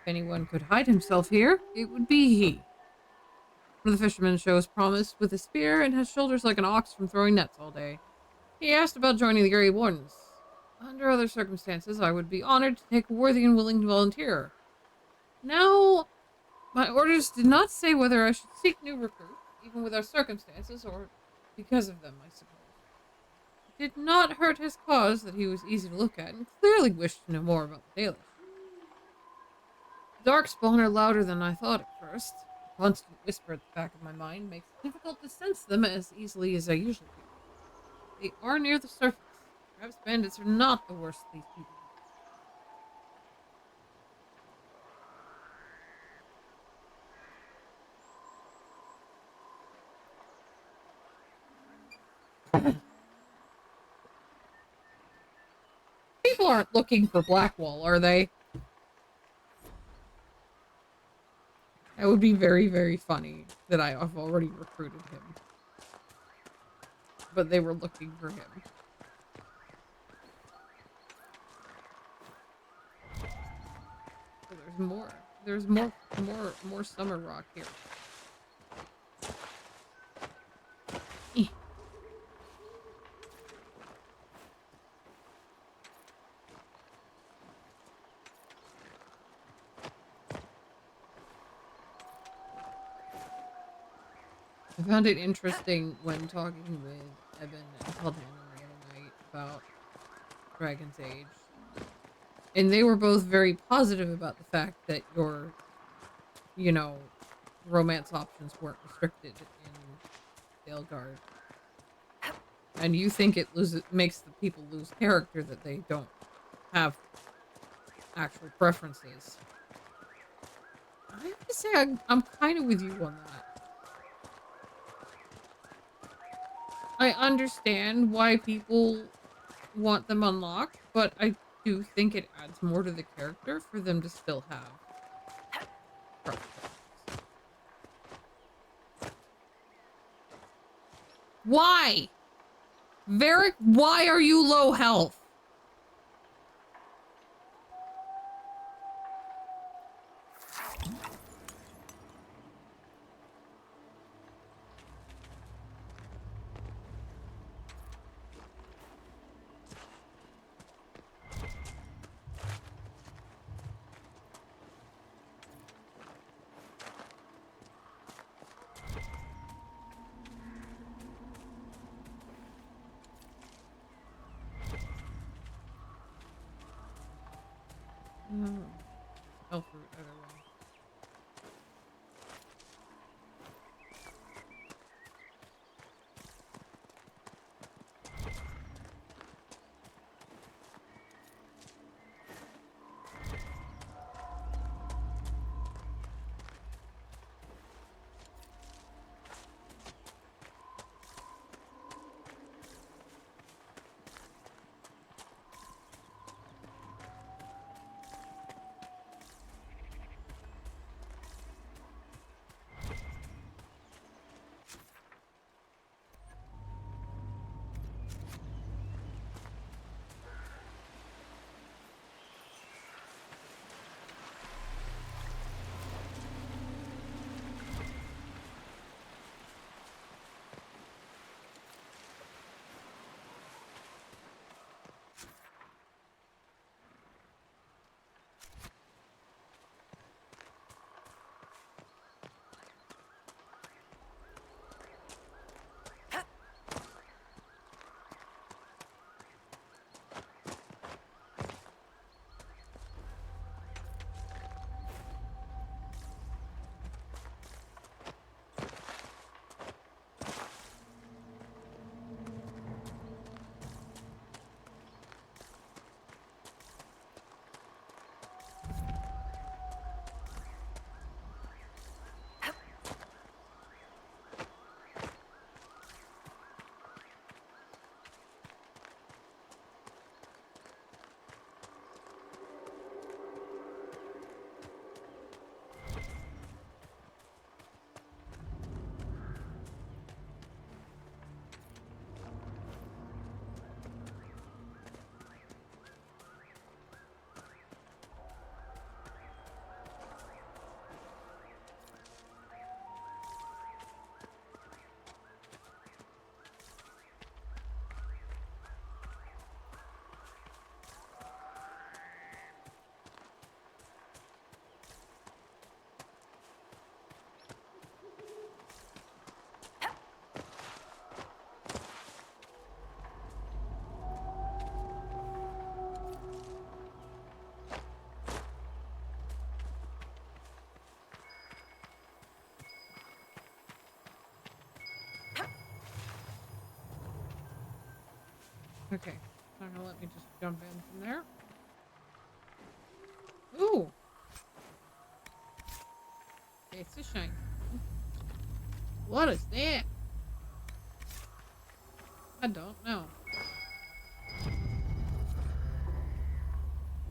If anyone could hide himself here, it would be he. One of the fishermen shows promise with a spear and has shoulders like an ox from throwing nets all day. He asked about joining the Grey Wardens. Under other circumstances, I would be honored to take a worthy and willing volunteer. Now, my orders did not say whether I should seek new recruits, even with our circumstances, or because of them, I suppose. It did not hurt his cause that he was easy to look at, and clearly wished to know more about the Dalish. The Darkspawn are louder than I thought at first. A constant whisper at the back of my mind makes it difficult to sense them as easily as I usually do. They are near the surface. Perhaps bandits are not the worst of these people. People aren't looking for Blackwall, are they? That would be very, very funny that I have already recruited him. But they were looking for him. So there's more. There's more summer rock here. I found it interesting when talking with Evan and Caldan the other night about Dragon's Age. And they were both very positive about the fact that your, you know, romance options weren't restricted in Daleguard. And you think it makes the people lose character that they don't have actual preferences. I have to say, I'm kind of with you on that. I understand why people want them unlocked, but I do think it adds more to the character for them to still have preferences. Why? Varric, why are you low health? Oh. Elf root either way. Okay. Not gonna let me just jump in from there. Ooh! It's a shiny. What is that? I don't know.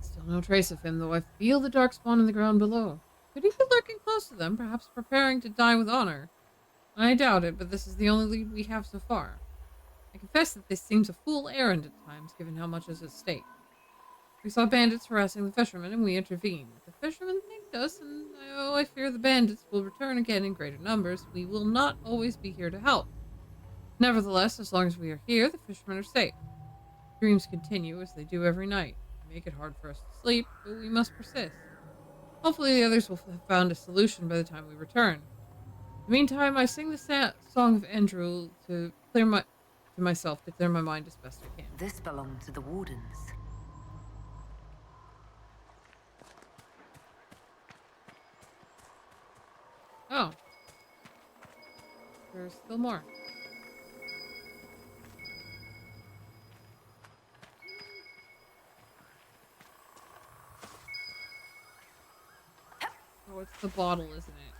Still no trace of him, though I feel the dark spawn in the ground below. Could he be lurking close to them, perhaps preparing to die with honor? I doubt it, but this is the only lead we have so far. I confess that this seems a fool errand at times, given how much is at stake. We saw bandits harassing the fishermen, and we intervened. The fishermen thanked us, and I fear the bandits will return again in greater numbers. We will not always be here to help. Nevertheless, as long as we are here, the fishermen are safe. Dreams continue as they do every night. They make it hard for us to sleep, but we must persist. Hopefully the others will have found a solution by the time we return. In the meantime, I sing the song of Andrew to myself to clear my mind as best I can. This belonged to the Wardens. Oh. There's still more. Oh, it's the bottle, isn't it?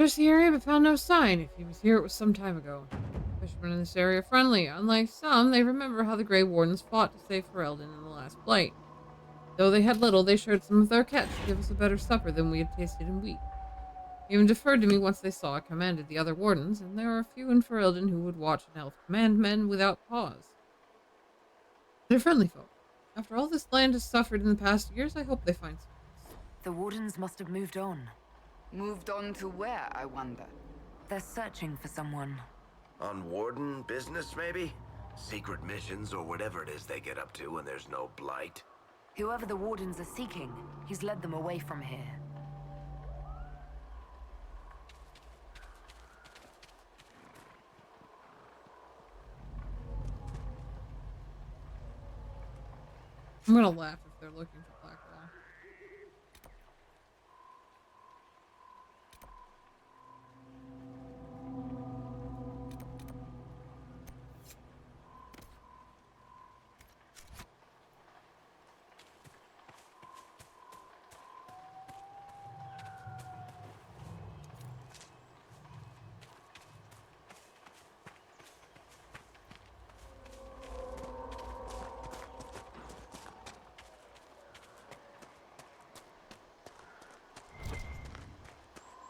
Searched the area but found no sign. If he was here, it was some time ago. Fishermen in this area are friendly. Unlike some, they remember how the Grey Wardens fought to save Ferelden in the last blight. Though they had little, they shared some of their catch to give us a better supper than we had tasted in weeks. They even deferred to me once they saw I commanded the other wardens, and there are a few in Ferelden who would watch an elf command men without pause. They're friendly folk. After all this land has suffered in the past years, I hope they find some peace. The wardens must have moved on. Moved on to where, I wonder? They're searching for someone. On warden business, maybe? Secret missions or whatever it is they get up to when there's no blight. Whoever the wardens are seeking, he's led them away from here. I'm gonna laugh if they're looking for Blackwall.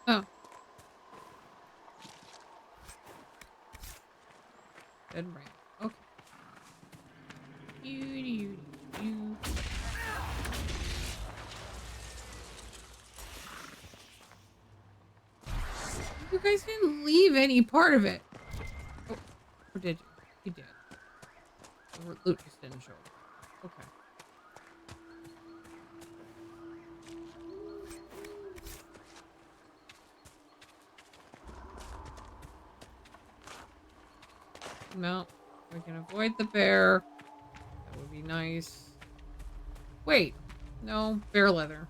Oh. Dead brain. Okay. You. You guys didn't leave any part of it. Oh, or did you? You did. The loot just didn't show up. Okay. No, we can avoid the bear. That would be nice. Wait, no, bear leather.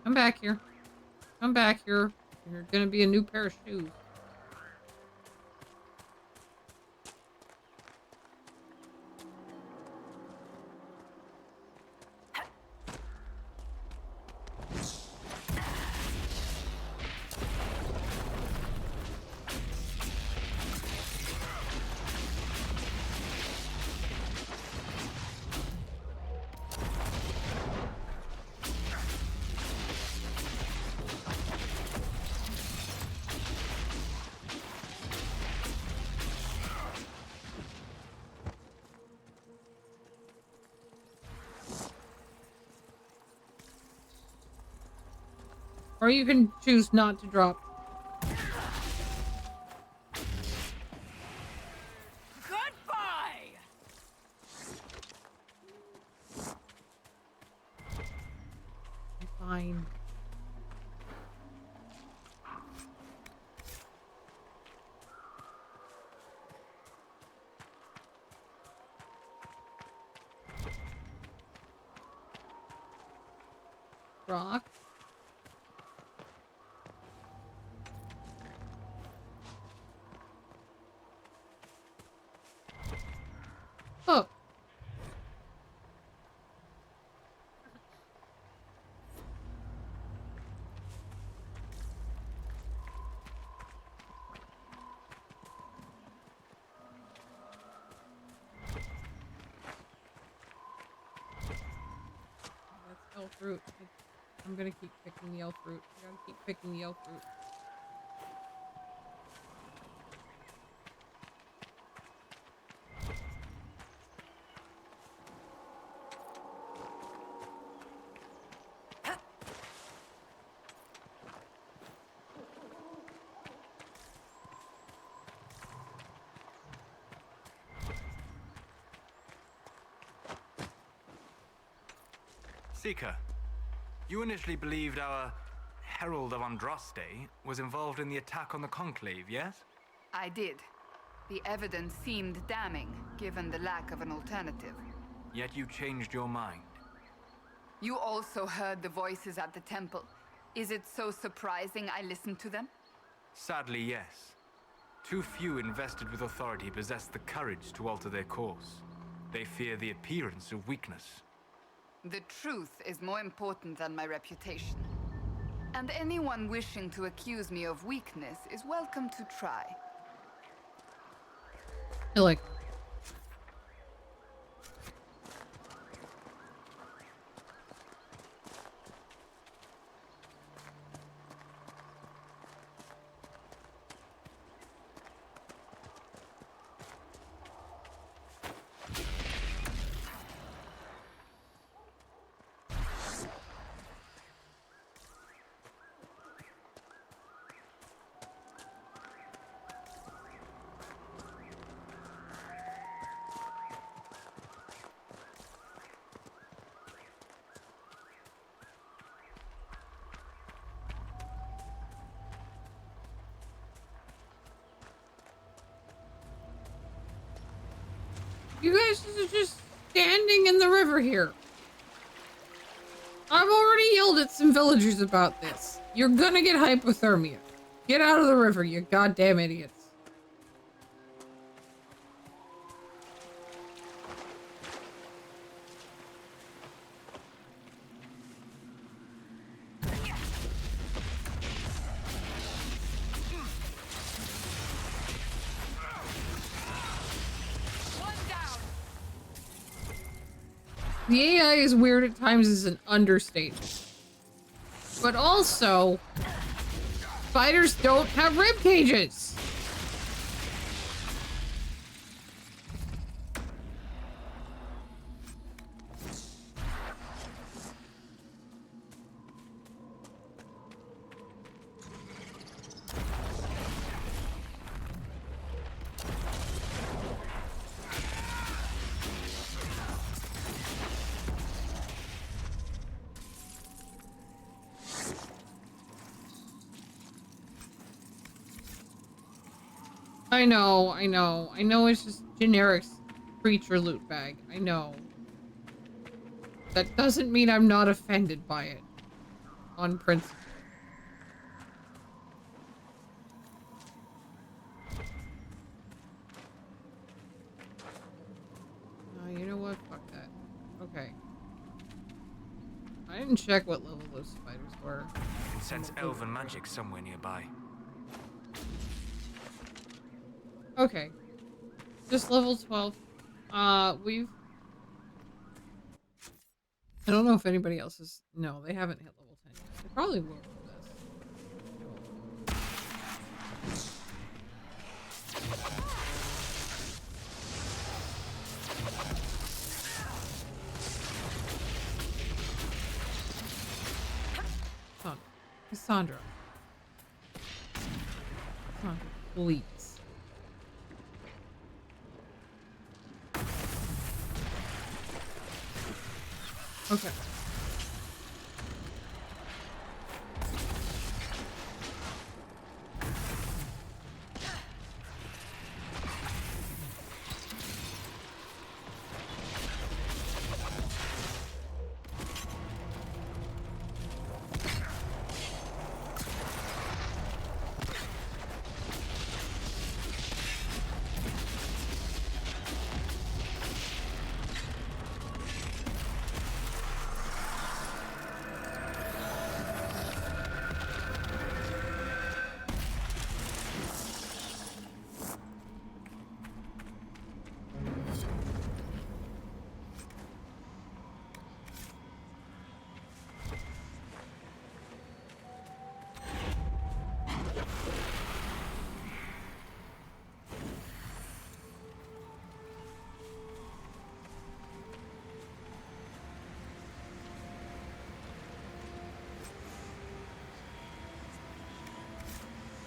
Come back here. Come back here. You're gonna be a new pair of shoes. Or you can choose not to drop. Goodbye! Fine. Rock. Oh. That's elf fruit. I'm gonna keep picking the elf fruit. I gotta keep picking the elf fruit. Seeker, you initially believed our Herald of Andraste was involved in the attack on the Conclave, yes? I did. The evidence seemed damning, given the lack of an alternative. Yet you changed your mind. You also heard the voices at the temple. Is it so surprising I listened to them? Sadly, yes. Too few invested with authority possess the courage to alter their course. They fear the appearance of weakness. The truth is more important than my reputation. And anyone wishing to accuse me of weakness is welcome to try. I like. You guys are just standing in the river here. I've already yelled at some villagers about this. You're gonna get hypothermia. Get out of the river, you goddamn idiots. The AI is weird at times is an understatement. But also, spiders don't have rib cages. I know it's just generic creature loot bag. I know. That doesn't mean I'm not offended by it. On principle. You know what? Fuck that. Okay. I didn't check what level those spiders were. I can sense elven magic somewhere nearby. Okay. Just level 12. I don't know if anybody else is... No, they haven't hit level 10 yet. They probably will for this. Cassandra. Cassandra, please. Okay.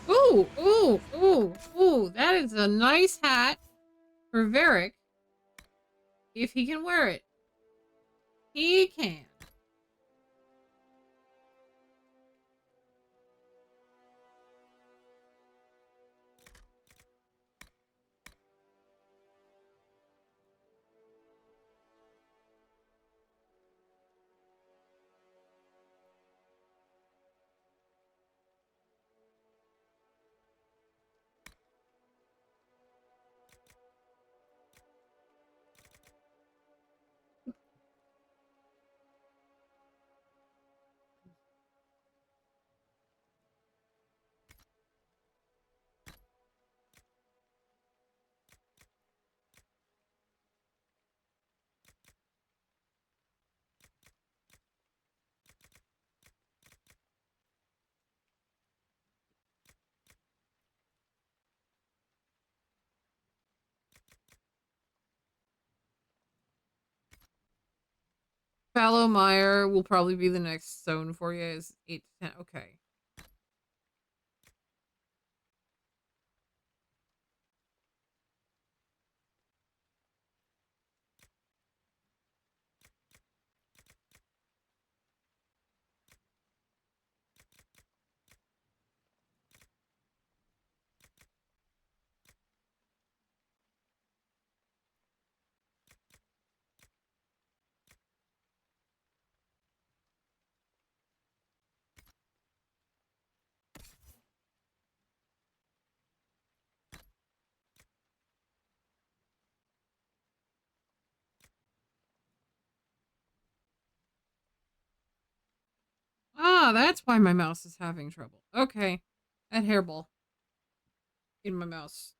Ooh, ooh, ooh, ooh. That is a nice hat for Varric. If he can wear it. He can. Fallow Mire will probably be the next zone for you. Is 8 to 10. Okay. Ah, that's why my mouse is having trouble. Okay. That hairball in my mouse.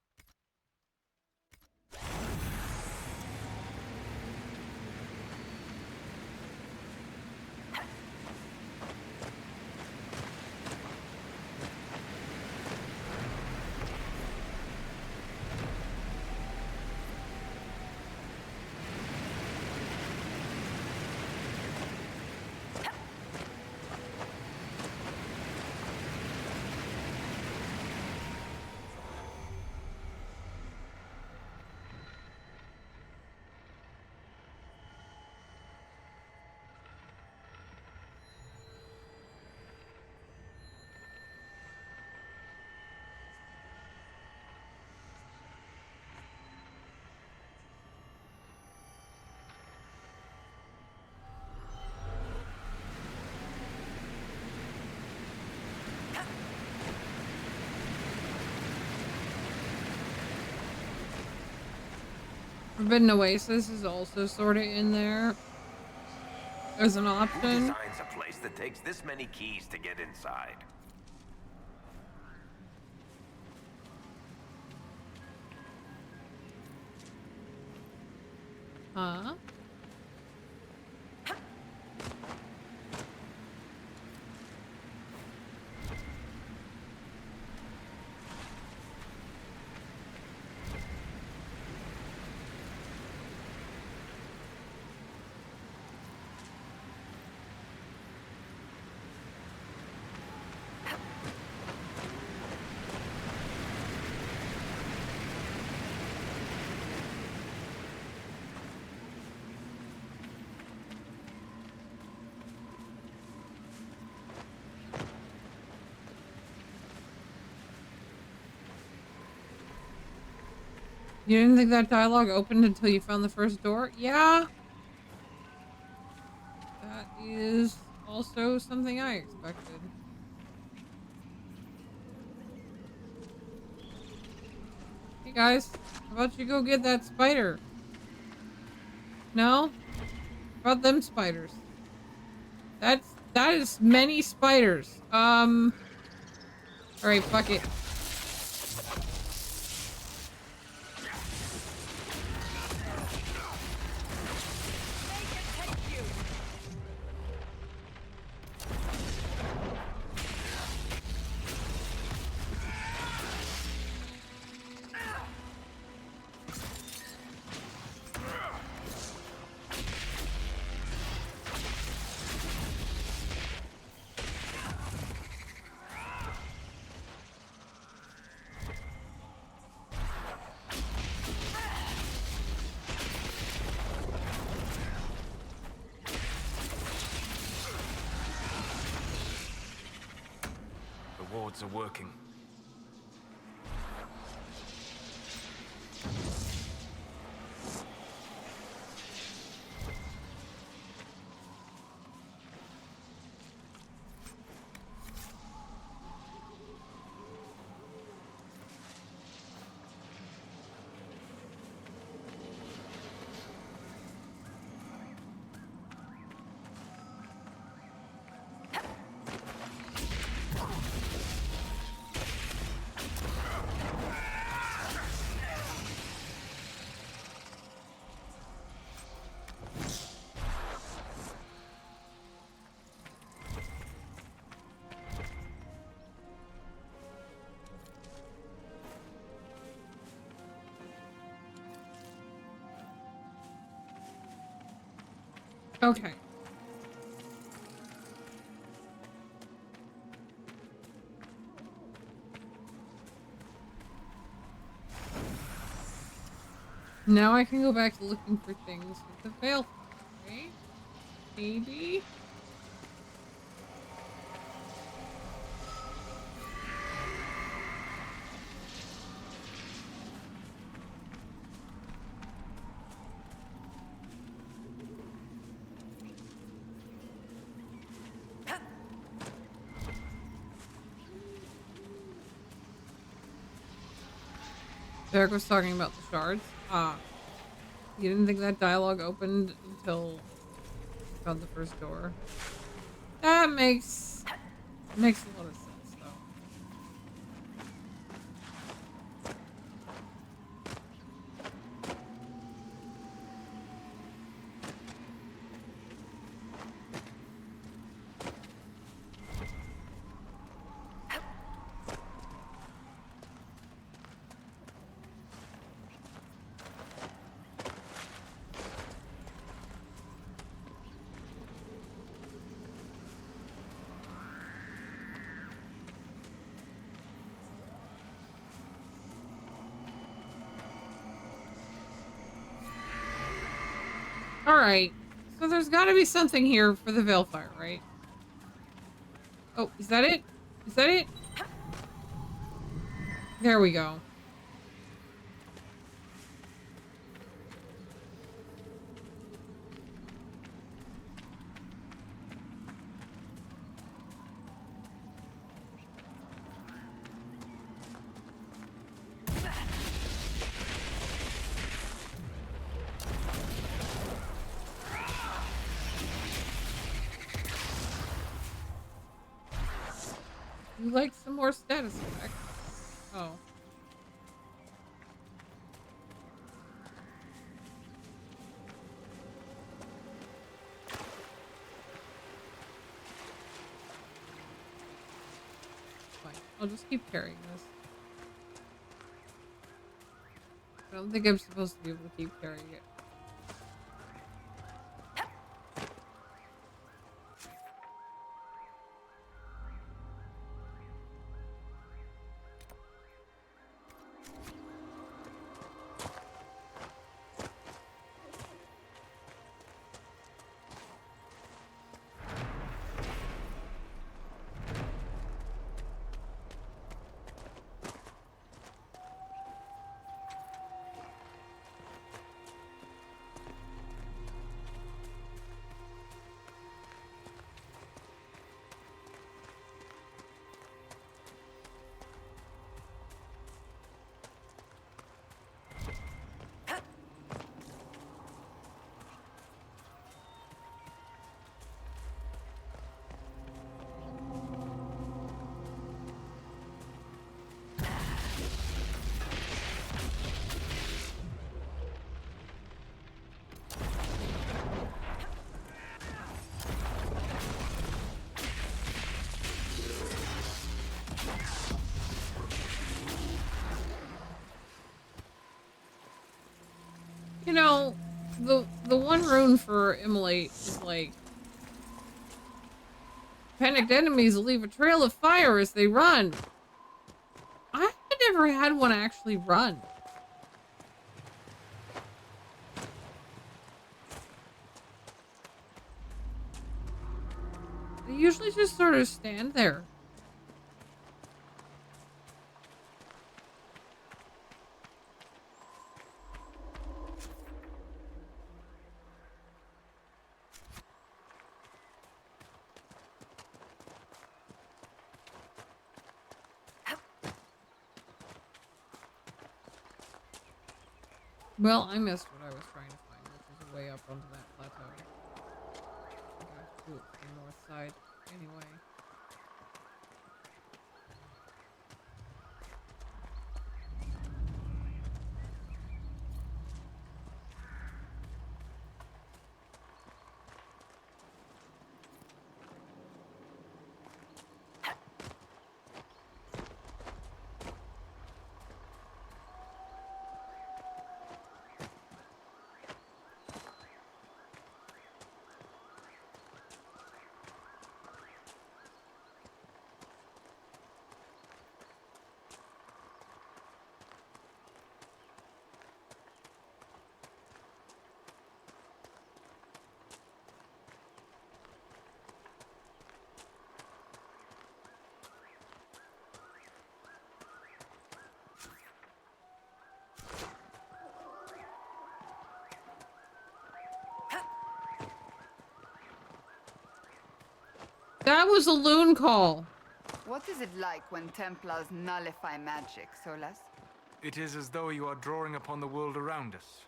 Forbidden Oasis is also sort of in there as an Who option. designs a place that takes this many keys to get inside? Huh? You didn't think that dialogue opened until you found the first door? Yeah. That is also something I expected. Hey guys, how about you go get that spider? No? How about them spiders? That is many spiders. Alright, fuck it. The wards are working. Okay. Now I can go back to looking for things with the veil, right? Maybe? Derek was talking about the shards. Ah. You didn't think that dialogue opened until you found the first door? That makes a lot of sense, though. Alright. So there's gotta be something here for the Veilfire, right? Oh, is that it? Is that it? There we go. You like some more status effects? Oh. Fine. I'll just keep carrying this. I don't think I'm supposed to be able to keep carrying it. You know, the one rune for Immolate is like panicked enemies will leave a trail of fire as they run. I never had one actually run. They usually just sort of stand there. Well, I missed what I was trying to find, which is a way up onto that plateau. I have to do it to the north side anyway. That was a loon call. What is it like when Templars nullify magic, Solas? It is as though you are drawing upon the world around us.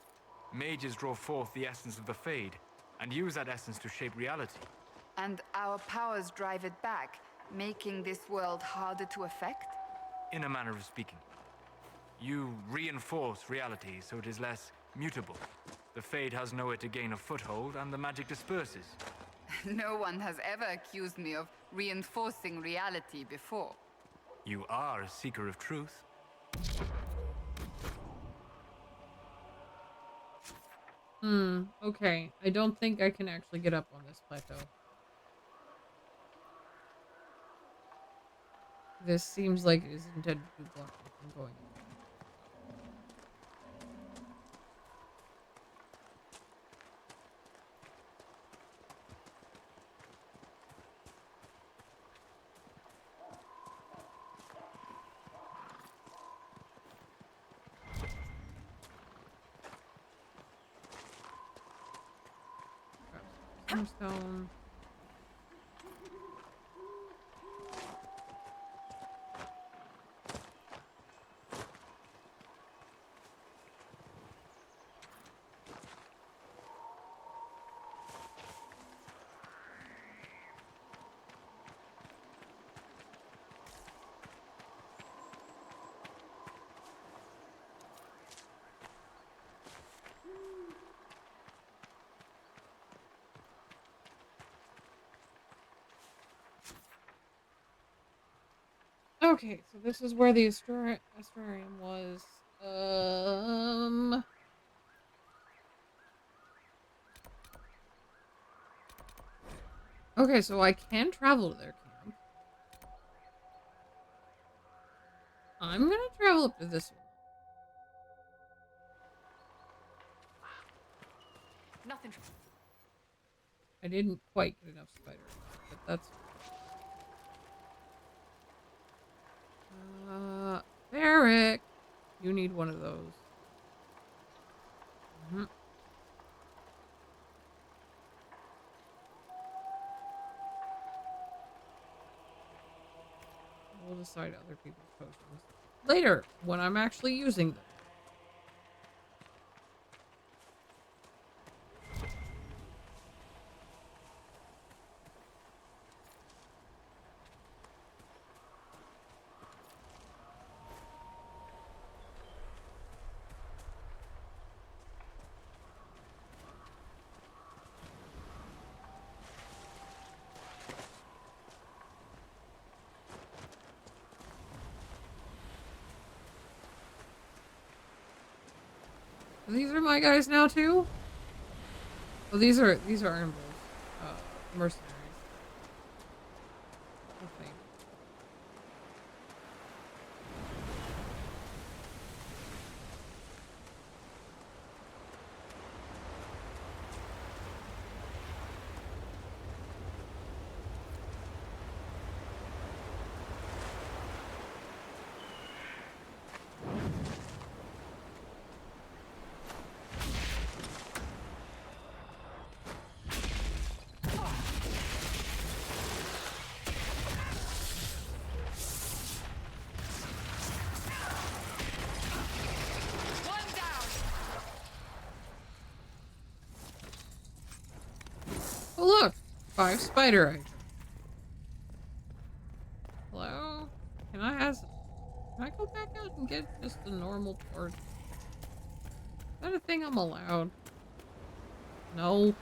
Mages draw forth the essence of the Fade, and use that essence to shape reality. And our powers drive it back, making this world harder to affect? In a manner of speaking. You reinforce reality so it is less mutable. The Fade has nowhere to gain a foothold, and the magic disperses. No one has ever accused me of reinforcing reality before. You are a seeker of truth. Okay. I don't think I can actually get up on this plateau. This seems like it is intended to block me from going up. Stone. Okay, so this is where the Astrarium was. Okay, so I can travel to their camp. I'm gonna travel up to this one. Nothing. I didn't quite get enough spider, but that's Barrick, you need one of those. We'll decide other people's potions later when I'm actually using them. These are my guys now too. Oh, these are Iron Bulls, mercenaries. I think. Oh look! 5 spider items. Hello? Can I go back out and get just a normal torch? Is that a thing I'm allowed? No.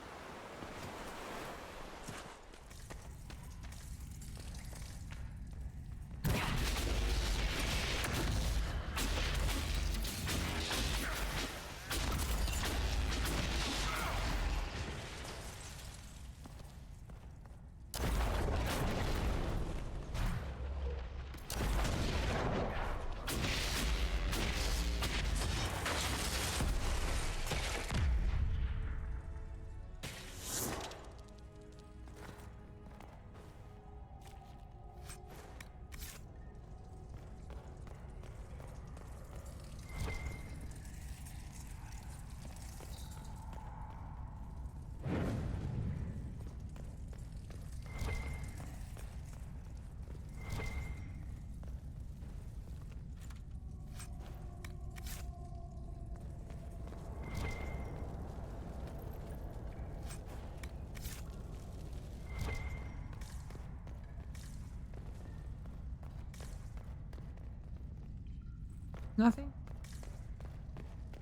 Nothing?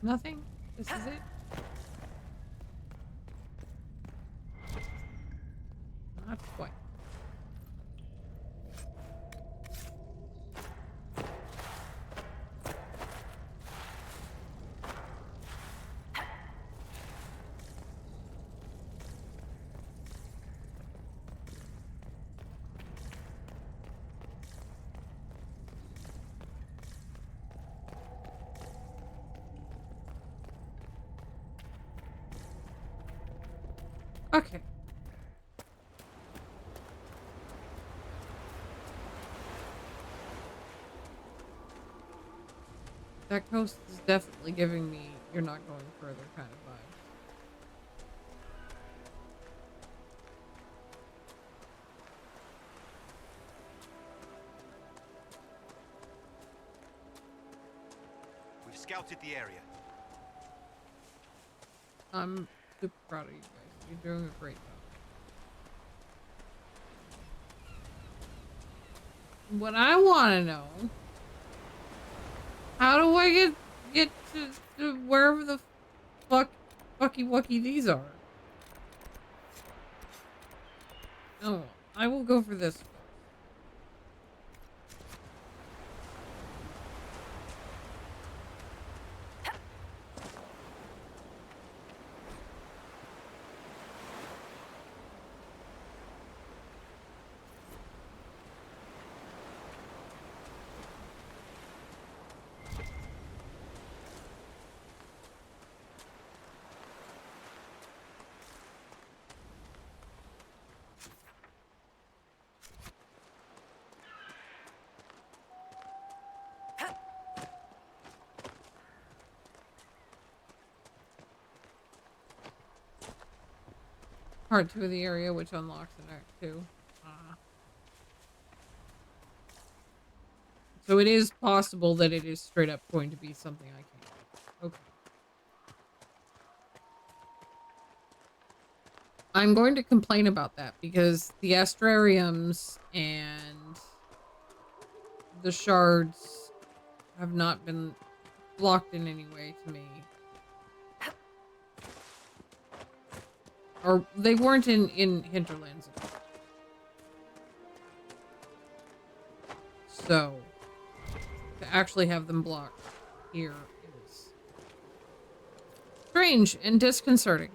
Nothing? This is it? Not quite. Okay. That coast is definitely giving me "you're not going further" kind of vibe. We've scouted the area. I'm super proud of you guys. You're doing a great job. What I want to know, how do I get to wherever the fucky wucky these are? Oh, I will go for this. Part 2 of the area, which unlocks in Act 2. So it is possible that it is straight up going to be something I can't do. Okay. I'm going to complain about that because the astrariums and the shards have not been blocked in any way to me. Or they weren't in Hinterlands at all. So to actually have them blocked here is strange and disconcerting.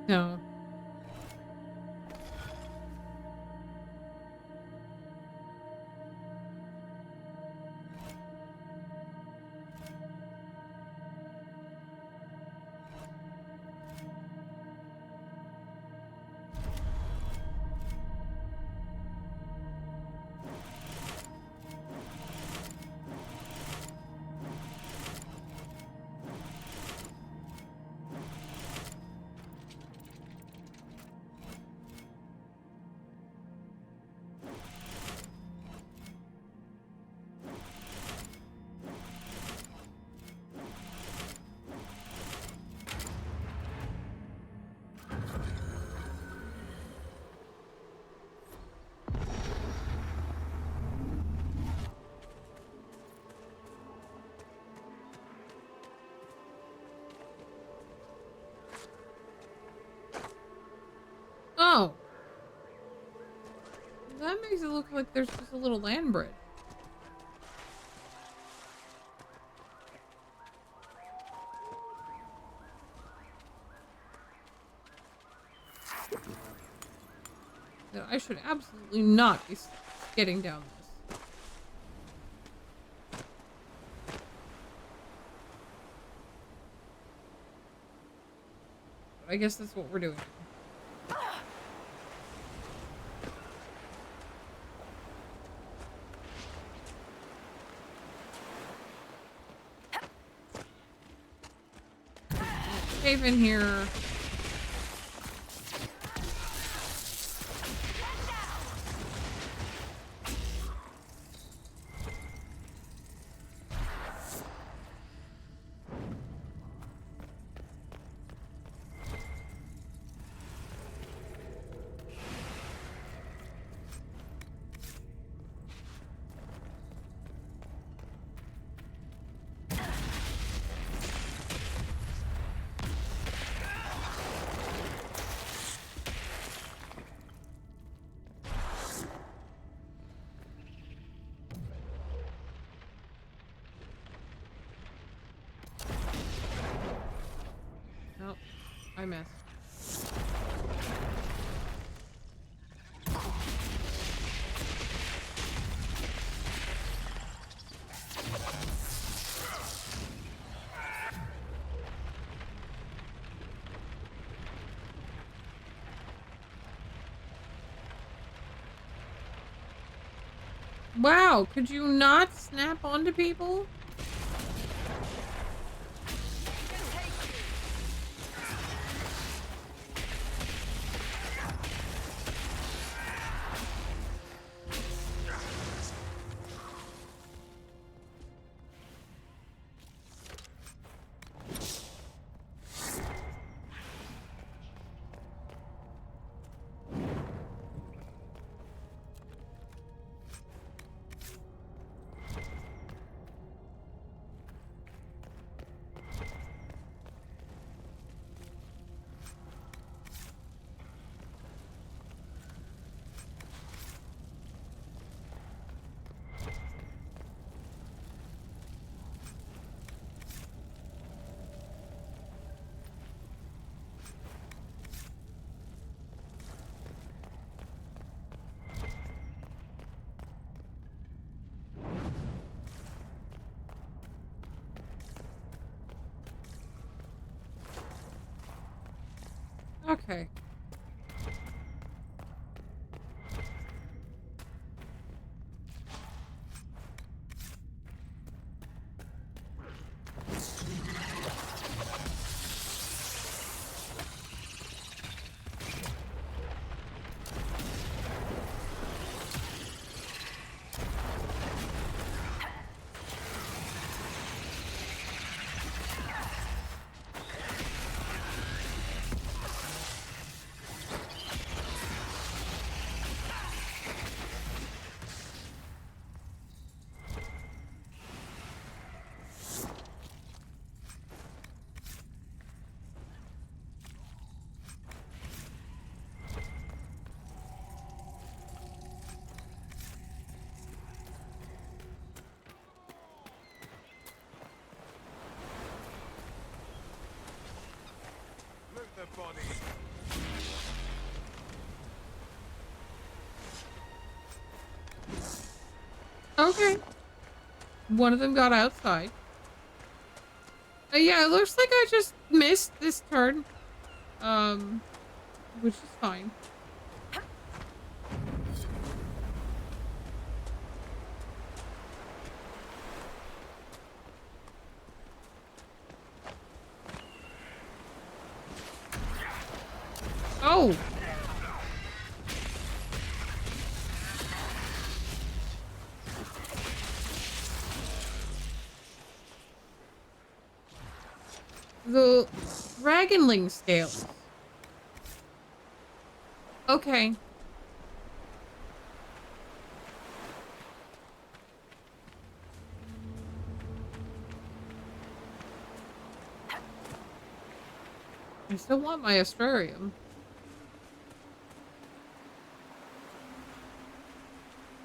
No. Oh. That makes it look like there's just a little land bridge. That I should absolutely not be getting down this. But I guess that's what we're doing. cave in here. Nope, I missed. Wow, could you not snap onto people? Okay. Okay. One of them got outside. Yeah, it looks like I just missed this turn. Which is fine. Oh! The Dragonling scales. Okay. I still want my Astrarium.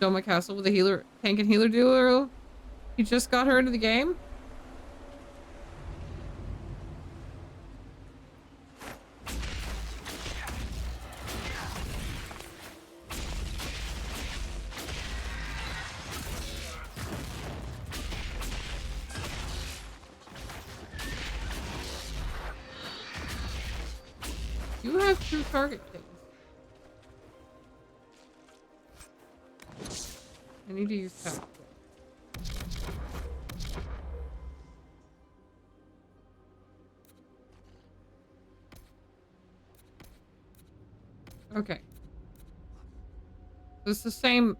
Doma Castle with a healer, tank and healer duo. You just got her into the game? You have 2 target kills. I need to use tactical. Okay. It's the same.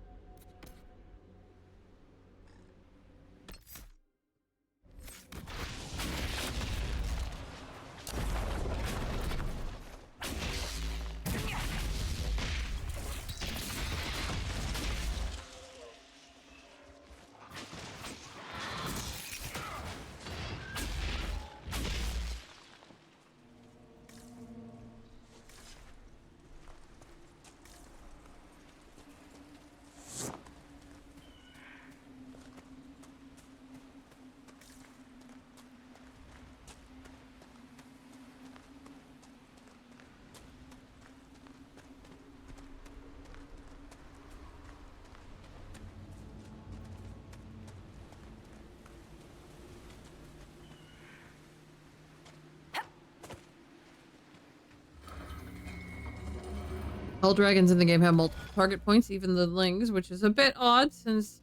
All dragons in the game have multiple target points, even the lings, which is a bit odd since,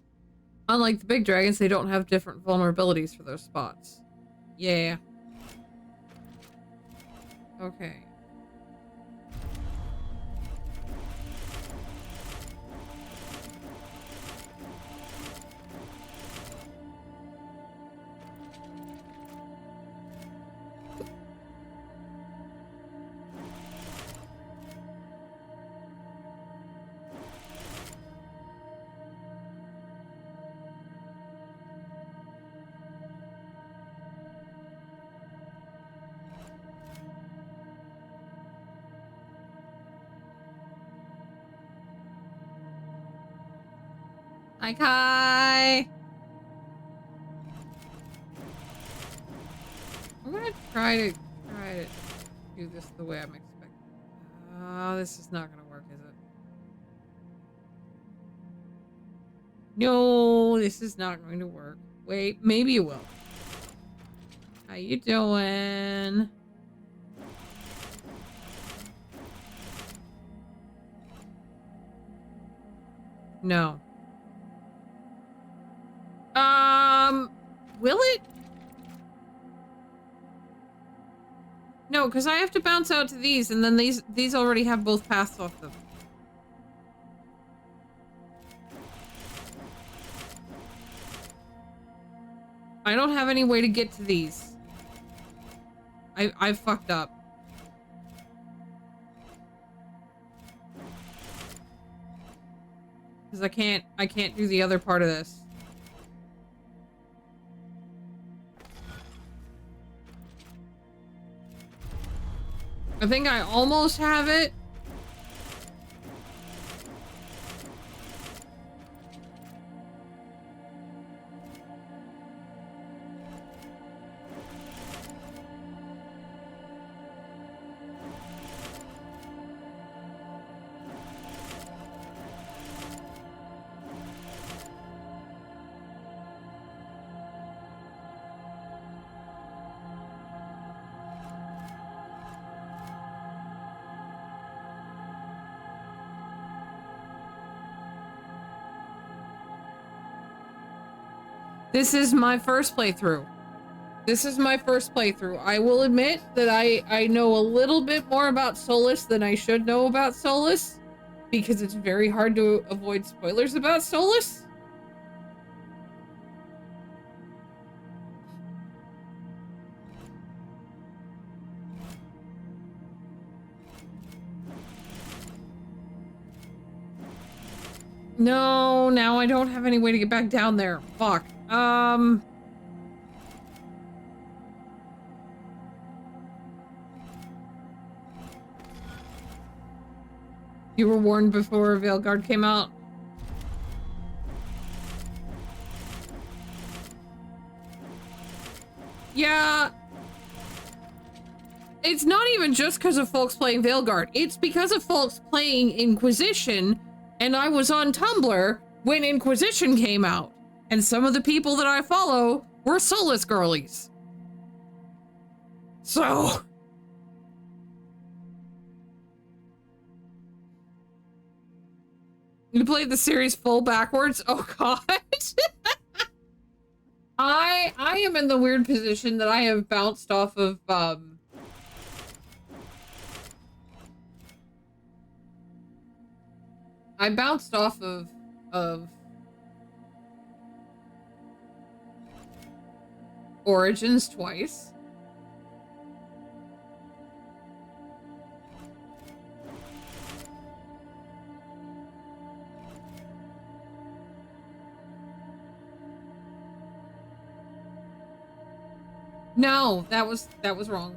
unlike the big dragons, they don't have different vulnerabilities for those spots. Yeah. Okay. Hi, Kai. I'm gonna try to do this the way I'm expecting. Oh, this is not gonna work, is it? No, this is not going to work. Wait, maybe it will. How you doing? No. Will it? No, because I have to bounce out to these, and then these already have both paths off them. I don't have any way to get to these. I fucked up. Because I can't do the other part of this. I think I almost have it. This is my first playthrough. This is my first playthrough. I will admit that I know a little bit more about Solus than I should know about Solus, because it's very hard to avoid spoilers about Solus. No, now I don't have any way to get back down there. Fuck. You were warned before Veilguard came out. Yeah. It's not even just because of folks playing Veilguard. It's because of folks playing Inquisition, and I was on Tumblr when Inquisition came out. And some of the people that I follow were Solus girlies. So... You played the series full backwards? Oh god. I am in the weird position that I have bounced off of I bounced off of Origins twice. No, that was wrong.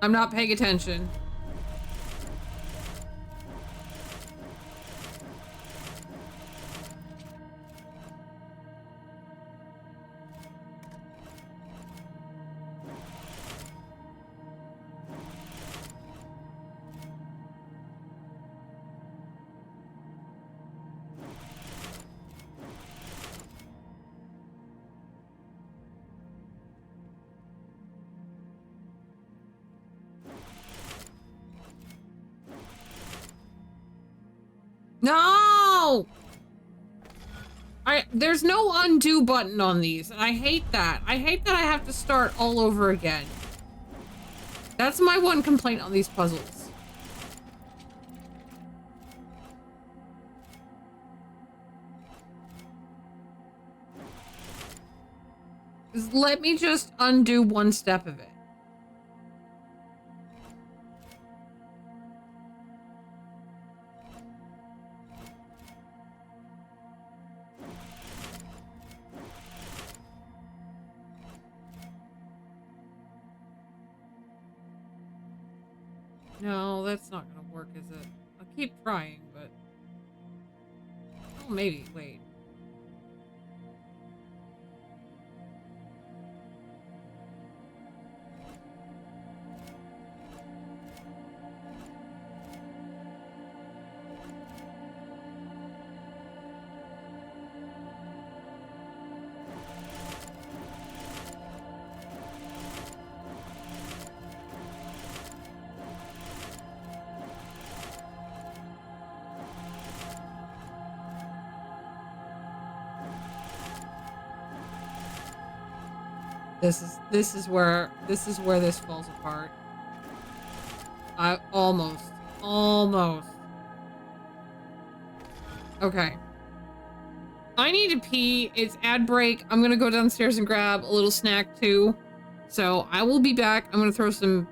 I'm not paying attention. No! There's no undo button on these, and I hate that. I hate that I have to start all over again. That's my one complaint on these puzzles. Just let me just undo one step of it. No, that's not gonna work, is it? I'll keep trying, but... Oh, maybe. Wait. This is where this falls apart. I almost. Okay. I need to pee. It's ad break. I'm gonna go downstairs and grab a little snack too. So I will be back. I'm gonna throw some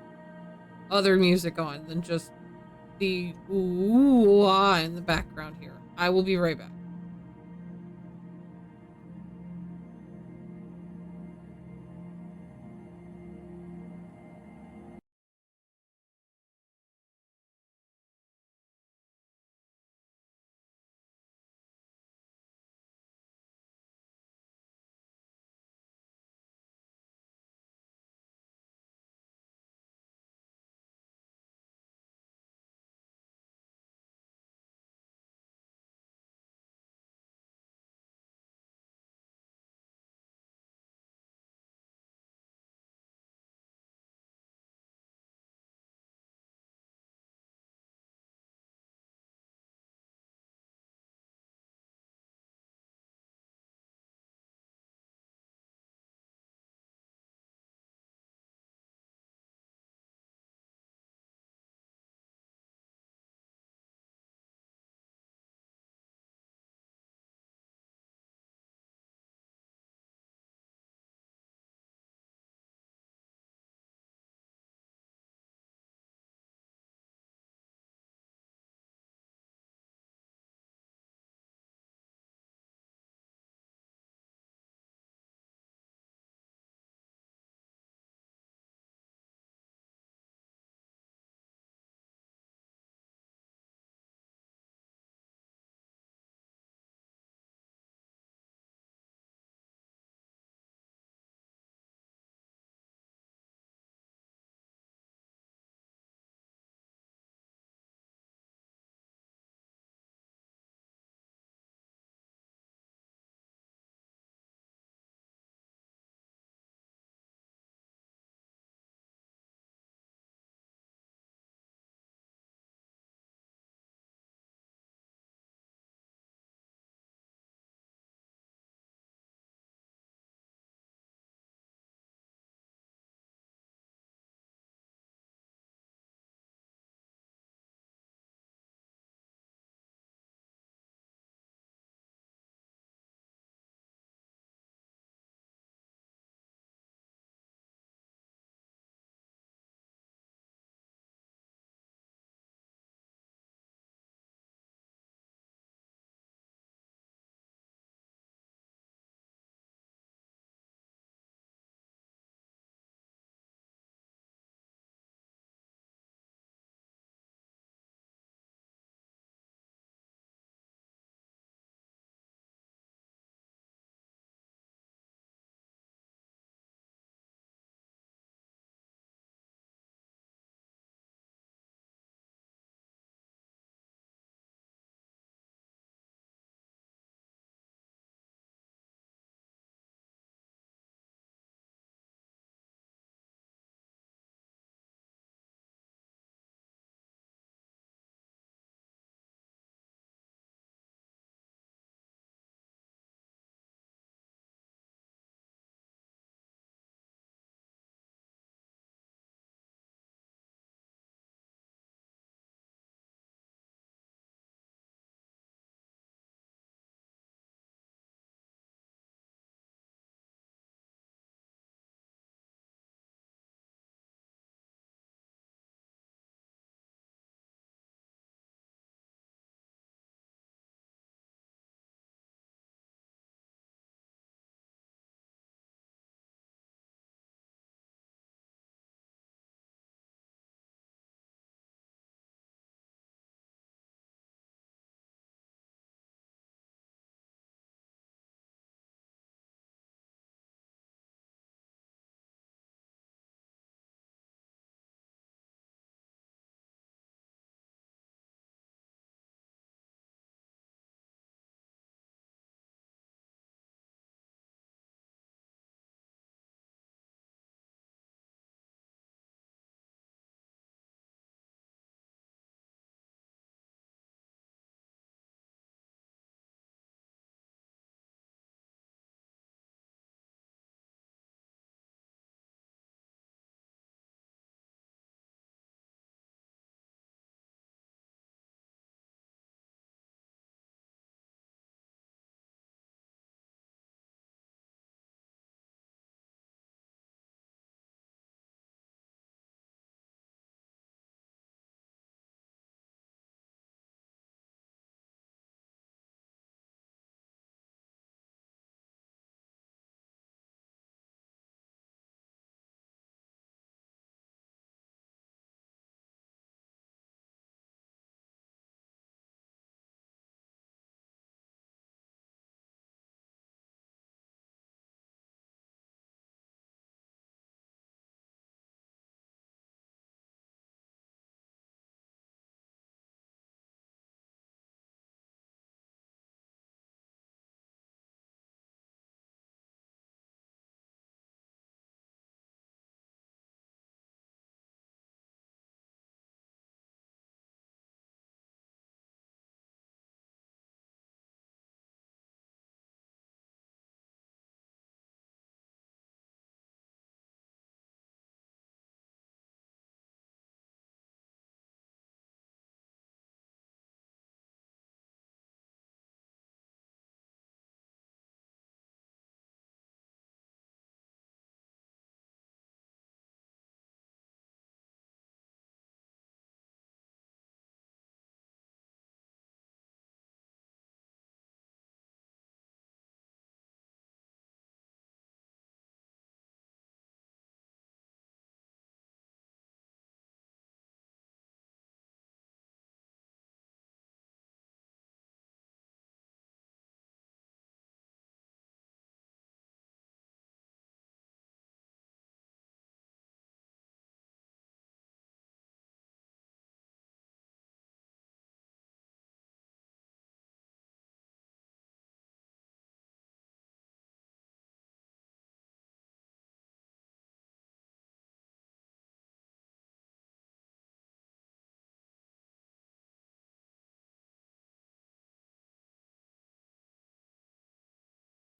other music on than just the ooh ah in the background here. I will be right back.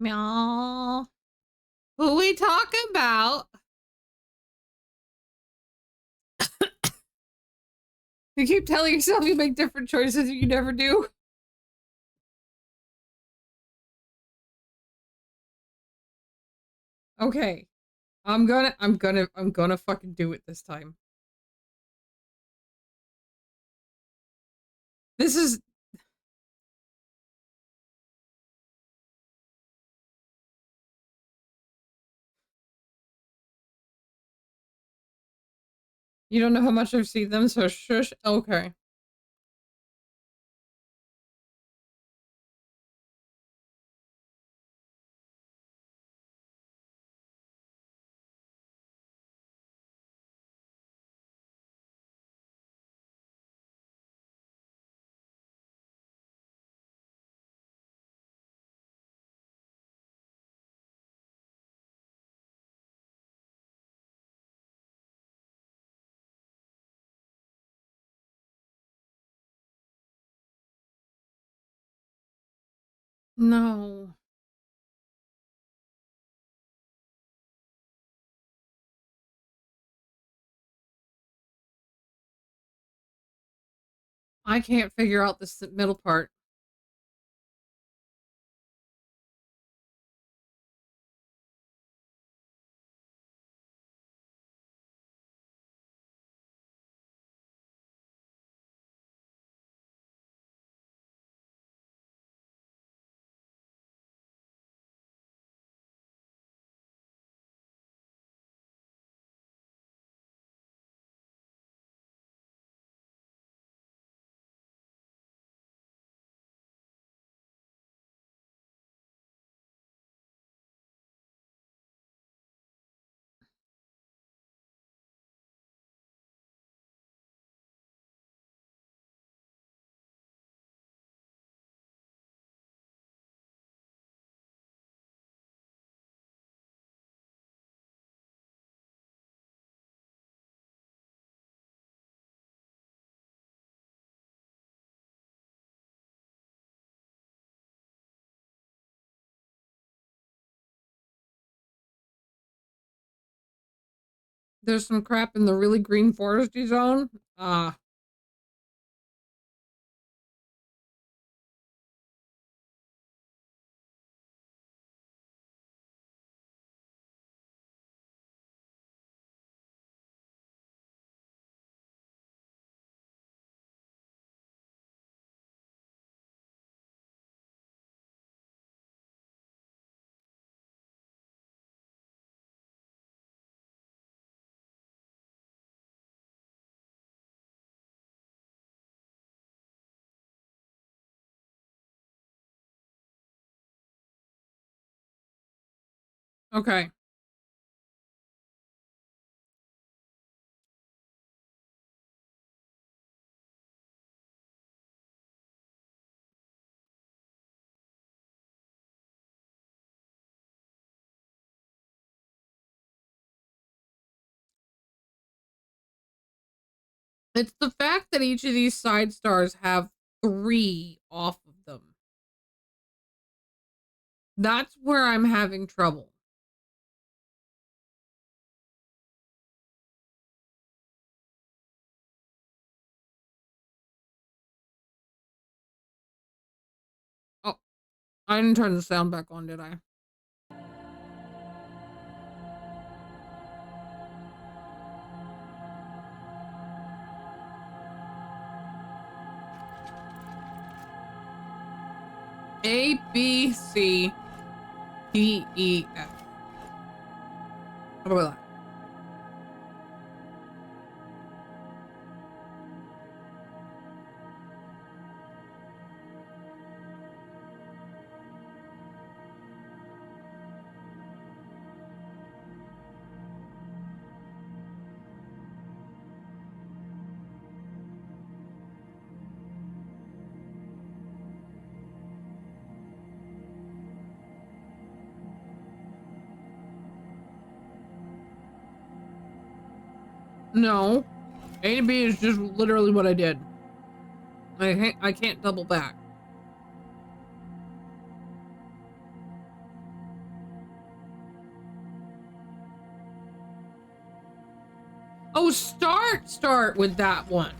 Meow. Who we talking about? You keep telling yourself you make different choices and you never do. Okay. I'm gonna fucking do it this time. This is... You don't know how much I've seen them, so shush. Okay. No. I can't figure out this middle part. There's some crap in the really green foresty zone. Okay. It's the fact that each of these side stars have 3 off of them. That's where I'm having trouble. Oh, I didn't turn the sound back on, did I? A, B, C, D, E, F. How about that? No. A to B is just literally what I did. I can't double back. Oh, start with that one.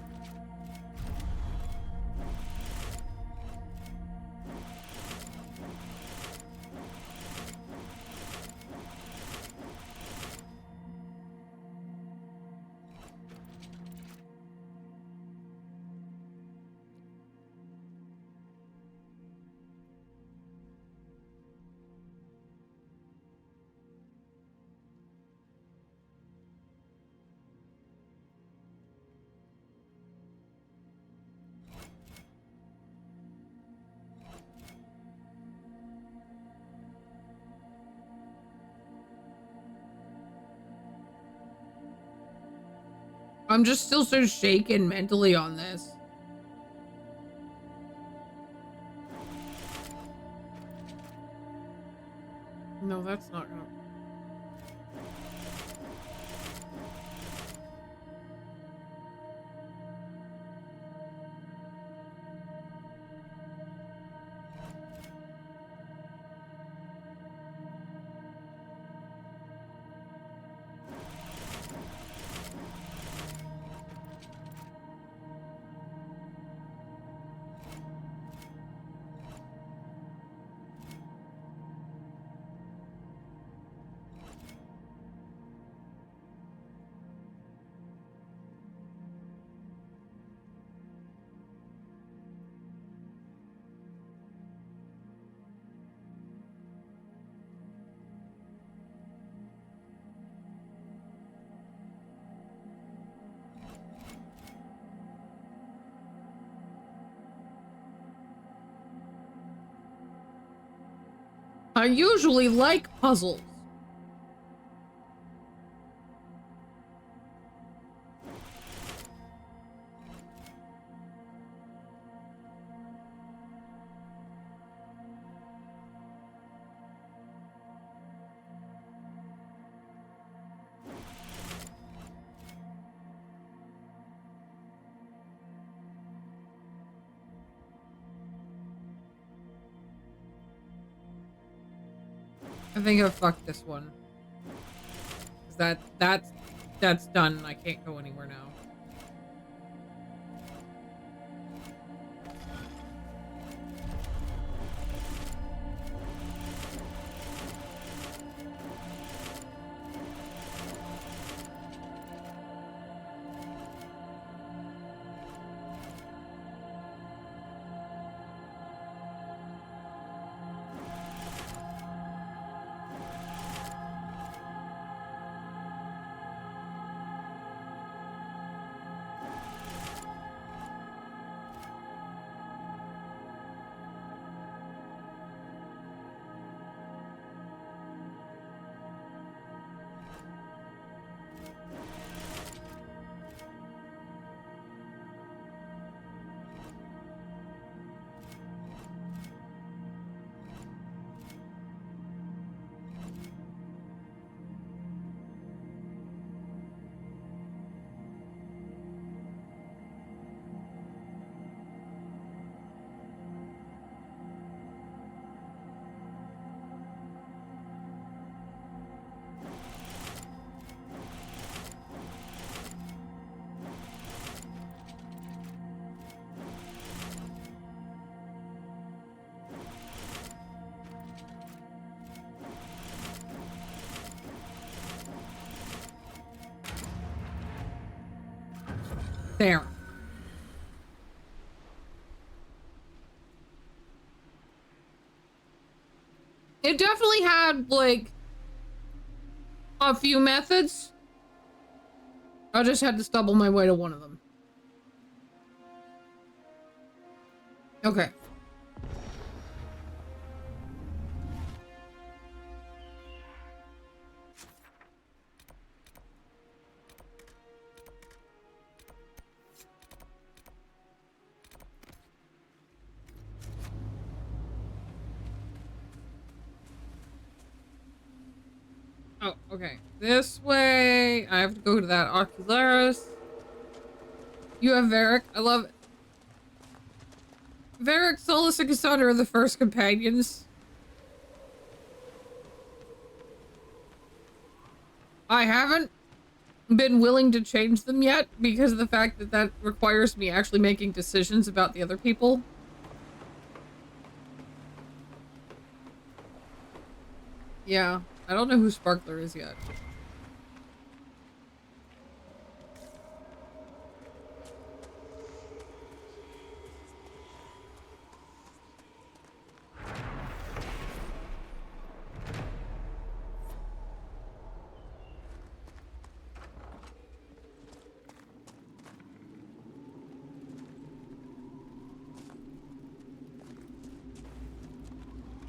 I'm just still so shaken mentally on this. No, that's not gonna... I usually like puzzles. I think I fucked this one. 'Cause that's done. I can't go anywhere now. There. It definitely had, like, a few methods. I just had to stumble my way to one of them. Okay. Oh, okay. This way. I have to go to that Ocularis. You have Varric. I love it. Varric, Solus, and Cassandra are the first companions. I haven't been willing to change them yet because of the fact that that requires me actually making decisions about the other people. Yeah, I don't know who Sparkler is yet.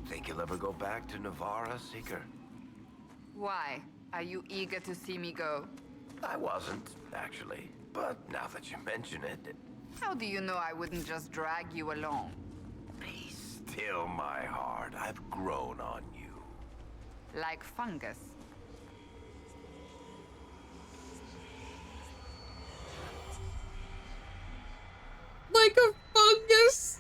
Think you'll ever go back to Navarra, Seeker? Why? Are you eager to see me go? I wasn't, actually. But now that you mention it... How do you know I wouldn't just drag you along? Be still, my heart. I've grown on you. Like fungus. Like a fungus?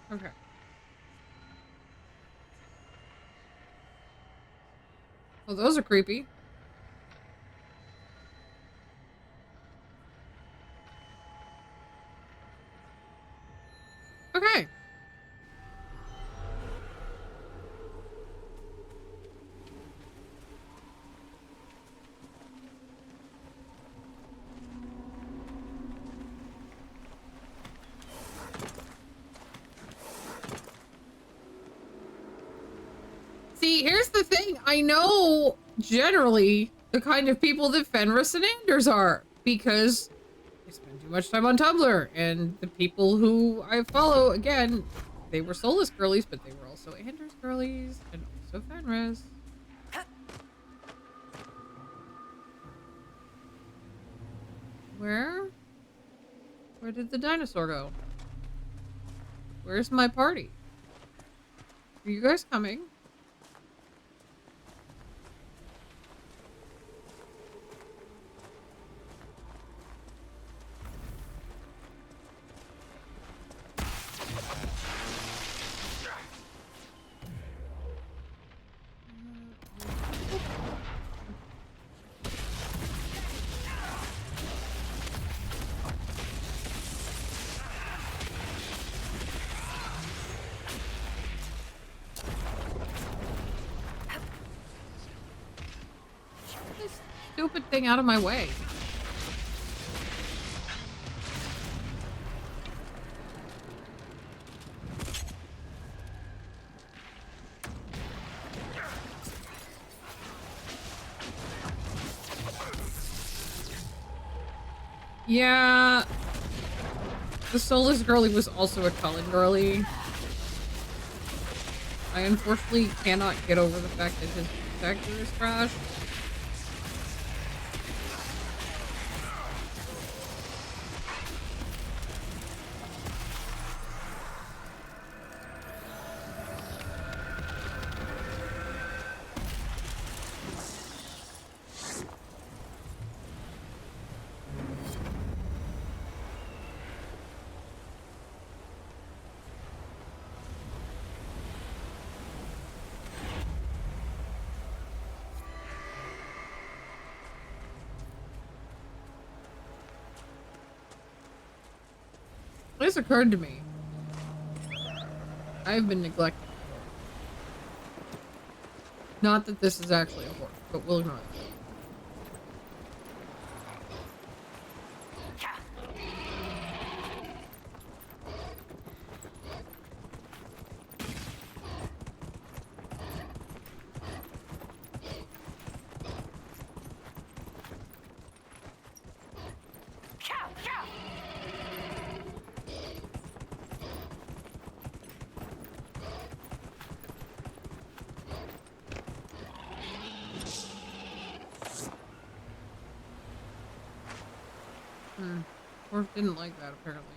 Okay. Well, those are creepy. Okay. See, here's the thing. I know generally the kind of people that Fenris and Anders are because I spend too much time on Tumblr, and the people who I follow, again, they were Soulless girlies, but they were also Anders girlies and also Fenris. Where did the dinosaur go? Where's my party? Are you guys coming? This stupid thing out of my way. Yeah, the Soulless girlie was also a Cullen girlie. I unfortunately cannot get over the fact that his protector is crashed. This occurred to me. I've been neglecting. Not that this is actually a horse, but we'll ignore that. Horse didn't like that, apparently.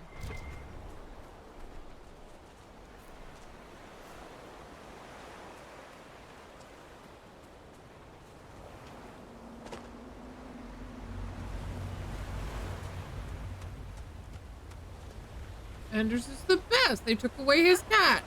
Anders is the best. They took away his cat.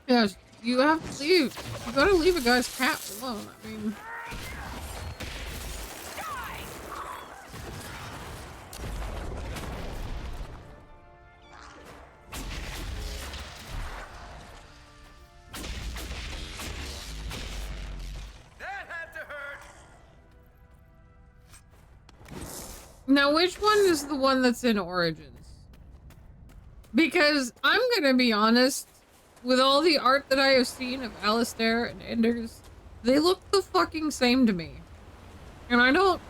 Yes, you have to leave. You gotta leave a guy's cat alone. I mean... Now, which one is the one that's in Origins? Because I'm gonna be honest, with all the art that I have seen of Alistair and Anders, they look the fucking same to me. And I don't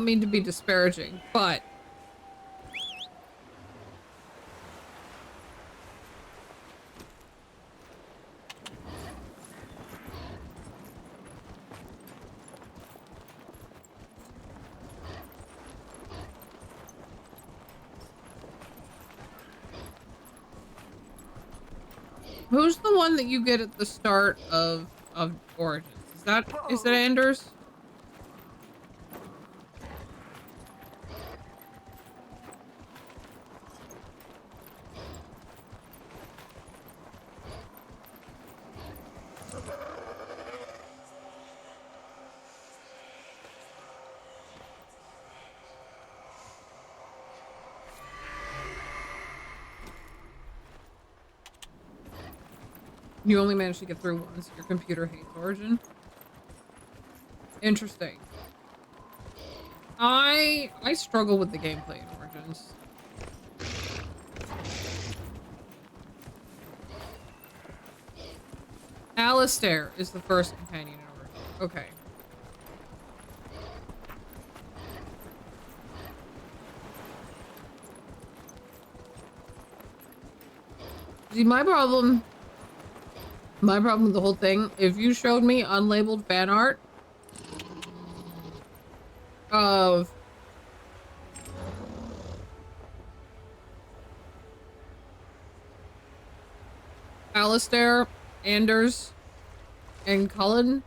mean to be disparaging, but who's the one that you get at the start of Origins? Is that Anders? You only managed to get through once. Your computer hates Origin. Interesting. I struggle with the gameplay in Origins. Alistair is the first companion in Origins. Okay. See, my problem with the whole thing, if you showed me unlabeled fan art of Alistair, Anders, and Cullen,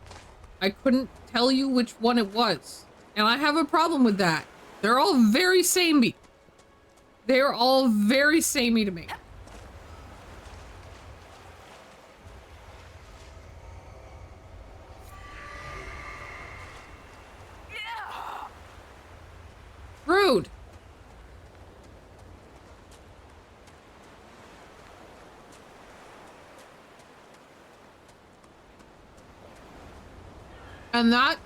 I couldn't tell you which one it was. And I have a problem with that. They're all very samey. They're all very samey to me. Rude. And that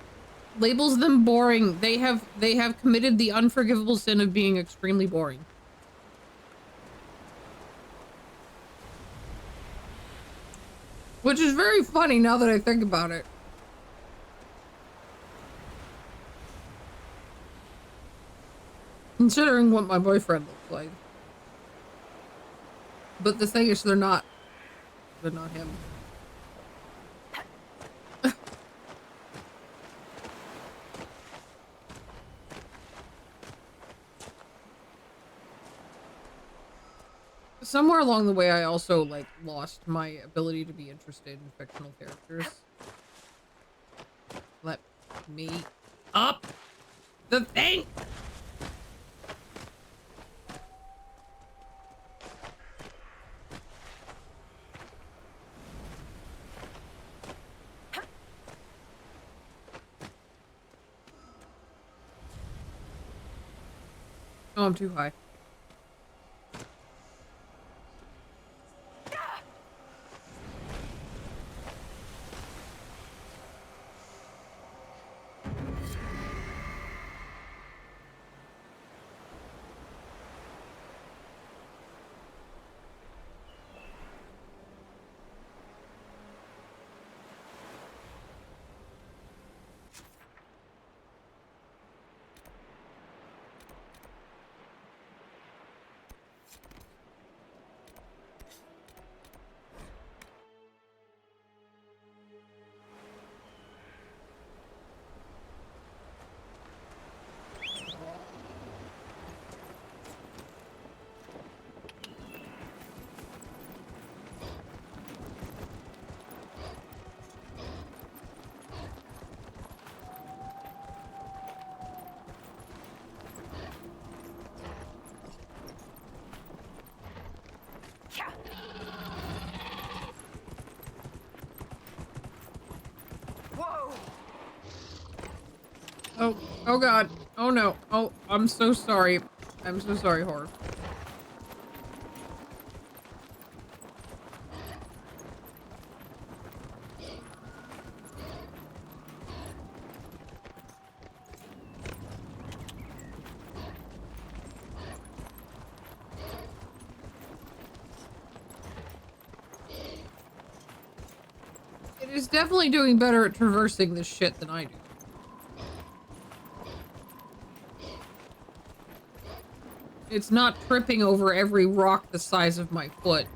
labels them boring. They have committed the unforgivable sin of being extremely boring. Which is very funny now that I think about it. Considering what my boyfriend looks like. But the thing is, they're not him. Somewhere along the way, I also, like, lost my ability to be interested in fictional characters. Let me up the thing! Oh, I'm too high. Oh, oh god. Oh no. Oh, I'm so sorry. I'm so sorry, Horse. It is definitely doing better at traversing this shit than I do. It's not tripping over every rock the size of my foot.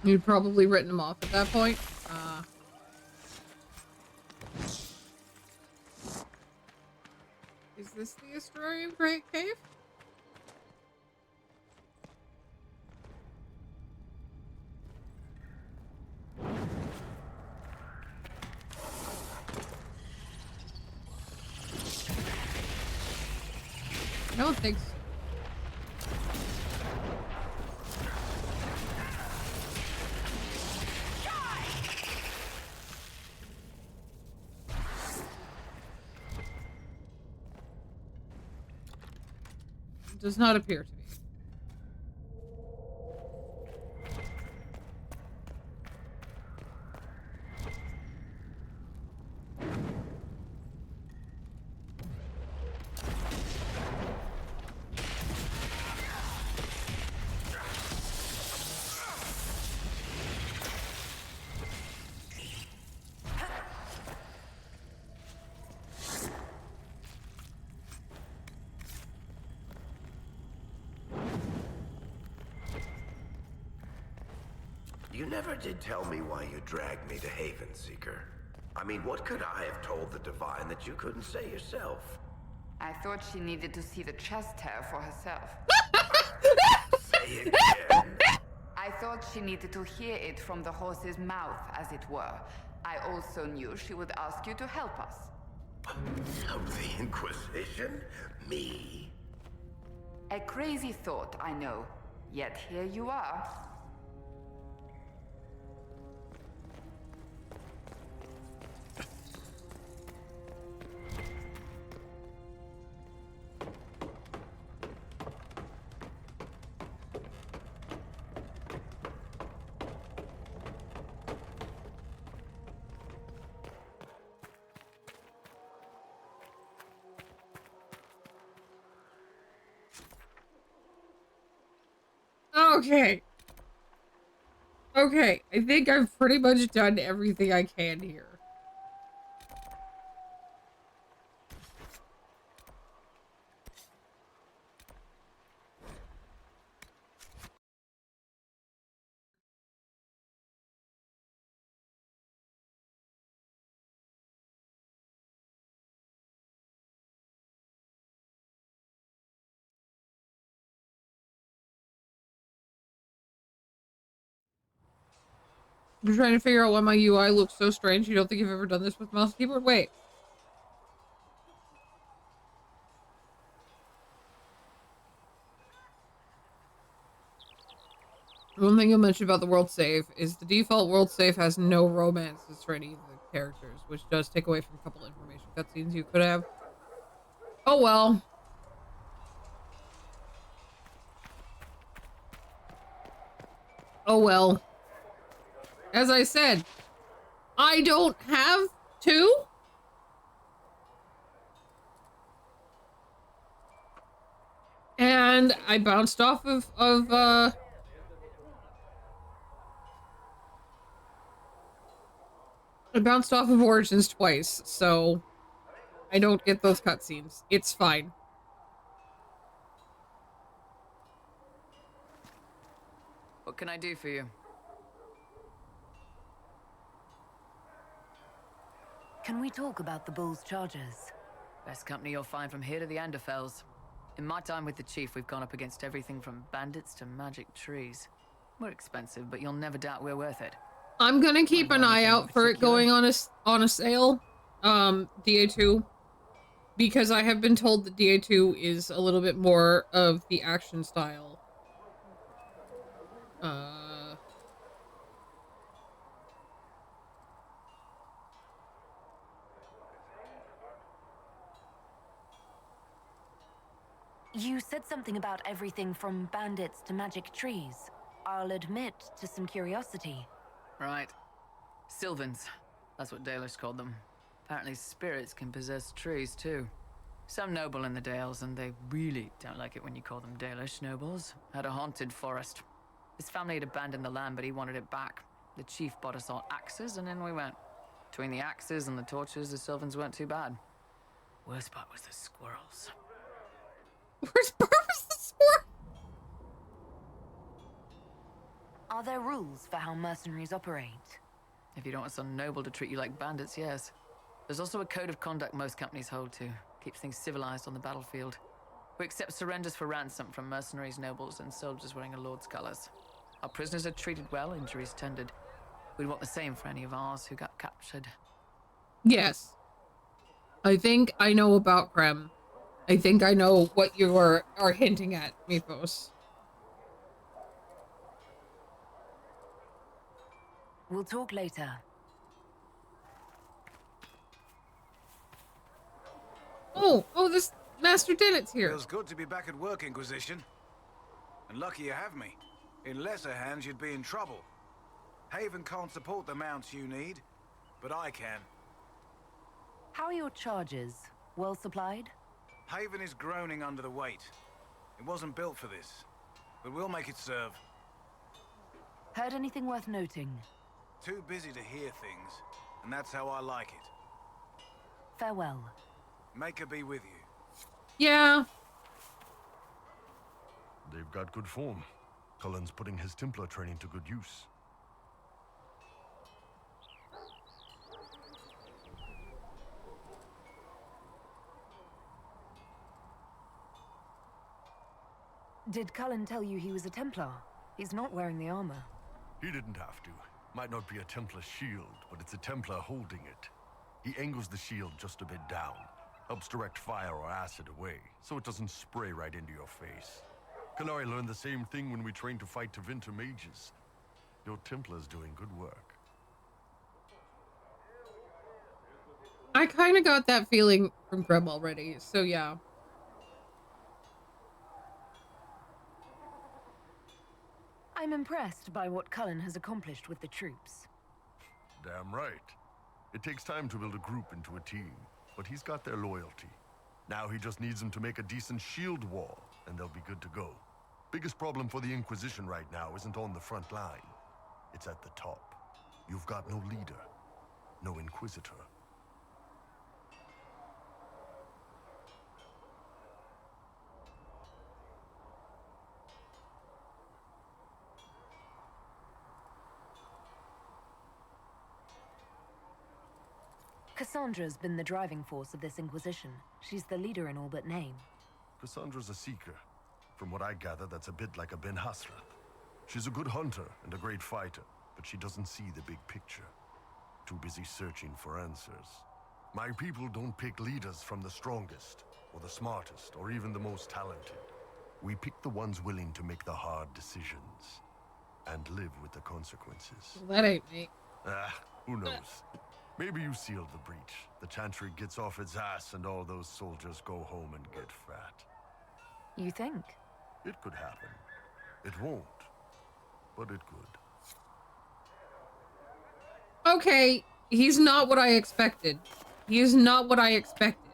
You'd probably written him off at that point. Is this the Astrarian Great Cave? I don't think so. Does not appear to be. You never did tell me why you dragged me to Haven, Seeker. I mean, what could I have told the Divine that you couldn't say yourself? I thought she needed to see the chest hair for herself. Say it again. I thought she needed to hear it from the horse's mouth, as it were. I also knew she would ask you to help us. Of the Inquisition? Me? A crazy thought, I know. Yet here you are. Okay. Okay, I think I've pretty much done everything I can here. I'm trying to figure out why my UI looks so strange. You don't think you've ever done this with mouse and keyboard? Wait. One thing you'll mention about the world save is the default world save has no romances for any of the characters, which does take away from a couple information cutscenes you could have. Oh well. Oh well. As I said, I don't have to. And I bounced off of I bounced off of Origins twice, so I don't get those cutscenes. It's fine. What can I do for you? Can we talk about the Bull's charges? Best company you'll find from here to the Anderfells. In my time with the Chief, we've gone up against everything from bandits to magic trees. We're expensive, but you'll never doubt we're worth it. I'm gonna keep an eye out for it going on a sale, DA2, because I have been told that DA2 is a little bit more of the action style. You said something about everything from bandits to magic trees. I'll admit to some curiosity. Right. Sylvans. That's what Dalish called them. Apparently spirits can possess trees, too. Some noble in the Dales, and they really don't like it when you call them Dalish nobles, had a haunted forest. His family had abandoned the land, but he wanted it back. The chief bought us all axes, and in we went. Between the axes and the torches, the Sylvans weren't too bad. Worst part was the squirrels. Worst part was the squirrel? Are there rules for how mercenaries operate? If you don't want some noble to treat you like bandits, yes. There's also a code of conduct most companies hold to. Keeps things civilized on the battlefield. We accept surrenders for ransom from mercenaries, nobles, and soldiers wearing a lord's colors. Our prisoners are treated well, injuries tended. We'd want the same for any of ours who got captured. Yes. I think I know about Krem. I think I know what you are hinting at, Mythos. We'll talk later. Oh, this Master Dennett's here. Feels good to be back at work, Inquisition. And lucky you have me. In lesser hands, you'd be in trouble. Haven can't support the mounts you need, but I can. How are your charges? Well supplied? Haven is groaning under the weight. It wasn't built for this, but we'll make it serve. Heard anything worth noting? Too busy to hear things, and that's how I like it. Farewell. Make her be with you. Yeah. They've got good form. Cullen's putting his Templar training to good use. Did Cullen tell you he was a Templar? He's not wearing the armor. He didn't have to. Might not be a Templar shield, but it's a Templar holding it. He angles the shield just a bit down. Helps direct fire or acid away, so it doesn't spray right into your face. Kanari learned the same thing when we trained to fight Tevinter mages. Your Templar's doing good work. I kind of got that feeling from Greb already, so yeah. I'm impressed by what Cullen has accomplished with the troops. Damn right. It takes time to build a group into a team, but he's got their loyalty. Now he just needs them to make a decent shield wall, and they'll be good to go. Biggest problem for the Inquisition right now isn't on the front line. It's at the top. You've got no leader, no Inquisitor. Cassandra's been the driving force of this Inquisition. She's the leader in all but name. Cassandra's a seeker. From what I gather, that's a bit like a Ben Hasrath. She's a good hunter and a great fighter, but she doesn't see the big picture. Too busy searching for answers. My people don't pick leaders from the strongest, or the smartest, or even the most talented. We pick the ones willing to make the hard decisions, and live with the consequences. That ain't me. Who knows? Maybe you sealed the breach. The Chantry gets off its ass and all those soldiers go home and get fat. You think? It could happen. It won't, but it could. Okay, he's not what I expected. He is not what I expected.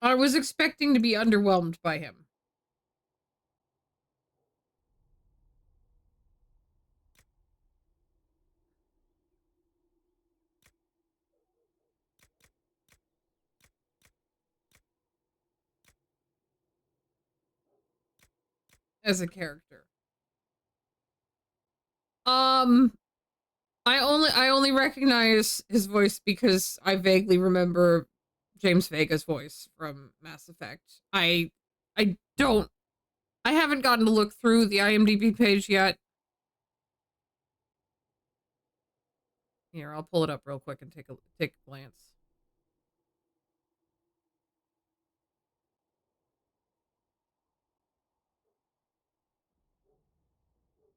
I was expecting to be underwhelmed by him. as a character. I only recognize his voice because I vaguely remember James Vega's voice from Mass Effect. I don't I haven't gotten to look through the IMDb page yet. Here, I'll pull it up real quick and take a glance.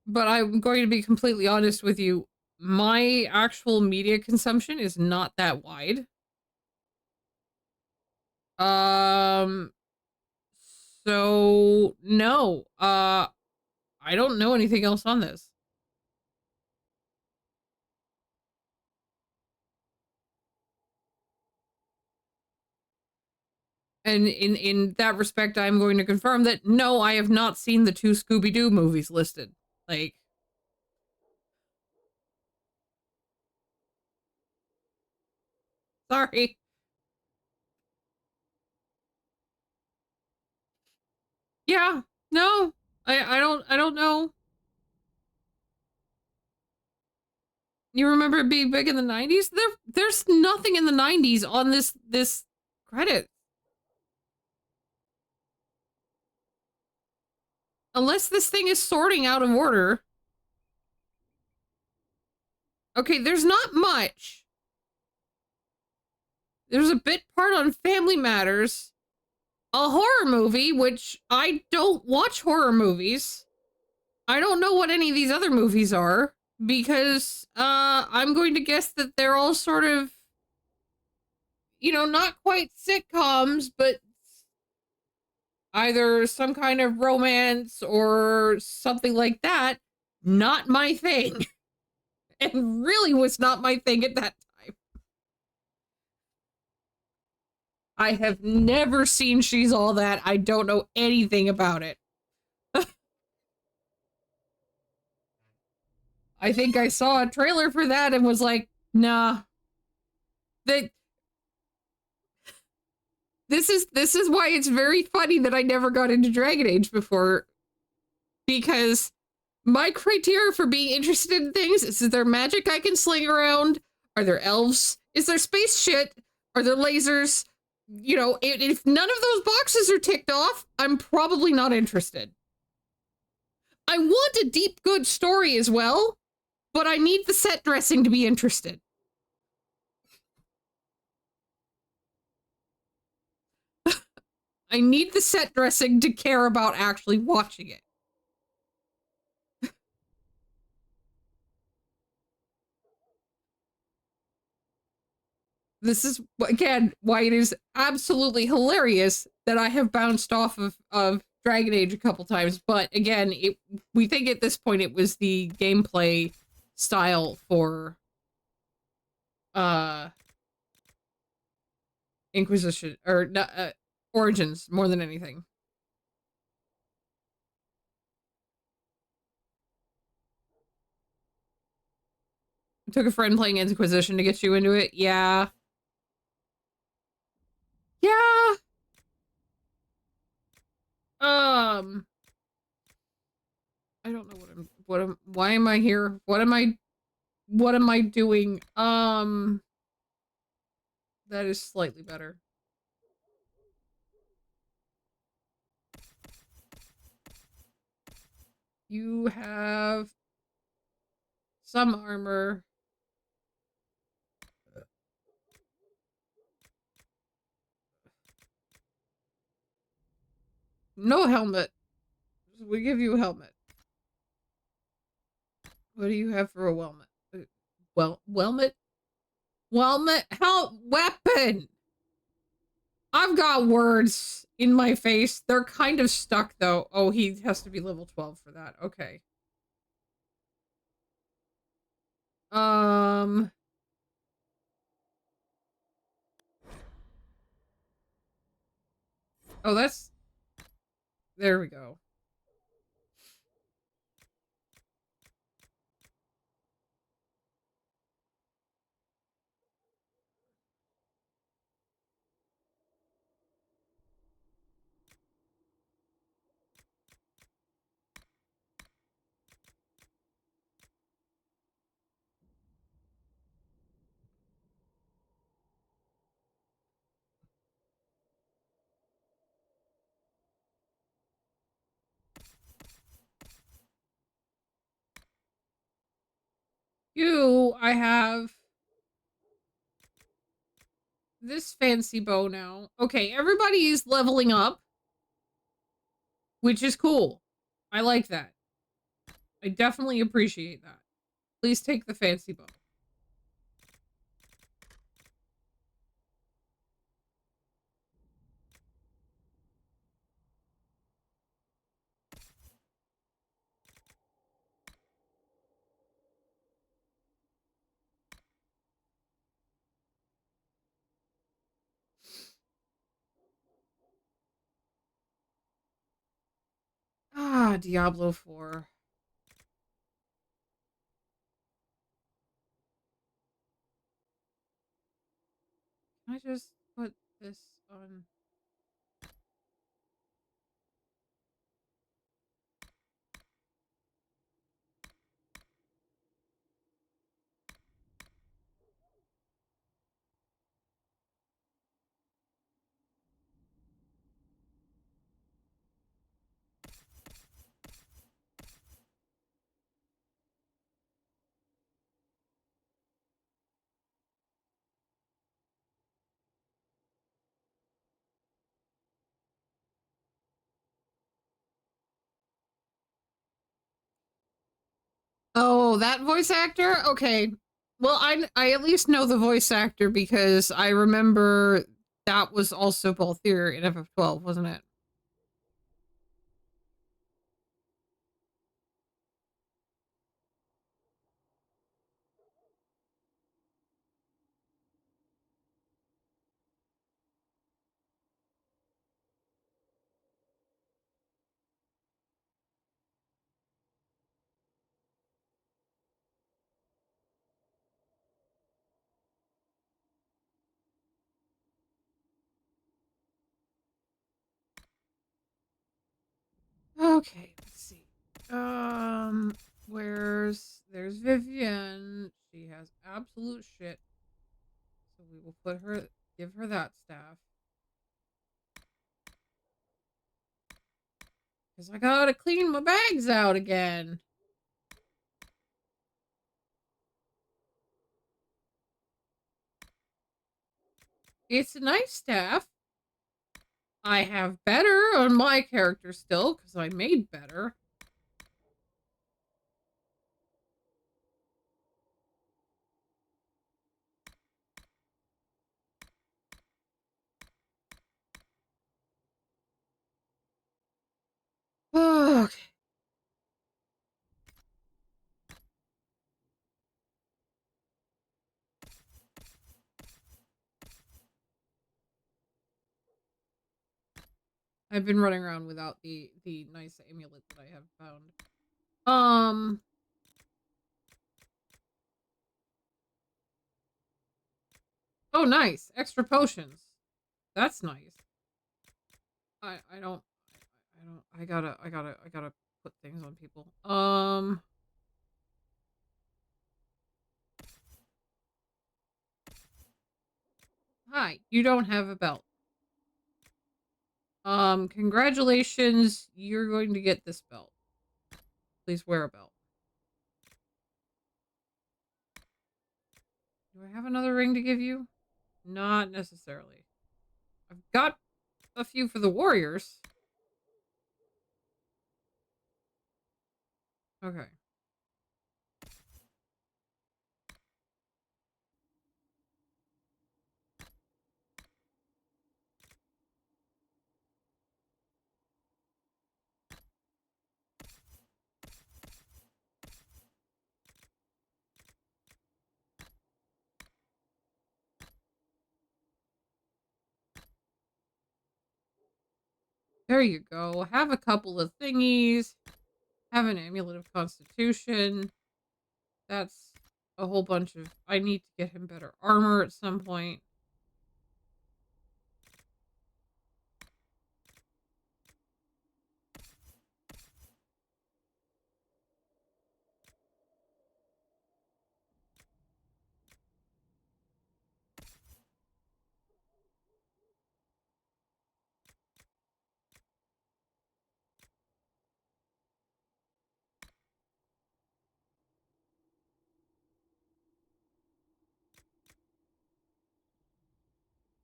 But I'm going to be completely honest with you. My actual media consumption is not that wide. So no. I don't know anything else on this. And in that respect, I'm going to confirm that no, I have not seen the 2 Scooby-Doo movies listed. Like, sorry. Yeah, no, I don't know. You remember it being big in the 90s? There's nothing in the 90s on this credit. Unless this thing is sorting out of order. Okay, there's not much. There's a bit part on Family Matters. A horror movie, which I don't watch horror movies. I don't know what any of these other movies are, because I'm going to guess that they're all sort of, you know, not quite sitcoms, but either some kind of romance or something like that. Not my thing. And really was not my thing at that time. I have never seen She's All That. I don't know anything about it. I think I saw a trailer for that and was like, nah. This is why it's very funny that I never got into Dragon Age before. Because my criteria for being interested in things is there magic I can sling around? Are there elves? Is there space shit? Are there lasers? You know, if none of those boxes are ticked off, I'm probably not interested. I want a deep, good story as well, but I need the set dressing to be interested. I need the set dressing to care about actually watching it. This is, again, why it is absolutely hilarious that I have bounced off of Dragon Age a couple times. But again, we think at this point it was the gameplay style for Inquisition, or Origins, more than anything. It took a friend playing Inquisition to get you into it. Yeah. Yeah. I don't know why am I here? What am I doing? That is slightly better. You have some armor. No helmet. We give you a helmet. What do you have for a whelmet? Whelmet? Whelmet? Help! Weapon! I've got words in my face. They're kind of stuck, though. Oh, he has to be level 12 for that. Okay. Oh, that's... There we go. I have this fancy bow now. Okay, everybody is leveling up, which is cool. I like that. I definitely appreciate that. Please take the fancy bow. Ah, Diablo 4. Can I just put this on? Oh, that voice actor? Okay. Well, I at least know the voice actor because I remember that was also Balthier in FF12, wasn't it? Okay, let's see. There's Vivienne. She has absolute shit. So we will give her that staff. Because I gotta clean my bags out again. It's a nice staff. I have better on my character still, because I made better. Okay. I've been running around without the nice amulet that I have found. Oh, nice. Extra potions. That's nice. I don't I gotta put things on people. Hi, you don't have a belt. Congratulations, you're going to get this belt. Please wear a belt. Do I have another ring to give you? Not necessarily. I've got a few for the warriors. Okay. There you go. Have a couple of thingies. Have an amulet of constitution. That's a whole bunch of... I need to get him better armor at some point.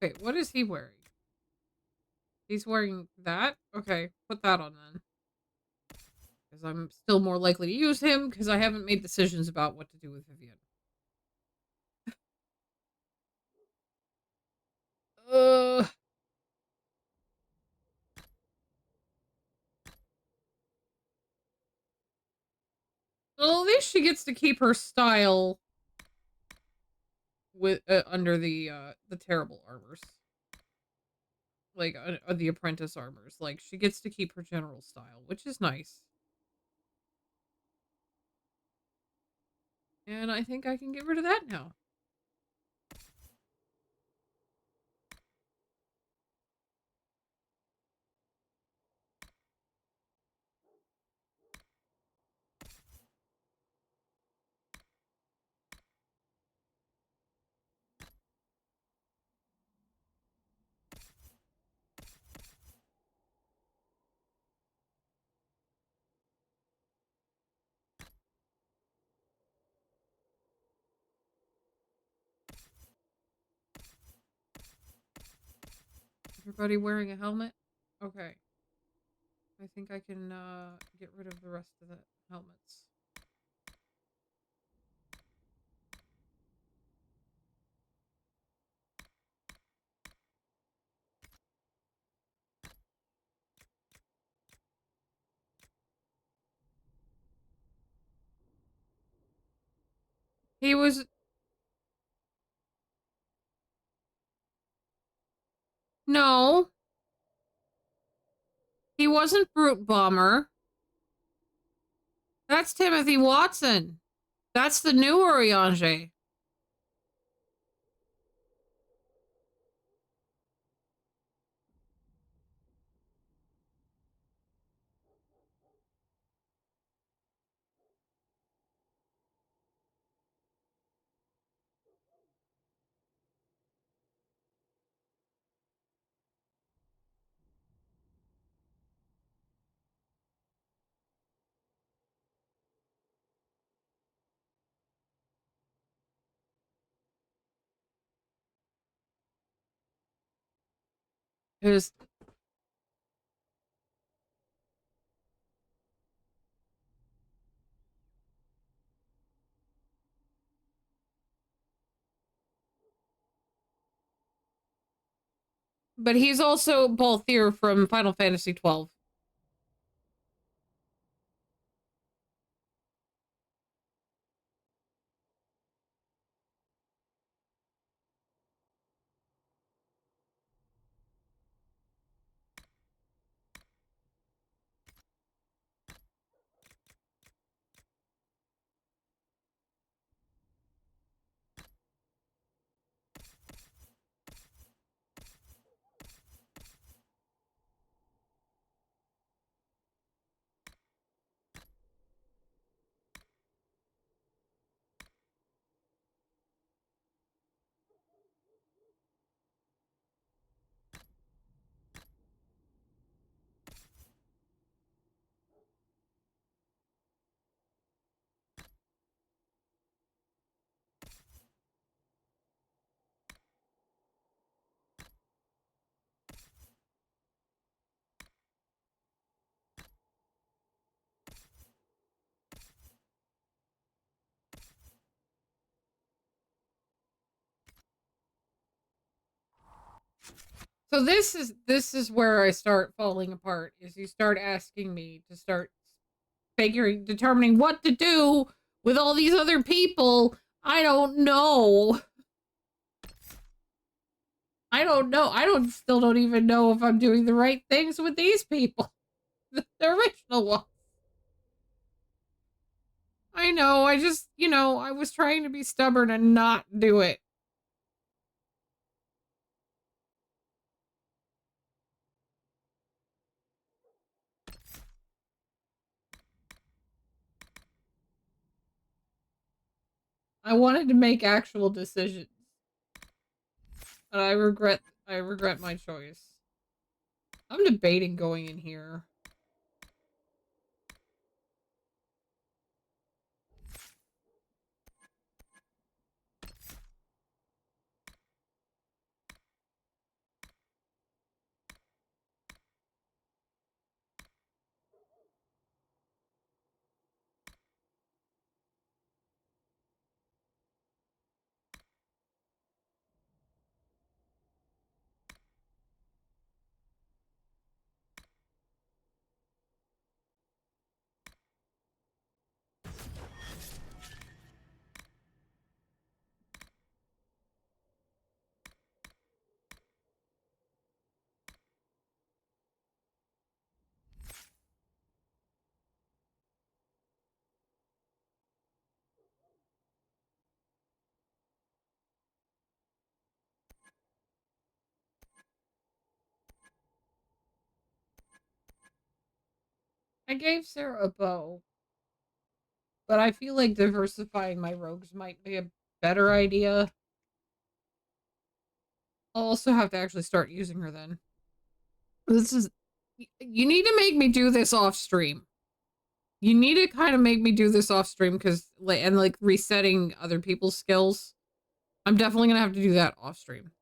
Wait, what is he wearing? He's wearing that? Okay, put that on then. Because I'm still more likely to use him because I haven't made decisions about what to do with Vivian. Uh. Well, at least she gets to keep her style with under the terrible armors. Like, the apprentice armors. Like, she gets to keep her general style, which is nice. And I think I can get rid of that now. Everybody wearing a helmet? Okay. I think I can get rid of the rest of the helmets. He was... No. He wasn't Brute Bomber. That's Timothy Watson. That's the new Oriange. His... But he's also Balthier from Final Fantasy 12. So this is where I start falling apart, is you start asking me to start determining what to do with all these other people. I don't know. I don't know. Still don't even know if I'm doing the right things with these people. The original ones. I know, I just, I was trying to be stubborn and not do it. I wanted to make actual decisions. And I regret my choice. I'm debating going in here. I gave Sarah a bow, but I feel like diversifying my rogues might be a better idea. I'll also have to actually start using her then. This is... You need to make me do this off stream. You need to kind of make me do this off stream because, like, resetting other people's skills. I'm definitely gonna have to do that off stream.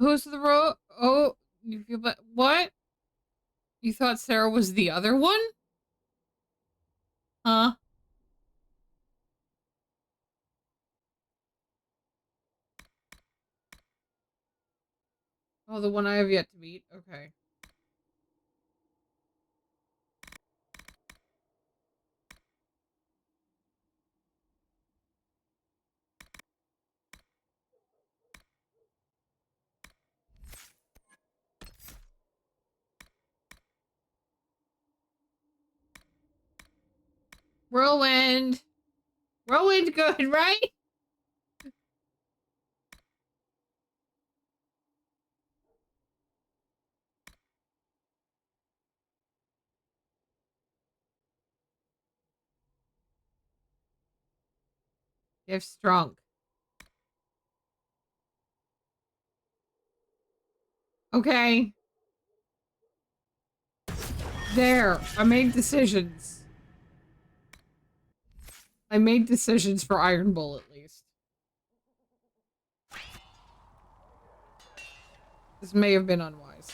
Who's the Oh, you feel bad? What? You thought Sarah was the other one? Huh? Oh, the one I have yet to meet? Okay. Whirlwind! Whirlwind's good, right? You have strong. Okay. There. I made decisions. I made decisions for Iron Bull, at least. This may have been unwise.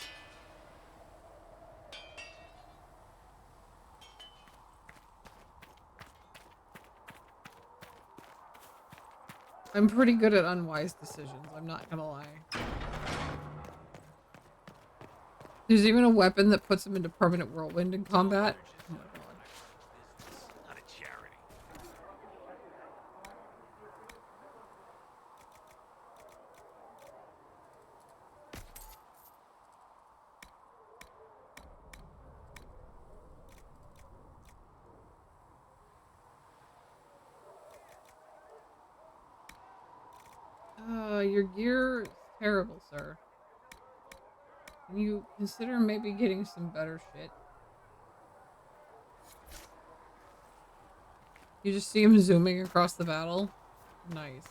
I'm pretty good at unwise decisions, I'm not gonna lie. There's even a weapon that puts him into permanent whirlwind in combat. Oh my god. Not a charity. Your gear is terrible, sir. Can you consider maybe getting some better shit? You just see him zooming across the battle? Nice.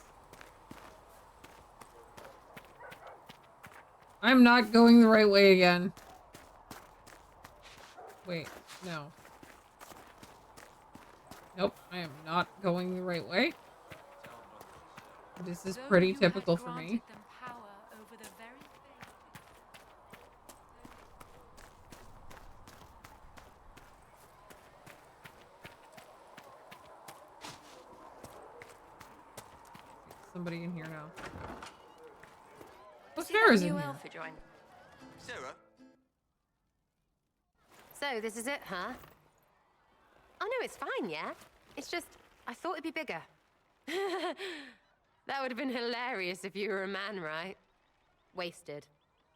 I'm not going the right way again. Wait, no. Nope, I am not going the right way. This is pretty typical for me. Somebody in here now. Oh, Sarah's in here. Sarah? So, this is it, huh? Oh no, it's fine, yeah? It's just, I thought it'd be bigger. That would have been hilarious if you were a man, right? Wasted.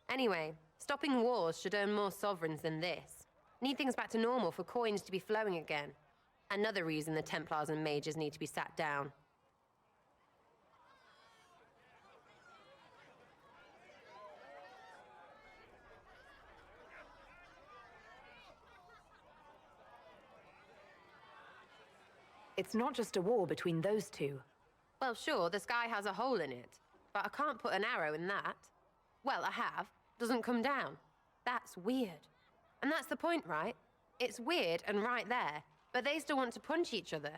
Anyway, stopping wars should earn more sovereigns than this. Need things back to normal for coins to be flowing again. Another reason the Templars and mages need to be sat down. It's not just a war between those two. Well, sure, the sky has a hole in it, but I can't put an arrow in that. Well, I have. Doesn't come down. That's weird. And that's the point, right? It's weird and right there, but they still want to punch each other.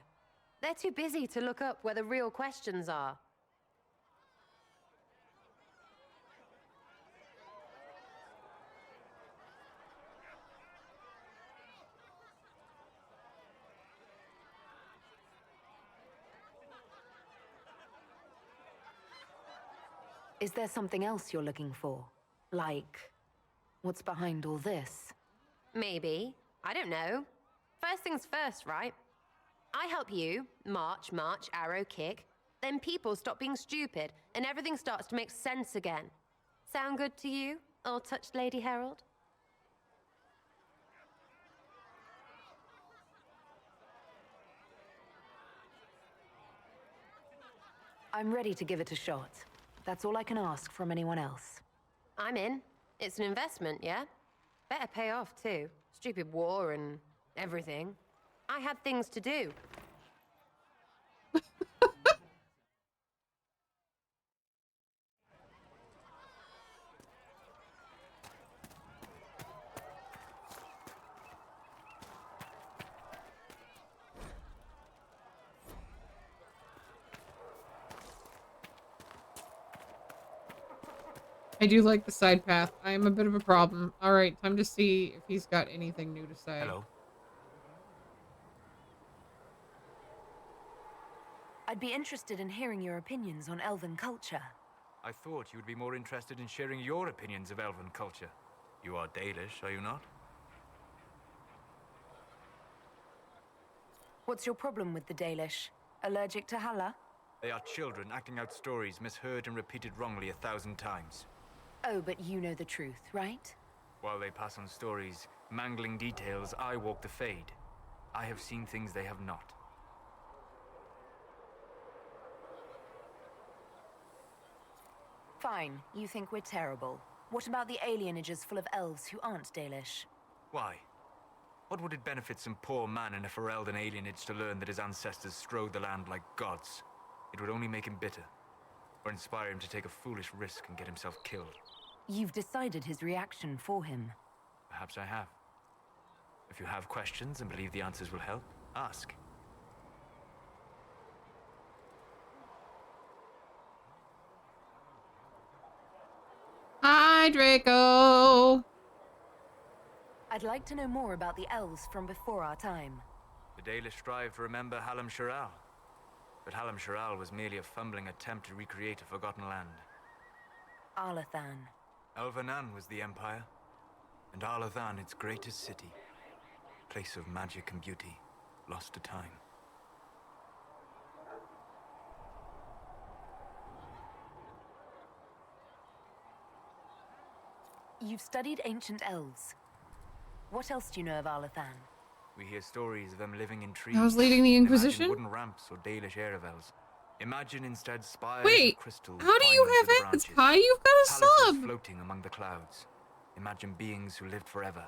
They're too busy to look up where the real questions are. Is there something else you're looking for? Like, what's behind all this? Maybe. I don't know. First things first, right? I help you, march, arrow, kick. Then people stop being stupid, and everything starts to make sense again. Sound good to you, all-touched Lady Herald? I'm ready to give it a shot. That's all I can ask from anyone else. I'm in. It's an investment, yeah? Better pay off, too. Stupid war and everything. I had things to do. I do like the side path. I am a bit of a problem. Alright, time to see if he's got anything new to say. Hello. I'd be interested in hearing your opinions on elven culture. I thought you would be more interested in sharing your opinions of elven culture. You are Dalish, are you not? What's your problem with the Dalish? Allergic to Halla? They are children acting out stories misheard and repeated wrongly 1,000 times. Oh, but you know the truth, right? While they pass on stories, mangling details, I walk the Fade. I have seen things they have not. Fine, you think we're terrible. What about the alienages full of elves who aren't Dalish? Why? What would it benefit some poor man in a Ferelden alienage to learn that his ancestors strode the land like gods? It would only make him bitter, or inspire him to take a foolish risk and get himself killed. You've decided his reaction for him. Perhaps I have. If you have questions and believe the answers will help, ask. Hi, Draco! I'd like to know more about the elves from before our time. The Dalish strive to remember Hallam Shiral. But Hallam Shiral was merely a fumbling attempt to recreate a forgotten land. Arlathan. Elvanan was the empire, and Arlathan its greatest city. Place of magic and beauty, lost to time. You've studied ancient elves. What else do you know of Arlathan? We hear stories of them living in trees. I was leading the Inquisition? Imagine wooden ramps or Dalish Aravels. Imagine instead spires Wait, of crystal. how do you have ads, Kai? You've got a Palaces sub! floating among the clouds. Imagine beings who lived forever,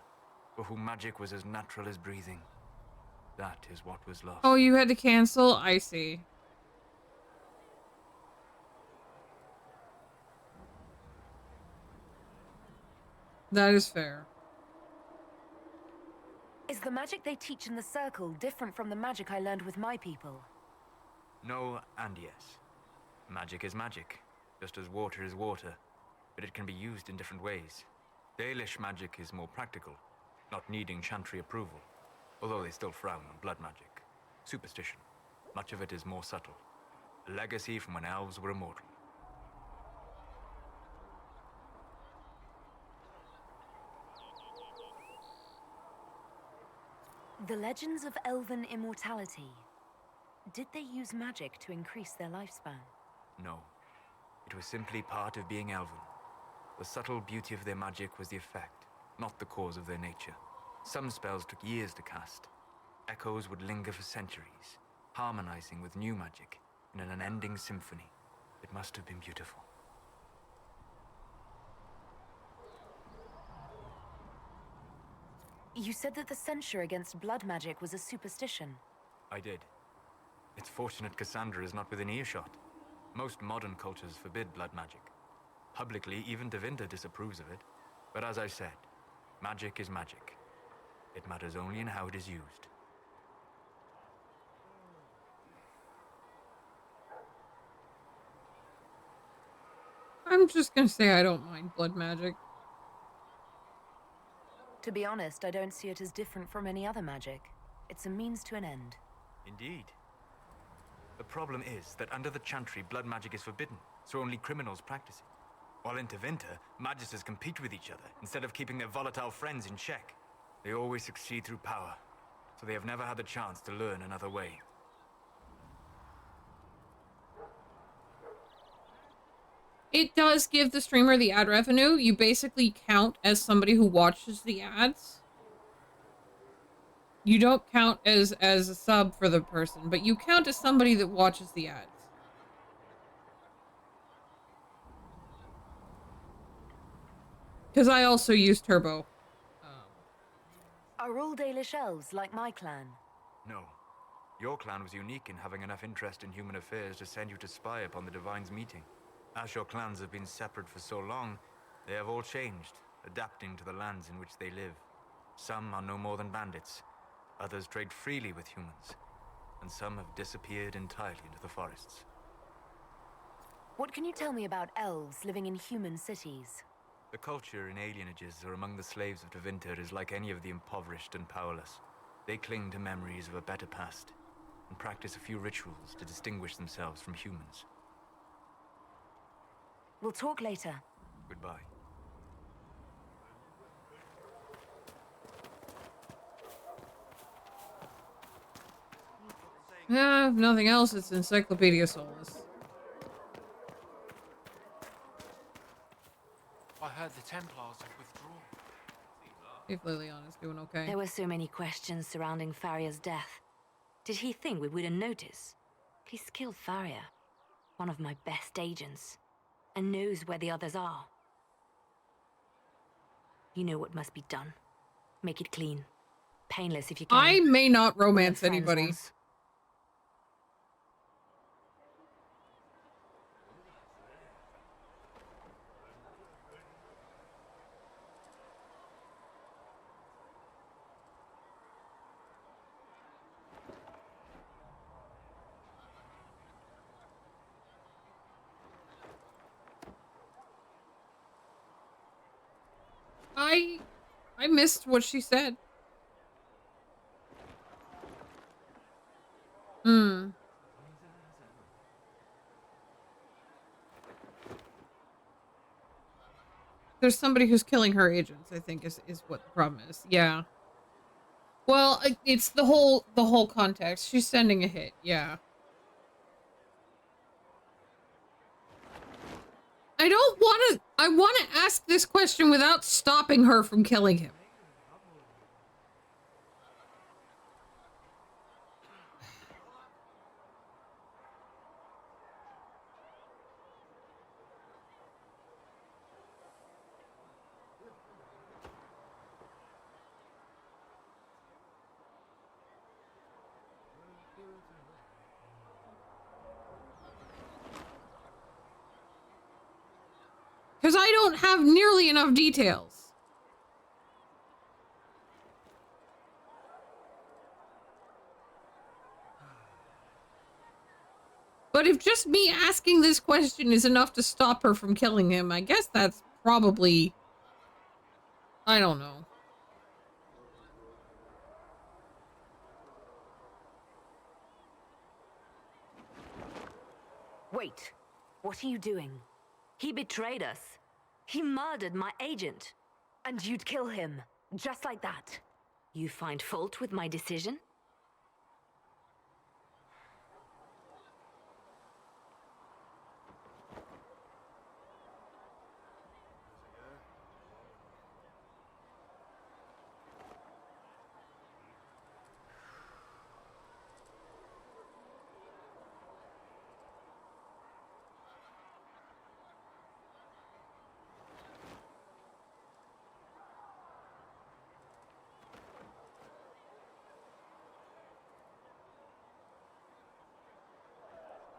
for whom magic was as natural as breathing. That is what was lost. Oh, you had to cancel? I see. That is fair. Is the magic they teach in the Circle different from the magic I learned with my people? No and yes. Magic is magic, just as water is water, but it can be used in different ways. Dalish magic is more practical, not needing chantry approval, although they still frown on blood magic. Superstition. Much of it is more subtle. A legacy from when elves were immortal. The legends of elven immortality. Did they use magic to increase their lifespan? No. It was simply part of being elven. The subtle beauty of their magic was the effect, not the cause of their nature. Some spells took years to cast. Echoes would linger for centuries, harmonizing with new magic in an unending symphony. It must have been beautiful. You said that the censure against blood magic was a superstition. I did. It's fortunate Cassandra is not within earshot. Most modern cultures forbid blood magic. Publicly, even Tevinter disapproves of it. But as I said, magic is magic. It matters only in how it is used. I'm just gonna say I don't mind blood magic. To be honest, I don't see it as different from any other magic. It's a means to an end. Indeed. The problem is that under the Chantry, blood magic is forbidden, so only criminals practice it. While in Tevinter, magisters compete with each other instead of keeping their volatile friends in check. They always succeed through power, so they have never had the chance to learn another way. It does give the streamer the ad revenue. You basically count as somebody who watches the ads. You don't count as a sub for the person, but you count as somebody that watches the ads. Because I also use Turbo. Are all Dalish elves like my clan? No. Your clan was unique in having enough interest in human affairs to send you to spy upon the Divine's meeting. As your clans have been separate for so long, they have all changed, adapting to the lands in which they live. Some are no more than bandits, others trade freely with humans, and some have disappeared entirely into the forests. What can you tell me about elves living in human cities? The culture in alienages or among the slaves of Tevinter is like any of the impoverished and powerless. They cling to memories of a better past, and practice a few rituals to distinguish themselves from humans. We'll talk later. Goodbye. Yeah, if nothing else, it's Encyclopedia Solus. I heard the Templars have withdrawn. If Liliana's doing okay. There were so many questions surrounding Faria's death. Did he think we wouldn't notice? He's killed Faria, one of my best agents, and knows where the others are. You know what must be done. Make it clean. Painless if you can. I may not romance We're friends anybody. once. I missed what she said. There's somebody who's killing her agents, I think is what the problem is. Yeah. Well, it's the whole context. She's sending a hit. Yeah. I want to ask this question without stopping her from killing him. Because I don't have nearly enough details. But if just me asking this question is enough to stop her from killing him, I guess that's probably... I don't know. Wait, what are you doing? He betrayed us. He murdered my agent. And you'd kill him, just like that. You find fault with my decision?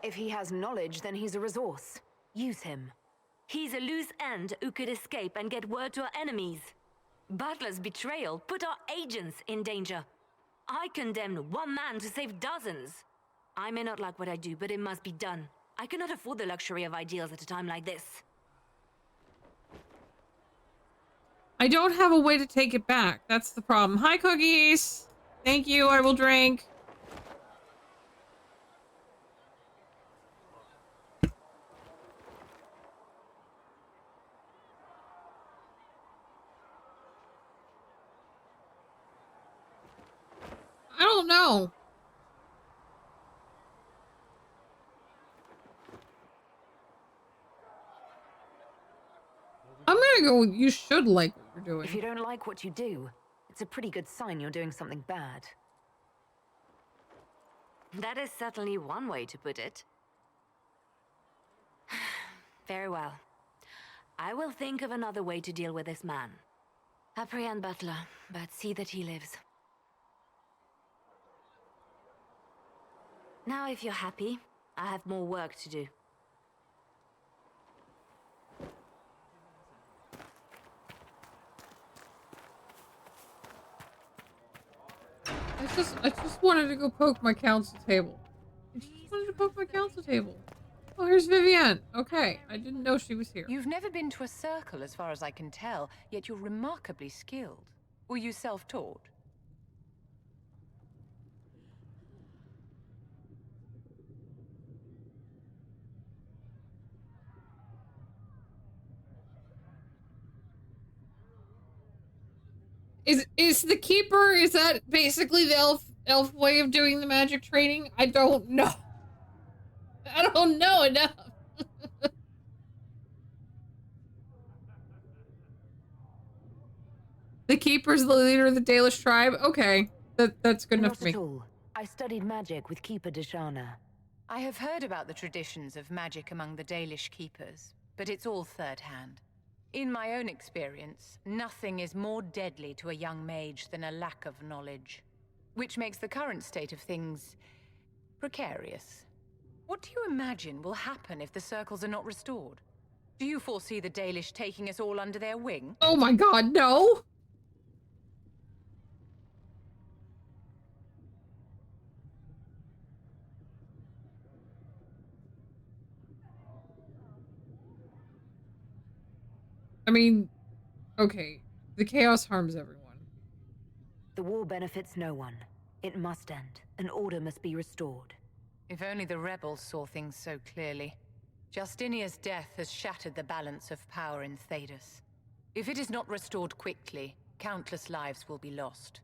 If he has knowledge, then he's a resource. Use him. He's a loose end who could escape and get word to our enemies. Butler's betrayal put our agents in danger. I condemned one man to save dozens. I may not like what I do, but it must be done. I cannot afford the luxury of ideals at a time like this. I don't have a way to take it back. That's the problem. Hi, cookies. Thank you. I will drink. I don't know. I'm gonna go with you should like what you're doing. If you don't like what you do, it's a pretty good sign you're doing something bad. That is certainly one way to put it. Very well. I will think of another way to deal with this man. Apprehend Butler, but see that he lives. Now, if you're happy, I have more work to do. I just wanted to go poke my council table. I just wanted to poke my council table. Oh, here's Vivienne. Okay, I didn't know she was here. You've never been to a circle, as far as I can tell, yet you're remarkably skilled. Were you self-taught? Is the keeper, is that basically the elf way of doing the magic training? I don't know. I don't know enough. The keeper's the leader of the Dalish tribe? Okay. That's good enough for me. Not at all. I studied magic with Keeper Deshana. I have heard about the traditions of magic among the Dalish keepers, but it's all third-hand. In my own experience, nothing is more deadly to a young mage than a lack of knowledge, which makes the current state of things precarious. What do you imagine will happen if the circles are not restored? Do you foresee the Dalish taking us all under their wing? Oh my god, no! I mean, okay, the chaos harms everyone. The war benefits no one. It must end, and order must be restored. If only the rebels saw things so clearly. Justinia's death has shattered the balance of power in Thedas. If it is not restored quickly, countless lives will be lost.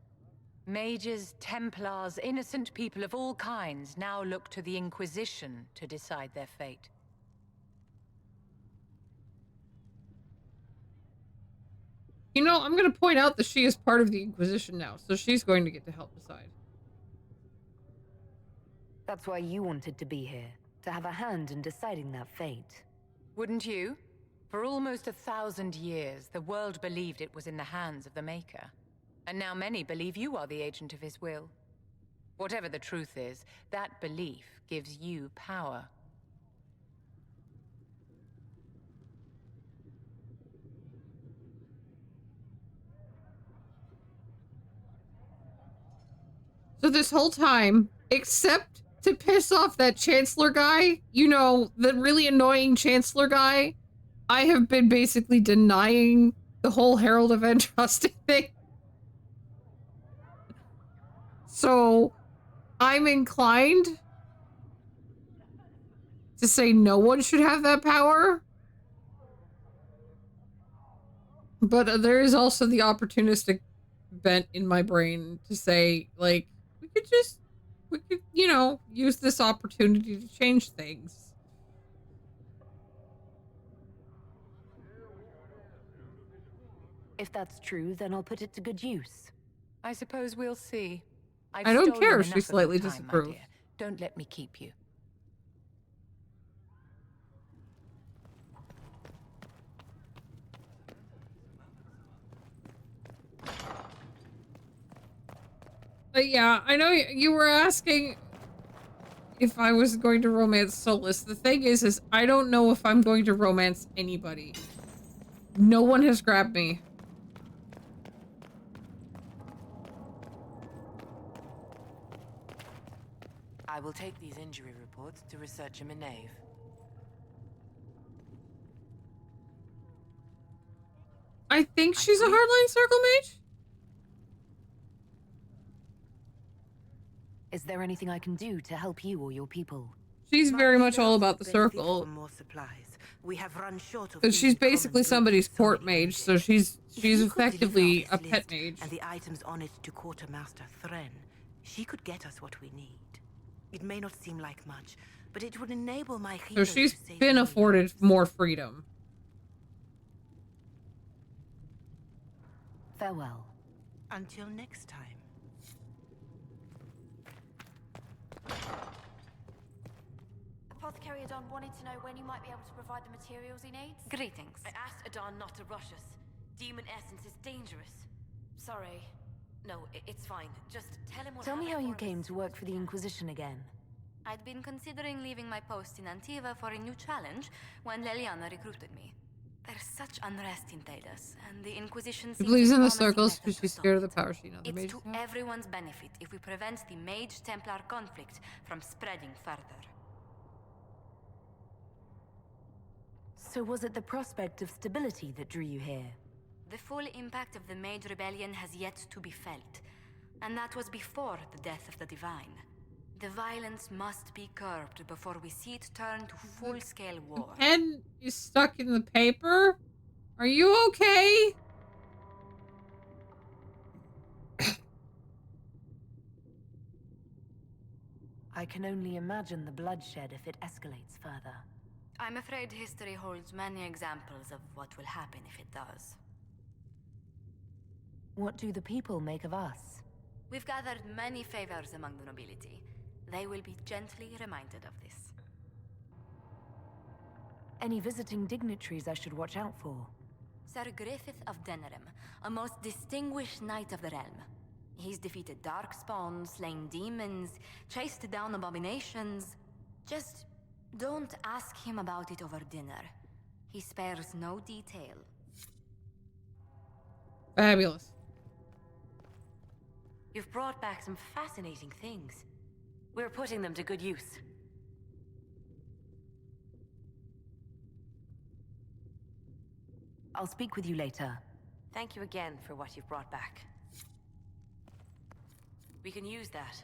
Mages, Templars, innocent people of all kinds now look to the Inquisition to decide their fate. You know, I'm going to point out that she is part of the Inquisition now, so she's going to get to help decide. That's why you wanted to be here, to have a hand in deciding that fate. Wouldn't you? For almost 1,000 years, the world believed it was in the hands of the Maker. And now many believe you are the agent of his will. Whatever the truth is, that belief gives you power. So this whole time, except to piss off that Chancellor guy, you know, the really annoying Chancellor guy, I have been basically denying the whole Herald of Andraste thing. So, I'm inclined to say no one should have that power. But there is also the opportunistic bent in my brain to say, like, we could, you know, use this opportunity to change things. If that's true, then I'll put it to good use. I suppose we'll see. I don't care if she enough of slightly your time, my disapproves. dear. Don't let me keep you. But yeah, I know you were asking if I was going to romance Solus. The thing is I don't know if I'm going to romance anybody. No one has grabbed me. I will take these injury reports to researcher Minave. I think she's a hardline circle mage? Is there anything I can do to help you or your people? She's very much all about the Benefit circle. from more supplies. We have run short of Because she's these common basically goods somebody's for court so mage, so she's If you could effectively deliver a this pet list mage. and the items on it to Quartermaster Thren, she could get us what we need. It may not seem like much, but it would enable my So healers she's to save been more afforded more freedom. Farewell. Until next time. Apothecary Adon wanted to know when you might be able to provide the materials he needs. Greetings. I asked Adon not to rush us. Demon essence is dangerous. Sorry. No, it's fine. Just tell him what Tell me how happened you for came us. to work for the Inquisition again. I'd been considering leaving my post in Antiva for a new challenge when Leliana recruited me. There's such unrest in Talos, and the Inquisition She seems believes a in the promising circles method because to she's stop scared of it. the power she knows. It's to everyone's benefit if we prevent the Mage-Templar conflict from spreading further. So was it the prospect of stability that drew you here? The full impact of the Mage Rebellion has yet to be felt, and that was before the death of the Divine. The violence must be curbed before we see it turn to full-scale war. Pen is stuck in the paper? Are you okay? I can only imagine the bloodshed if it escalates further. I'm afraid history holds many examples of what will happen if it does. What do the people make of us? We've gathered many favors among the nobility. They will be gently reminded of this. Any visiting dignitaries I should watch out for? Sir Griffith of Denerim, a most distinguished knight of the realm. He's defeated darkspawn, slain demons, chased down abominations. Just don't ask him about it over dinner. He spares no detail. Fabulous. You've brought back some fascinating things. We're putting them to good use. I'll speak with you later. Thank you again for what you've brought back. We can use that.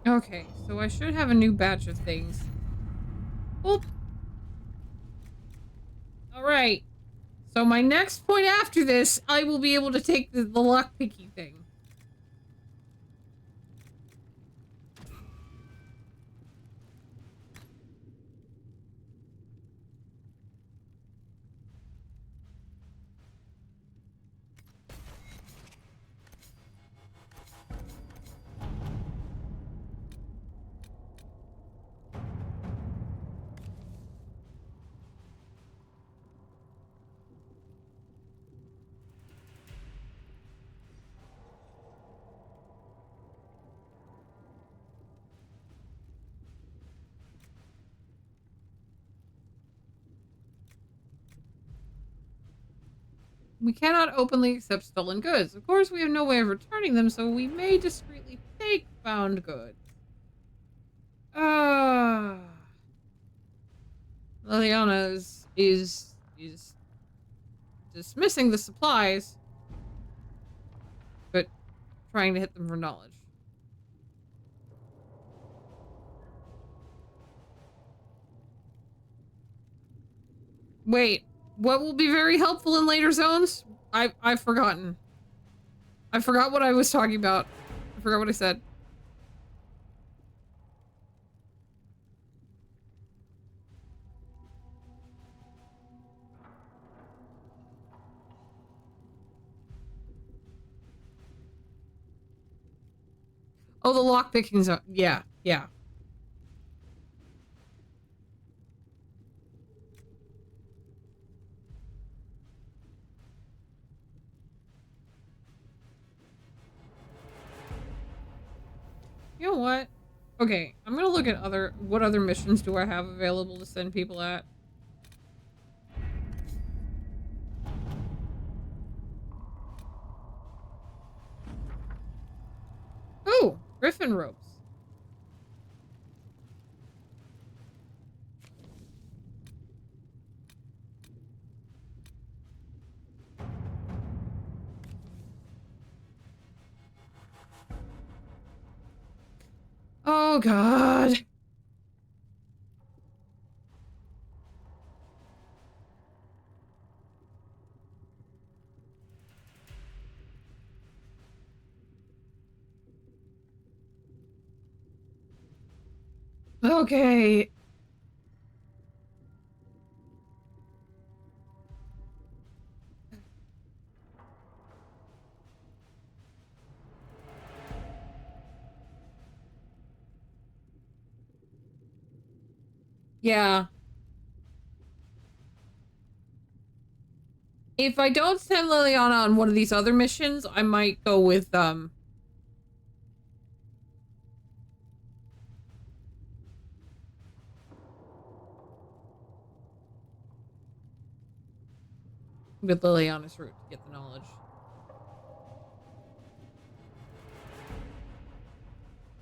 Okay, so I should have a new batch of things. Oop. Alright. So my next point after this, I will be able to take the lockpicking thing. We cannot openly accept stolen goods. Of course, we have no way of returning them, so we may discreetly take found goods. Liliana is dismissing the supplies, but trying to hit them for knowledge. Wait, what will be very helpful in later zones? I've forgotten. I forgot what I was talking about. I forgot what I said. Oh, the lockpicking zone. Yeah, yeah. You know what? Okay, I'm gonna look at what other missions do I have available to send people at. Oh, Griffin ropes. Oh God. Okay. Yeah. If I don't send Liliana on one of these other missions, I might go with Liliana's route to get the knowledge.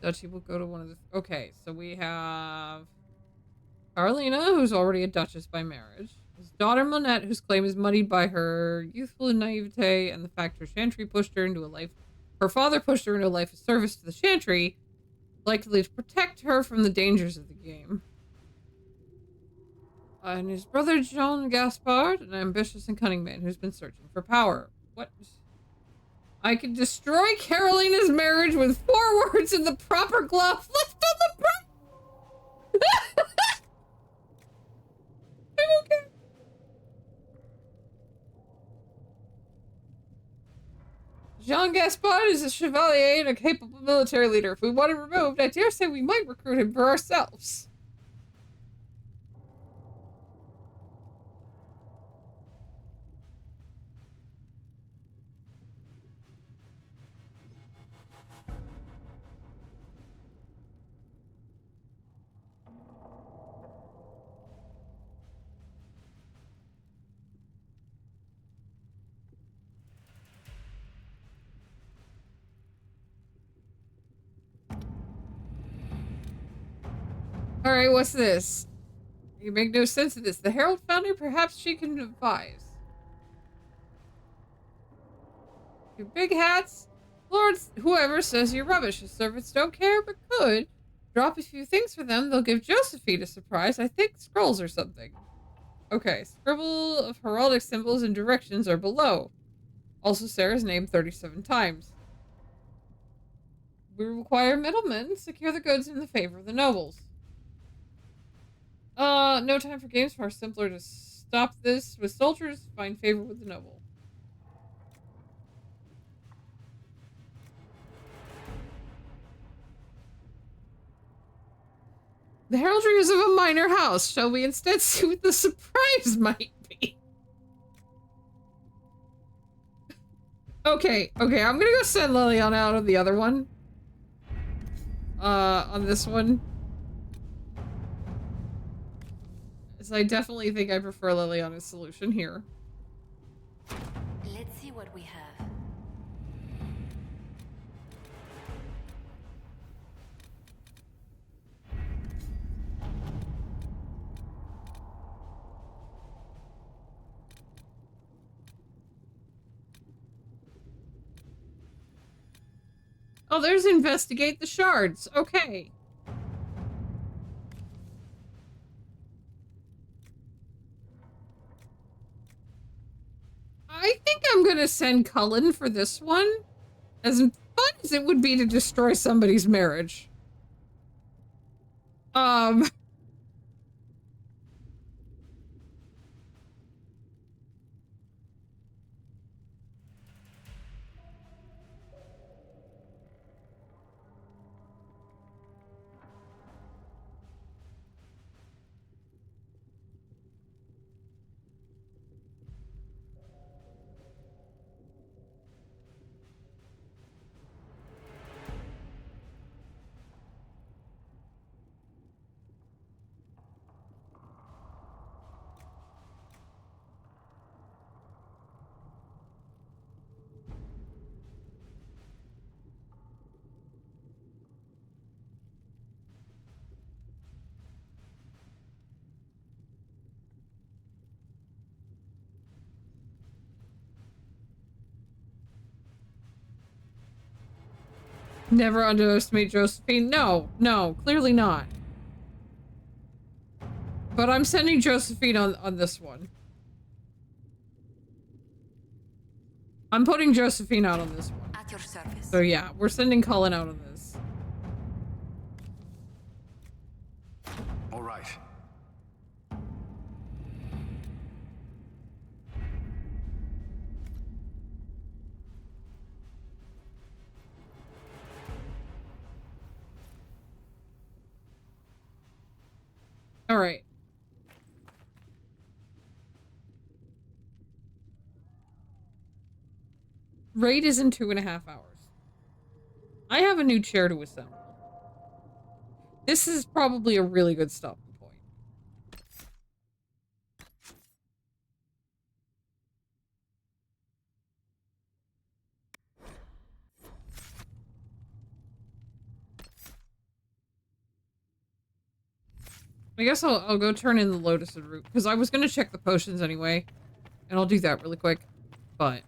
Duchy will go to one of the... Okay, so we have Carolina, who's already a duchess by marriage. His daughter Monette, whose claim is muddied by her youthful naivete and the fact her chantry pushed her into a life... Her father pushed her into a life of service to the chantry, likely to protect her from the dangers of the game. And his brother Jean Gaspard, an ambitious and cunning man who's been searching for power. What? I could destroy Carolina's marriage with 4 words in the proper glove left on the front. I'm okay. Jean Gaspard is a chevalier and a capable military leader. If we want him removed, I dare say we might recruit him for ourselves. Alright, what's this? You make no sense of this. The Herald found her, perhaps she can advise. Your big hats? Lords, whoever says you're rubbish. His servants don't care, but could. Drop a few things for them. They'll give Josephine a surprise. I think scrolls or something. Okay, scribble of heraldic symbols and directions are below. Also Sarah's name 37 times. We require middlemen. Secure the goods in the favor of the nobles. No time for games. Far simpler to stop this with soldiers. Find favor with the noble. The heraldry is of a minor house. Shall we instead see what the surprise might be? Okay, I'm gonna go send Liliana out on the other one. On this one. So I definitely think I prefer Liliana's solution here. Let's see what we have. Oh, there's investigate the shards. Okay. I think I'm gonna send Cullen for this one. As fun as it would be to destroy somebody's marriage. Never underestimate Josephine. No, clearly not. But I'm sending Josephine on this one. I'm putting Josephine out on this one. At your service. So yeah, we're sending Cullen out on this. All right. All right. Raid is in 2.5 hours. I have a new chair to assemble. This is probably a really good stopping point. I guess I'll go turn in the Lotus route, because I was going to check the potions anyway, and I'll do that really quick, but...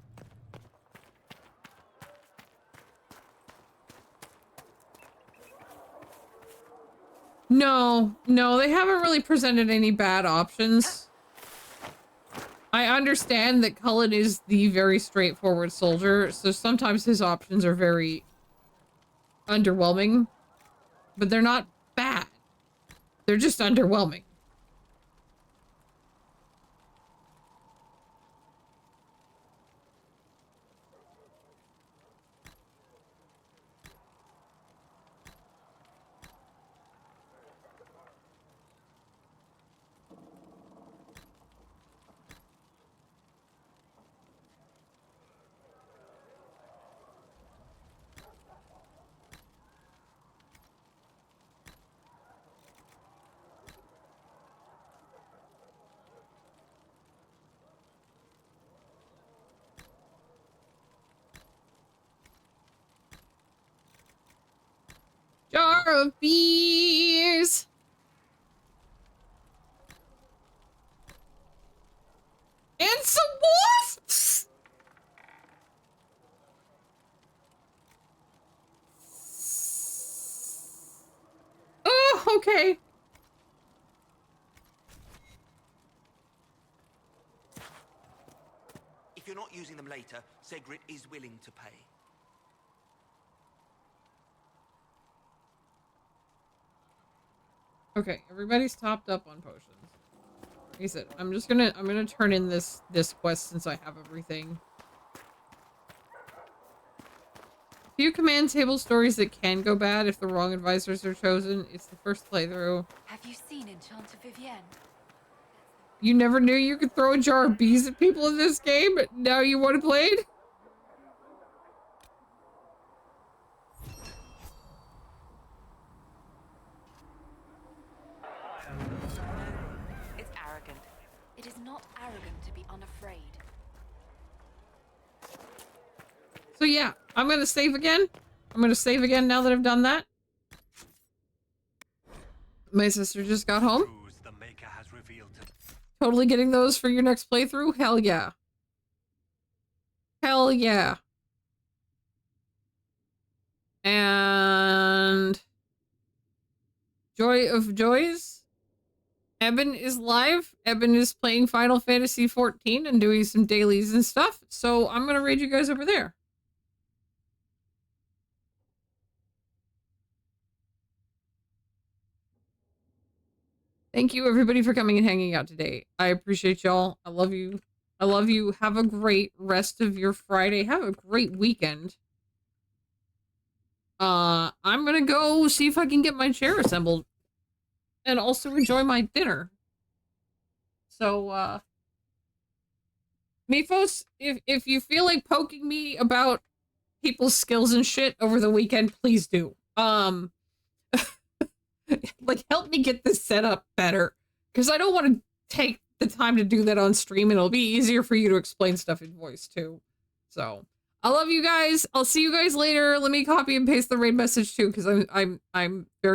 No, they haven't really presented any bad options. I understand that Cullen is the very straightforward soldier, so sometimes his options are very underwhelming, but they're not bad. They're just underwhelming. Jar of bees! And some wasps! Oh, okay. If you're not using them later, Segrit is willing to pay. Okay, everybody's topped up on potions. Like I said, I'm gonna turn in this quest since I have everything. Few command table stories that can go bad if the wrong advisors are chosen. It's the first playthrough. Have you seen Enchant of Vivienne? You never knew you could throw a jar of bees at people in this game, but now you want to play it? It's arrogant. It is not arrogant to be unafraid. So yeah, I'm gonna save again. I'm gonna save again now that I've done that. My sister just got home. Totally getting those for your next playthrough? Hell yeah. Hell yeah. And... Joy of Joys? Eben is live. Eben is playing Final Fantasy XIV and doing some dailies and stuff. So I'm gonna raid you guys over there. Thank you everybody for coming and hanging out today. I appreciate y'all. I love you. I love you. Have a great rest of your Friday. Have a great weekend. I'm gonna go see if I can get my chair assembled. And also enjoy my dinner. So, Mifos, if you feel like poking me about people's skills and shit over the weekend, please do. Like, help me get this set up better. Because I don't want to take the time to do that on stream, and it'll be easier for you to explain stuff in voice, too. So, I love you guys. I'll see you guys later. Let me copy and paste the raid message, too, because I'm very